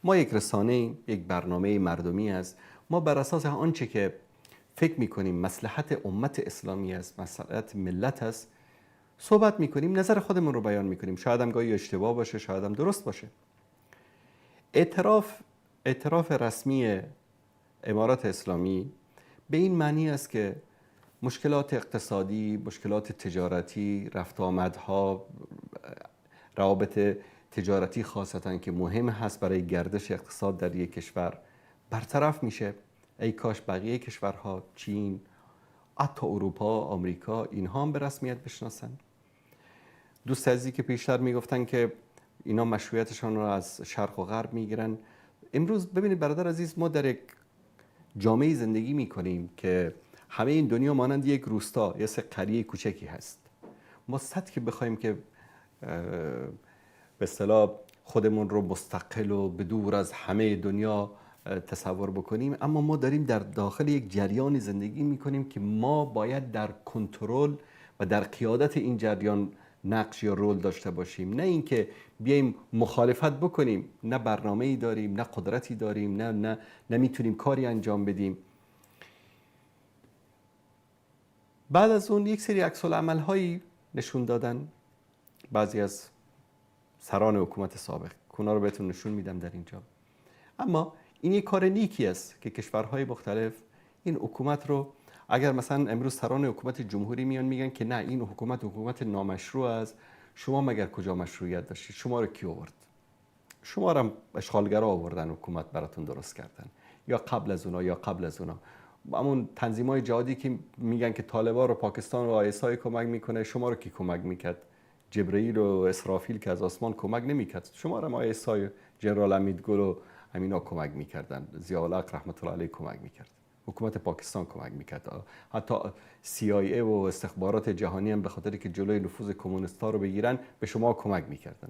ما یک رسانه، یک برنامه مردمی است. ما بر اساس آنچه که فکر میکنیم مصلحت امت اسلامی است، مصلحت ملت است، صحبت میکنیم، نظر خودمون رو بیان میکنیم. شاید هم گاهی اشتباه باشه، شاید هم درست باشه. اعتراف رسمی امارات اسلامی به این معنی است که مشکلات اقتصادی، مشکلات تجارتی، رفت آمدها، روابط تجارتی خاصتا که مهم هست برای گردش اقتصاد در یک کشور برطرف میشه. ای کاش بقیه کشورها، چین، حتی اروپا، آمریکا، اینها هم به رسمیت بشناسن. دوست عزیزی که پیشتر میگفتن که اینا مشروعیتشان رو از شرق و غرب میگیرن. امروز ببینید برادر عزیز، ما در یک جامعه زندگی میکنیم که همه این دنیا مانند یک روستا یا یک قریه کوچکی هست. ما صد که بخوایم که به اصطلاح خودمون رو مستقل و بدور از همه دنیا تصور بکنیم، اما ما داریم در داخل یک جریان زندگی میکنیم که ما باید در کنترل و در قیادت این جریان نقش یا رول داشته باشیم، نه اینکه بیایم مخالفت بکنیم. نه برنامه‌ای داریم، نه قدرتی داریم، نه میتونیم کاری انجام بدیم. بعد از اون یک سری عکس العمل هایی نشون دادن بعضی از سران حکومت سابق، اونا رو بهتون نشون میدم در اینجا. اما این یک کار نیکی است که کشورهای مختلف این حکومت رو، اگر مثلا امروز سران حکومت جمهوری میان میگن که نه این حکومت نامشروع است، شما مگر کجا مشروعیت داشتید؟ شما رو کی آورد؟ شما رو اشغالگرا آوردن، حکومت براتون درست کردن، یا قبل از اونا همون تنظیم‌های جهادی که میگن که طالبان رو پاکستان و ISI کمک میکنه، شما رو کی کمک میکرد؟ جبرئیل و اسرافیل که از آسمان کمک نمیکرد، شما رو ISI جنرال امیدگل و امینا کمک میکردن، ضیاءالحق رحمت الله علیه کمک میکرد، حکومت پاکستان کمک میکرد، حتی CIA و استخبارات جهانی هم به خاطر که جلوی نفوذ کمونیست‌ها رو بگیرن به شما کمک میکردن.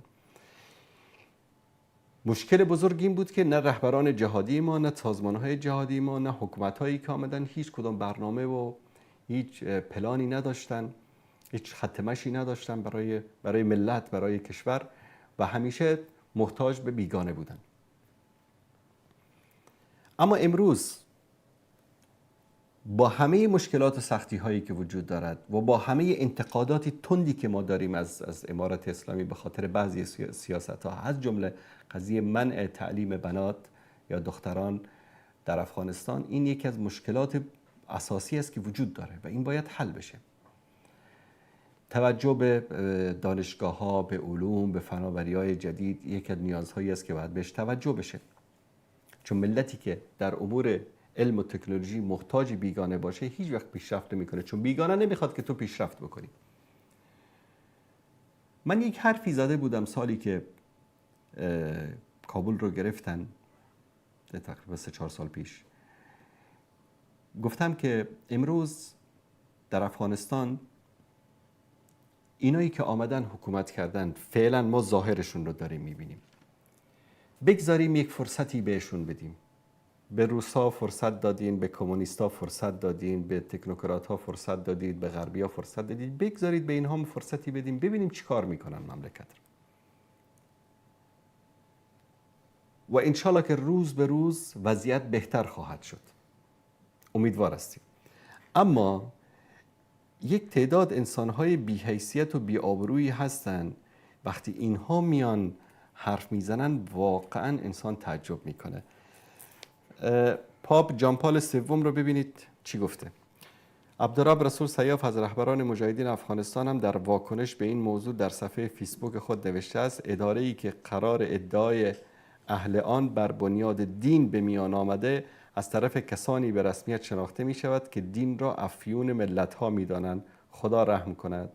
مشکل بزرگ این بود که نه رهبران جهادی ما، نه سازمان‌های جهادی ما، نه حکومت‌هایی که آمدن هیچ کدام برنامه و هیچ پلانی نداشتن، هیچ خط مشی نداشتن برای ملت، برای کشور، و همیشه محتاج به بیگانه بودن. اما امروز با همه مشکلات و سختی هایی که وجود دارد و با همه انتقادات تندی که ما داریم از امارت اسلامی به خاطر بعضی سیاست ها، از جمله قضیه منع تعلیم بنات یا دختران در افغانستان، این یکی از مشکلات اساسی است که وجود داره و این باید حل بشه. توجه به دانشگاه ها، به علوم، به فناوری های جدید یکی از نیازهایی است که باید بهش توجه بشه، چون ملتی که در امور علم و تکنولوژی محتاج بیگانه باشه هیچ وقت پیشرفت نمیکنه، چون بیگانه نمیخواد که تو پیشرفت بکنی. من یک حرفی زده بودم سالی که کابل رو گرفتن، تقریبا 3-4 سال پیش. گفتم که امروز در افغانستان اینایی که آمدن حکومت کردن، فعلا ما ظاهرشون رو داریم میبینیم. بگذاریم یک فرصتی بهشون بدیم. به روسا فرصت دادین، به کمونیستا فرصت دادین، به تکنوکرات ها فرصت دادید، به غربی ها فرصت دادید. بگذارید به اینها فرصتی بدیم، ببینیم چی کار میکنن مملکت رو. و انشالله که روز به روز وضعیت بهتر خواهد شد. امیدوار هستیم. اما یک تعداد انسانهای بی حیثیت و بی آبرویی هستن، وقتی اینها میان حرف میزنن واقعا انسان تعجب میکنه. پاپ جان پال سوم رو ببینید چی گفته. عبدالرب رسول سیاف از رهبران مجاهدین افغانستان هم در واکنش به این موضوع در صفحه فیسبوک خود نوشته است: اداره‌ای که قرار ادعای اهل آن بر بنیاد دین به میان آمده از طرف کسانی به رسمیت شناخته می شود که دین را افیون ملت ها می دانند. خدا رحم کند.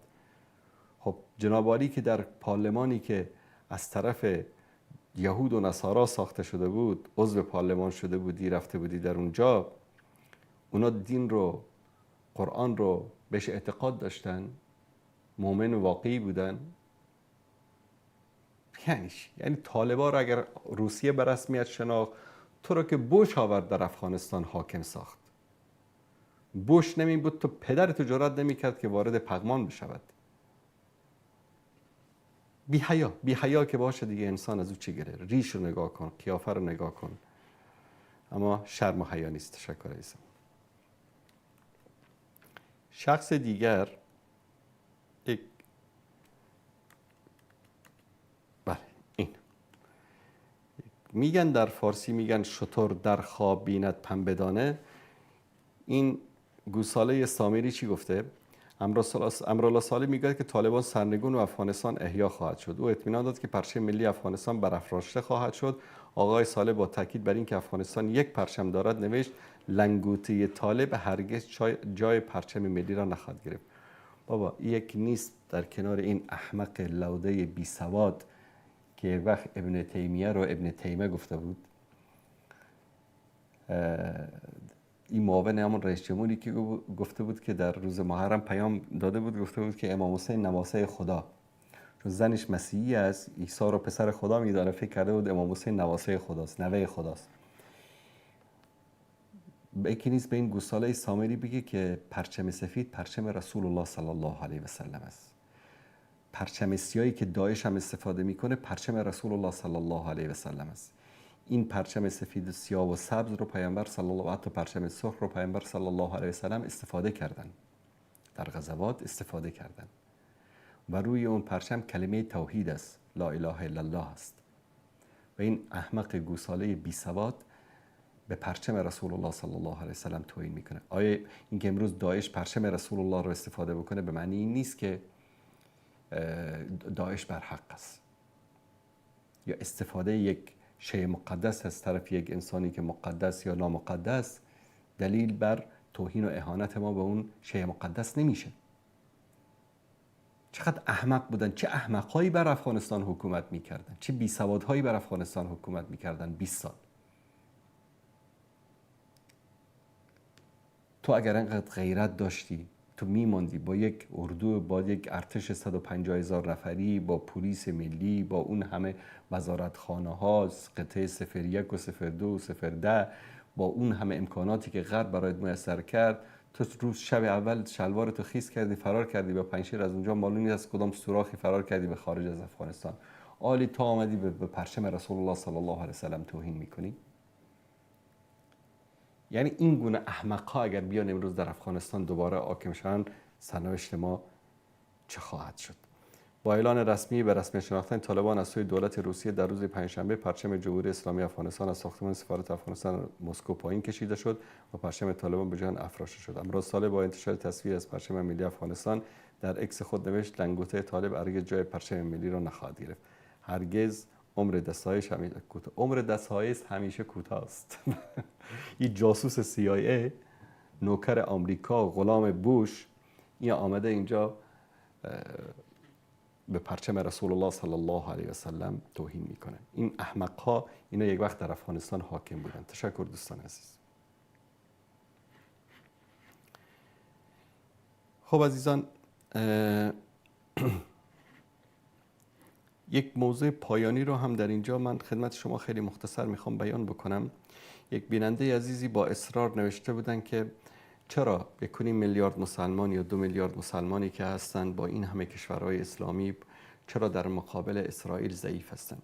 خب جناب عالی که در پارلمانی که از طرف یهود و نصارا ساخته شده بود، عضو پارلمان شده بودی، رفته بودی در اونجا، اونا دین رو، قرآن رو بهش اعتقاد داشتن، مؤمن واقعی بودن. یعنی طالبا رو اگر روسیه به رسمیت شناخت، تو رو که بوش آورد در افغانستان حاکم ساخت. بوش نمی بود تو پدرتو جرأت نمی کرد که وارد پغمان بشود. بی حیا که باشه دیگه انسان از او چه گره؟ ریش رو نگاه کن، قیافه رو نگاه کن، اما شرم و حیا نیست. تشکر عزیزم. شخص دیگر میگن در فارسی میگن شتر در خواب بیند پنبه دانه. این گوساله سامری چی گفته؟ امرالله صالح میگه که طالبان سرنگون و افغانستان احیا خواهد شد. او اطمینان داد که پرچم ملی افغانستان برافراشته خواهد شد. آقای صالح با تاکید بر اینکه افغانستان یک پرچم دارد نوشت: لنگوته طالب هرگز جای پرچم ملی را نخواهد گرفت. بابا یک نیست در کنار این احمق لوده بی سواد که وقت ابن تیمیه رو ابن تیمه گفته بود، این معاون همون رئیس جمهوری که گفته بود که در روز محرم پیام داده بود، گفته بود که امام حسین نواسه خدا، چون زنش مسیحی است، عیسی رو پسر خدا میدانه، فکر کرده بود امام حسین نواسه خداست، نوه خداست. یکی نیست به این گوساله سامری بگه که پرچم سفید پرچم رسول الله صلی الله علیه و سلم است. پرچم سیاهی که داعش هم استفاده میکنه پرچم رسول الله صلی الله علیه و سلم است. این پرچم سفید و سیاه و سبز رو پیامبر صلی الله و حتی پرچم سرخ رو پیامبر صلی الله علیه و سلم استفاده کردن، در غزوات استفاده کردن و روی اون پرچم کلمه توحید است، لا اله الا الله است. و این احمق گوساله بی سواد به پرچم رسول الله صلی الله علیه و سلم توهین میکنه. آیا اینکه امروز داعش پرچم رسول الله رو استفاده بکنه به معنی این نیست که داعش بر حق است یا استفاده یک شیء مقدس از طرف یک انسانی که مقدس یا نامقدس دلیل بر توهین و اهانت ما به اون شیء مقدس نمیشه. چقدر احمق بودن، چه احمقهایی بر افغانستان حکومت میکردن، چه بیسوادهایی بر افغانستان حکومت میکردن 20 سال. تو اگر انقدر غیرت داشتی تو میماندی با یک اردو، با یک ارتش 150,000 نفری، با پلیس ملی، با اون همه وزارتخانه ها، قطعه 01 و 02 و 010، با اون همه امکاناتی که غرب برایت میسر کرد، تو روز شب اول شلوارتو خیس کردی فرار کردی با پنجشیر، از اونجا معلوم نیست از کدام سوراخی فرار کردی به خارج از افغانستان. عالی تو آمدی به پرچم رسول الله صلی الله علیه و سلم توهین میکنی؟ یعنی این گونه احمق‌ها اگر بیان امروز در افغانستان دوباره حاکم شوند، سرنوشت ما چه خواهد شد؟ با اعلان رسمی به رسمیت شناختن طالبان از سوی دولت روسیه در روز پنجشنبه، پرچم جمهوری اسلامی افغانستان از ساختمان سفارت افغانستان مسکو پایین کشیده شد و پرچم طالبان به جهان افراشته شد. امروز ساله با انتشار تصویر از پرچم ملی افغانستان در اکس خود نوشت لنگوته طالب هرگز جای پرچم ملی را نخواهد گرفت. هرگز عمر دستایش همیشه کوتاه. عمر دستایش همیشه کوتاه است. این جاسوس CIA، نوکر آمریکا، غلام بوش، این آمده اینجا به پرچم رسول الله صلی الله علیه و سلم توهین میکنه. این احمق‌ها اینا یک وقت در افغانستان حاکم بودن. تشکر دوستان عزیز. خب عزیزان، یک موضوع پایانی رو هم در اینجا من خدمت شما خیلی مختصر میخوام بیان بکنم. یک بیننده عزیزی با اصرار نوشته بودن که چرا 1.5 میلیارد مسلمان یا 2 میلیارد مسلمانی که هستند با این همه کشورهای اسلامی چرا در مقابل اسرائیل ضعیف هستند؟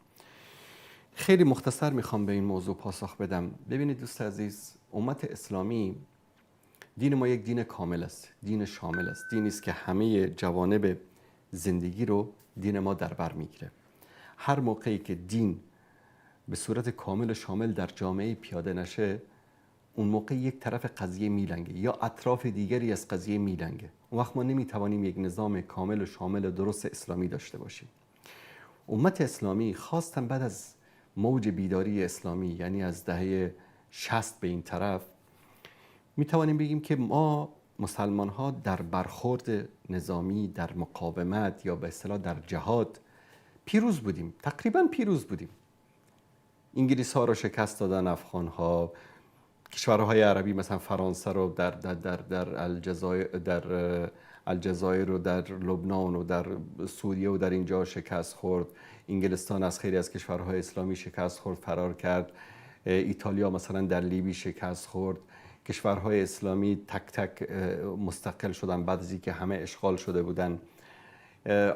خیلی مختصر میخوام به این موضوع پاسخ بدم. ببینید دوست عزیز، امت اسلامی دین ما یک دین کامل است، دین شامل است، دینی است که همه جوانب زندگی رو دین ما در بر میگیره. هر موقعی که دین به صورت کامل و شامل در جامعه پیاده نشه، اون موقع یک طرف قضیه میلنگه یا اطراف دیگری از قضیه میلنگه. اون وقت ما نمیتوانیم یک نظام کامل و شامل و درست اسلامی داشته باشیم. امت اسلامی خواستن بعد از موج بیداری اسلامی، یعنی از دهه 60 به این طرف، میتوانیم بگیم که ما مسلمان ها در برخورد نظامی، در مقاومت یا به اصطلاح در جهاد پیروز بودیم، تقریبا پیروز بودیم. انگلیس ها رو شکست دادن افغان ها، کشورهای عربی مثلا فرانسه رو در الجزایر و در لبنان و در سوریه و در اینجا شکست خورد. انگلستان از خیلی از کشورهای اسلامی شکست خورد، فرار کرد. ایتالیا مثلا در لیبی شکست خورد. کشورهای اسلامی تک تک مستقل شدن بعد از اینکه همه اشغال شده بودن.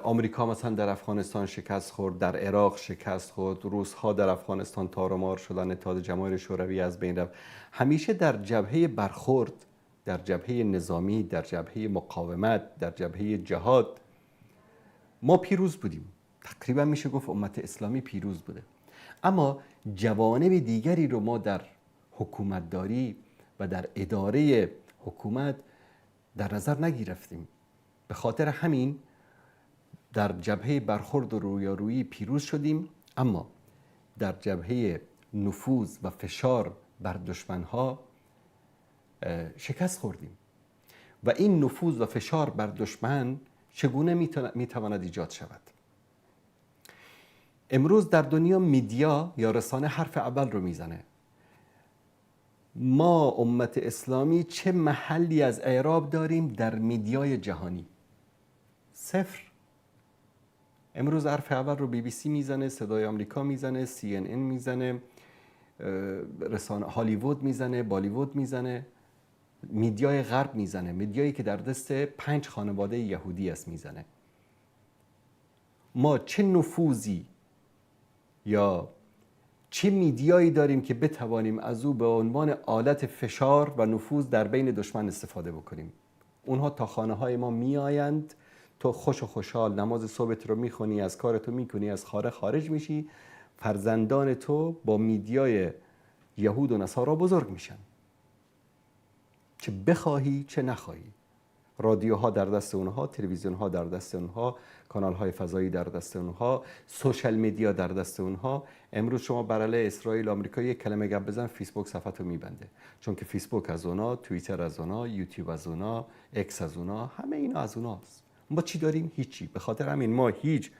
آمریکا مثلا در افغانستان شکست خورد، در عراق شکست خورد، روس ها در افغانستان تار و مار شدن، اتحاد جماهیر شوروی از بین رفت. همیشه در جبهه برخورد، در جبهه نظامی، در جبهه مقاومت، در جبهه جهاد ما پیروز بودیم. تقریبا میشه گفت امت اسلامی پیروز بوده. اما جوانب دیگری رو ما در حکومتداری و در اداره حکومت در نظر نگرفتیم. به خاطر همین در جبهه برخورد و رویارویی پیروز شدیم، اما در جبهه نفوذ و فشار بر دشمنها شکست خوردیم. و این نفوذ و فشار بر دشمن چگونه میتواند ایجاد شود؟ امروز در دنیا میدیا یا رسانه حرف اول رو میزنه. ما امت اسلامی چه محلی از اعراب داریم در میدیای جهانی؟ صفر. امروز حرف اول رو BBC میزنه، صدای آمریکا میزنه، CNN میزنه، رسانه هالیوود میزنه، بالیوود میزنه، میدیای غرب میزنه، میدیایی که در دست 5 خانواده یهودی است میزنه. ما چه نفوذی یا چه میدیایی داریم که بتوانیم از او به عنوان آلت فشار و نفوذ در بین دشمن استفاده بکنیم. اونها تا خانه های ما میآیند، تو خوش و خوشحال نماز صبحت رو میخونی، از کارتو میکنی، از خانه خارج میشی، فرزندان تو با میدیای یهود و نصارا بزرگ میشن، چه بخواهی چه نخواهی. رادیوها در دست اونها، تلویزیون ها در دست اونها، کانال های فضایی در دست اونها، سوشال میدیا در دست اونها. امروز شما بر علیه اسرائیل آمریکا یک کلمه گپ بزن، فیسبوک صفحتو میبنده، چون که فیسبوک از اونا، توییتر از اونا، یوتیوب از اونا، اکس از اونا، همه اینا از اوناست. ما چی داریم؟ هیچی. به خاطر همین ما هیچ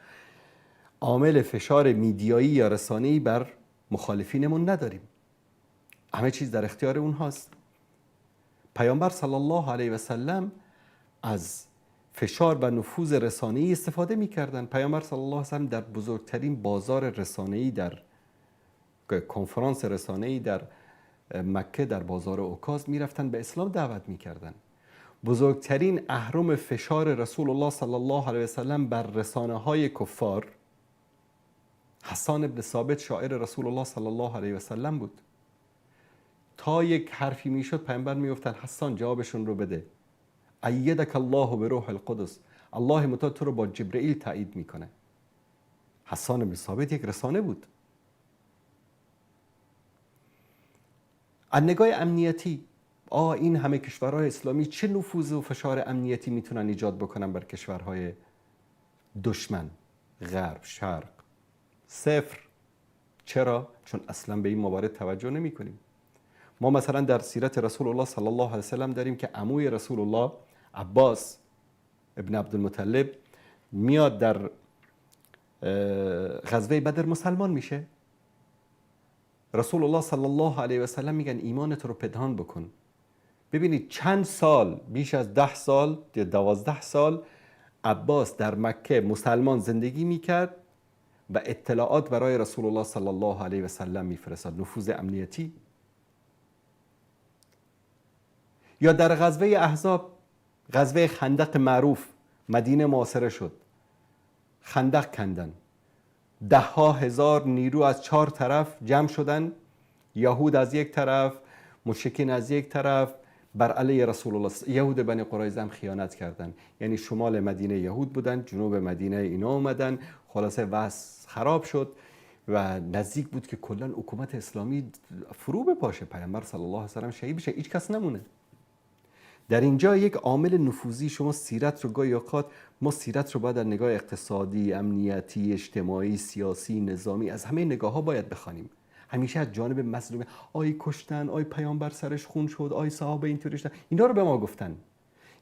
عامل فشار میدیایی یا رسانه‌ای بر مخالفینمون نداریم. همه چیز در اختیار اونهاست. پیامبر صلی الله علیه و سلم از فشار و نفوذ رسانه‌ای استفاده می‌کردن. پیامبر صلی الله علیه و سلم در بزرگترین بازار رسانه‌ای، در کنفرانس رسانه‌ای در مکه، در بازار اوکاز می‌رفتن به اسلام دعوت می‌کردن. بزرگترین اهرم فشار رسول الله صلی الله علیه و سلم بر رسانه‌های کفار حسان ابن ثابت شاعر رسول الله صلی الله علیه و سلم بود. تا یک حرفی میشد پیامبر میگفتن حسان جوابشون رو بده. ایدک الله به روح القدس، الله متعال تو رو با جبرئیل تایید میکنه. حسان ابن ثابت یک رسانه بود. از نگاه امنیتی، این همه کشورهای اسلامی چه نفوذ و فشار امنیتی میتونن ایجاد بکنن بر کشورهای دشمن، غرب، شرق؟ صفر. چرا؟ چون اصلا به این موارد توجه نمی کنیم. ما مثلا در سیرت رسول الله صلی الله علیه و سلم داریم که عموی رسول الله عباس ابن عبدالمطلب میاد در غزوه بدر مسلمان میشه. رسول الله صلی الله علیه و سلم میگن ایمانت رو پنهان بکن. ببینید چند سال، بیش از 10 سال یا 12 سال عباس در مکه مسلمان زندگی میکرد و اطلاعات برای رسول الله صلی الله علیه و سلم میفرستاد. نفوذ امنیتی. یا در غزوه احزاب، غزوه خندق معروف، مدینه محاصره شد، خندق کندن، 10,000 نیرو از 4 طرف جمع شدن، یهود از یک طرف، مشرکین از یک طرف، بر علیه رسول الله. یهود بنی قریظه هم خیانت کردن، یعنی شمال مدینه یهود بودن، جنوب مدینه اینا اومدن، خلاصه وضع خراب شد و نزدیک بود که کلا حکومت اسلامی فرو بپاشه، پیامبر صلی الله علیه و سلم شهید بشه، هیچ کس نمونه. در اینجا یک عامل نفوذی، شما سیرت رو گاهی اوقات، ما سیرت رو باید در نگاه اقتصادی، امنیتی، اجتماعی، سیاسی، نظامی، از همه نگاه ها باید بخوانیم. همیشه از جانب مظلوم، آی کشتن، آی پیامبر سرش خون شد، آی صحابه اینطوری شدن، اینا رو به ما گفتن.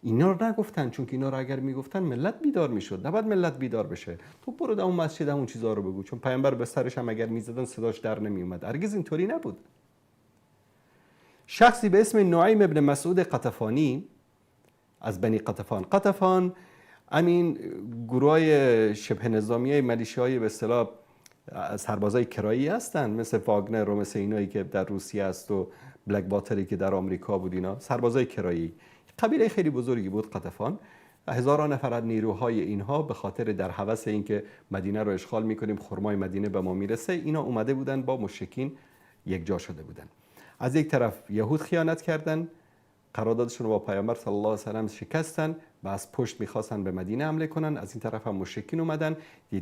اینا رو نگفتن، چون که اینا رو اگر میگفتن ملت بیدار میشد. نباید ملت بیدار بشه. تو برو در اون مسجد همون چیزا رو بگو، چون پیامبر به سرش هم اگر میزدن صداش در نمیومد. هرگز اینطوری نبود. شخصی به اسم نعیم ابن مسعود قطفانی از بنی قطفان همین گروهای شبه نظامی ملیشه‌های به اصطلاح سربازای کرایی هستن، مثل واگنر و مثل اینایی که در روسیه است و بلک واتری که در آمریکا بود. اینا سربازای کرایی، قبیله خیلی بزرگی بود قطفان. هزاران نفر از نیروهای اینها به خاطر در هوس اینکه مدینه رو اشغال میکنیم، خرمای مدینه به ما میرسه، اینا اومده بودن با مشرکین یک جا شده بودن. از یک طرف یهود خیانت کردن، قراردادشون رو با پیامبر صلی الله علیه و سلم شکستن و از پشت میخواستن به مدینه حمله کنن. از این طرف هم مشرکین اومدن،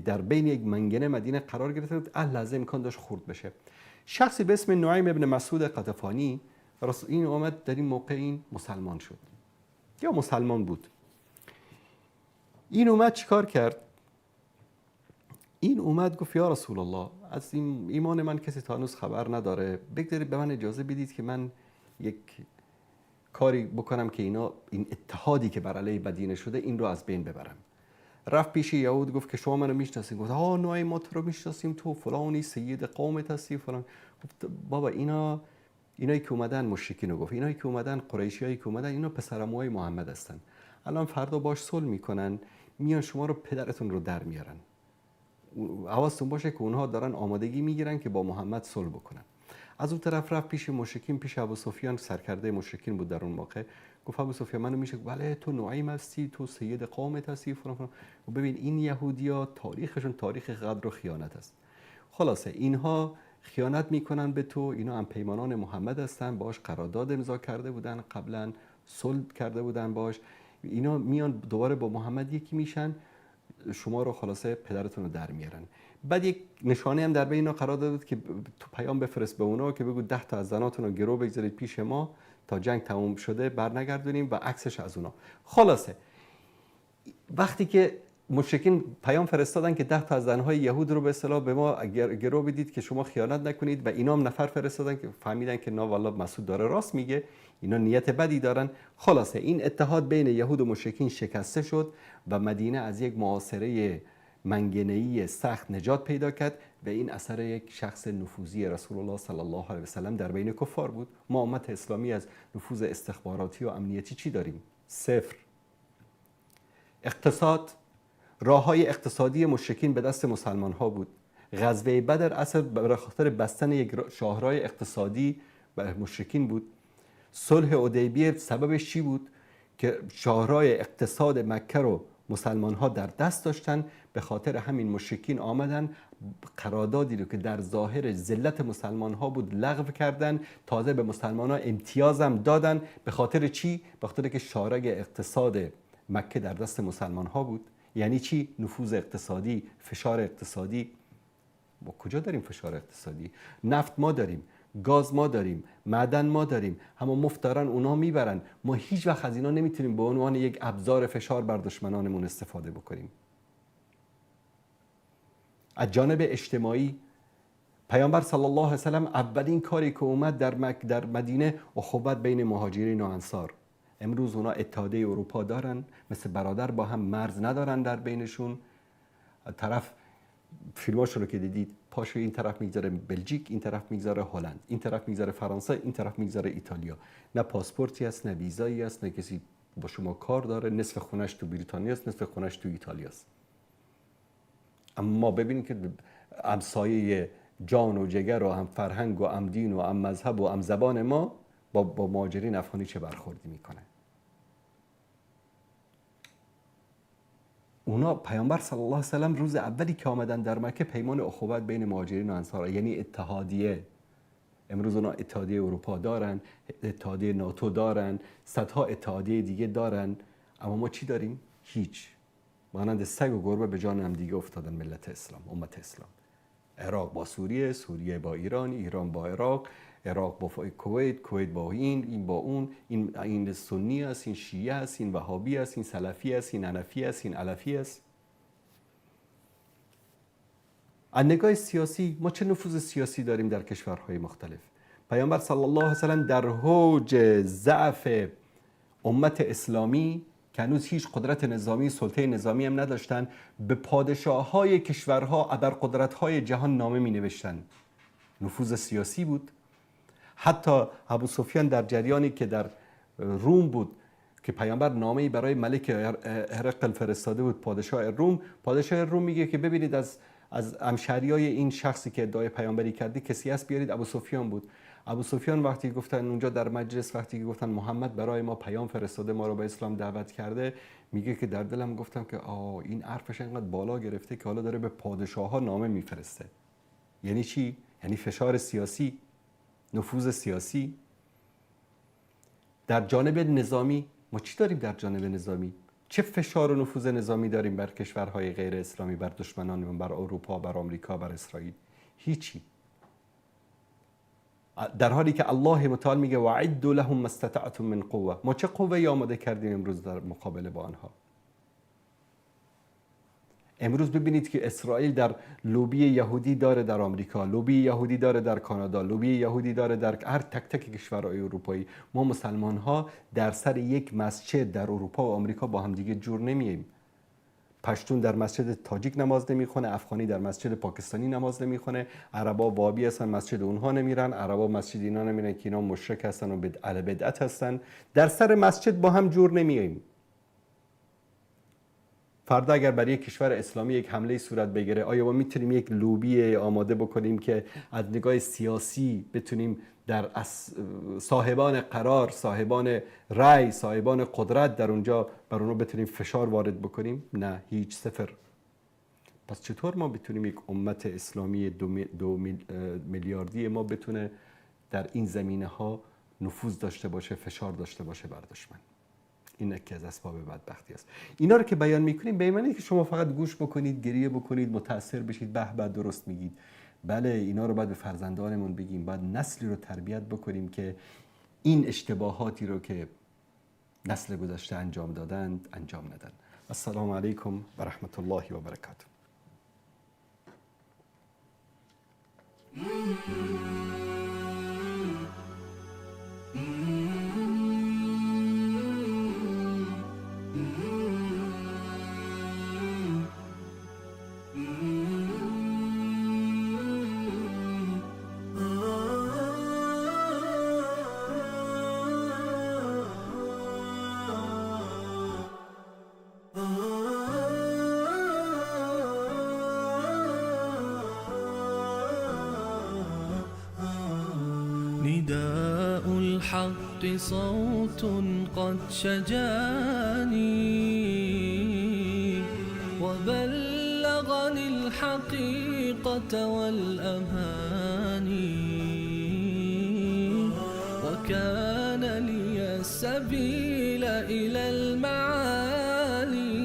در بین یک منگنه مدینه قرار گرفته بود، لحظه امکان داشت خورد بشه. شخصی به اسم نعیم ابن مسعود قطفانی، این اومد در این موقع این مسلمان شد یا مسلمان بود. این اومد چیکار کرد؟ این اومد گفت یا رسول الله، از این ایمان من کسی تا هنوز خبر نداره، بگذارید به من اجازه بدید که من یک کاری بکنم که این اتحادی که بر علیه مدینه شده این رو از بین ببرم. رفت پیش یهود، گفت که شما منو میشناسید؟ گفت نعیم ما تو رو میشناسیم، تو فلانی سید قومت هستی فلان. گفت بابا اینایی که اومدن مشرکین رو، گفت اینایی که اومدن قریشیایی که اومدن اینا پسرعموهای محمد هستن، الان فردا باش صلح میکنن، میان شما رو پدرتون رو در میارن. حواستون باشه که اونها دارن آمادگی میگیرن که با محمد صلح بکنن. از اون طرف رفت پیش مشرکین، پیش ابو سفیان، سرکرده مشرکین بود در اون موقع، گفت ابو سفیان منو میشه بله تو نعیم هستی، تو سید قومت هستی فلان فلان. و ببین این یهودیا تاریخشون تاریخ غدر و خیانت است. خلاصه اینها خیانت میکنن به تو، اینا هم پیمانان محمد هستن، باش قرارداد امضا کرده بودن، قبلا صلح کرده بودن باش، اینا میان دوباره با محمد یکی میشن، شما رو خلاصه پدرتون رو در میارن. بعد یک نشانه هم در بین اینا قرار داده بود که تو پیام بفرست به اونا که بگو 10 تا از زناتون رو گرو بگذارید پیش ما تا جنگ تموم شده برنگردونیم و عکسش از اونا. خلاصه وقتی که مشرکین پیام فرستادن که 10 تا از زنهای یهود رو به اصطلاح به ما گرو بدید که شما خیانت نکنید و اینا هم نفر فرستادن که فهمیدن که نه والله مسعود داره راست میگه، اینا نیت بدی دارن. خلاصه این اتحاد بین یهود و مشرکین شکسته شد و مدینه از یک محاصره منگنه‌ای سخت نجات پیدا کرد و این اثر یک شخص نفوذی رسول الله صلی الله علیه و سلم در بین کفار بود. ما امت اسلامی از نفوذ استخباراتی و امنیتی چی داریم؟ صفر. اقتصاد، راه‌های اقتصادی مشرکین به دست مسلمان ها بود. غزوه بدر اثر به خاطر بستن یک شاهراه اقتصادی به مشرکین بود. صلح حدیبیه سببش چی بود؟ که شاهراه اقتصاد مکه رو مسلمان ها در دست داشتن، به خاطر همین مشرکین آمدن قراردادی رو که در ظاهر ذلت مسلمان ها بود لغو کردن، تازه به مسلمان ها امتیاز هم دادن. به خاطر چی؟ به خاطر که شارع اقتصاد مکه در دست مسلمان ها بود. یعنی چی؟ نفوذ اقتصادی، فشار اقتصادی. ما کجا داریم فشار اقتصادی؟ نفت ما داریم، گاز ما داریم، معدن ما داریم، همه مفت دارن اونا میبرن. ما هیچ وقت از اینا نمیتونیم به عنوان یک ابزار فشار بر دشمنانمون استفاده بکنیم. از جانب اجتماعی پیامبر صلی الله علیه و سلم اولین کاری که اومد در مدینه اخوت بین مهاجرین و انصار. امروز اونا اتحادیه اروپا دارن، مثل برادر با هم مرز ندارن در بینشون. طرف فیلماشو رو که دیدید پاشو این طرف میگذاره بلژیک، این طرف میگذاره هلند، این طرف میگذاره فرانسه، این طرف میگذاره ایتالیا. نه پاسپورتی هست، نه ویزایی هست، نه کسی با شما کار داره. نصف خونش تو بریتانیا است، نصف خونش تو ایتالیا است. اما ببینید که همسایه جان و جگر و هم فرهنگ و هم دین و هم مذهب و هم زبان ما با مهاجرین افغانی چه برخوردی میکنه. اونا پیامبر صلی الله علیه و سلم روز اولی که آمدن در مکه پیمان اخوت بین مهاجرین و انصار، یعنی اتحادیه. امروز اونا اتحادیه اروپا دارن، اتحادیه ناتو دارن، صدها اتحادیه دیگه دارن، اما ما چی داریم؟ هیچ. مانند سگ و گربه به جان هم دیگه افتادن ملت اسلام، امت اسلام. عراق با سوریه، سوریه با ایران، ایران با عراق، عراق با کویت، کویت با این با اون، این سنی است، این شیعه است، این وهابی است، این سلفی است، این حنفی است، این علفی است. از نگاه سیاسی ما چه نفوذ سیاسی داریم در کشورهای مختلف؟ پیامبر صلی الله علیه و سلم در اوج ضعف امت اسلامی که هنوز هیچ قدرت نظامی، سلطه نظامی هم نداشتن، به پادشاه‌های کشورها، ابرقدرت‌های جهان نامه می‌نوشتن. نفوذ سیاسی بود. حتی ابو سفیان در جریانی که در روم بود که پیامبر نامه‌ای برای ملک هرقل فرستاده بود، پادشاه روم میگه که ببینید از همشهریای این شخصی که ادعای پیامبری کرده کسی هست بیارید. ابو سفیان بود. ابو سفیان وقتی گفتن اونجا در مجلس، وقتی گفتن محمد برای ما پیام فرستاده، ما رو به اسلام دعوت کرده، میگه که در دلم گفتم که این حرفش اینقدر بالا گرفته که حالا داره به پادشاه‌ها نامه میفرسته. یعنی چی؟ یعنی فشار سیاسی، نفوذ سیاسی. در جانب نظامی ما چی داریم؟ در جانب نظامی چه فشار و نفوذ نظامی داریم بر کشورهای غیر اسلامی، بر دشمنانمون، بر اروپا، بر آمریکا، بر اسرائیل؟ هیچی. در حالی که الله متعال میگه وعدوا لهم ما استطعتم من قوه. ما چه قوه‌ای آماده کردیم امروز در مقابله با آنها؟ امروز ببینید که اسرائیل در لوبی یهودی داره در آمریکا، لوبی یهودی داره در کانادا، لوبی یهودی داره در هر تک تک کشورهای اروپایی. ما مسلمان ها در سر یک مسجد در اروپا و آمریکا با هم دیگه جور نمیاییم. پشتون در مسجد تاجیک نماز نمیخونه، افغانی در مسجد پاکستانی نماز نمیخونه، عربا وابی هستن مسجد اونها نمیرن، عربا مسجد اینا نمیرن که اینا مشرک هستن و اهل بدعت هستن. در سر مسجد با هم جور نمیاییم. فردا اگر برای یک کشور اسلامی یک حمله صورت بگیره، آیا ما میتونیم یک لوبی آماده بکنیم که از نگاه سیاسی بتونیم در صاحبان قرار، صاحبان رأی، صاحبان قدرت در اونجا بر اونها بتونیم فشار وارد بکنیم؟ نه، هیچ، صفر. پس چطور ما بتونیم یک امت اسلامی 2 میلیاردی ما بتونه در این زمینه ها نفوذ داشته باشه، فشار داشته باشه بر دشمن؟ این یکی از اسباب بدبختی است. اینا رو که بیان میکنیم به معنی که شما فقط گوش بکنید، گریه بکنید، متاثر بشید، به به درست میگید. بله، اینا رو باید به فرزندانمون بگیم، باید نسلی رو تربیت بکنیم که این اشتباهاتی رو که نسل گذشته انجام دادند انجام ندن. السلام علیکم و رحمت الله و برکاته. نداء الحق صوت قد شجاني وبلغني الحقيقة والأماني وكان لي السبيل إلى المعالي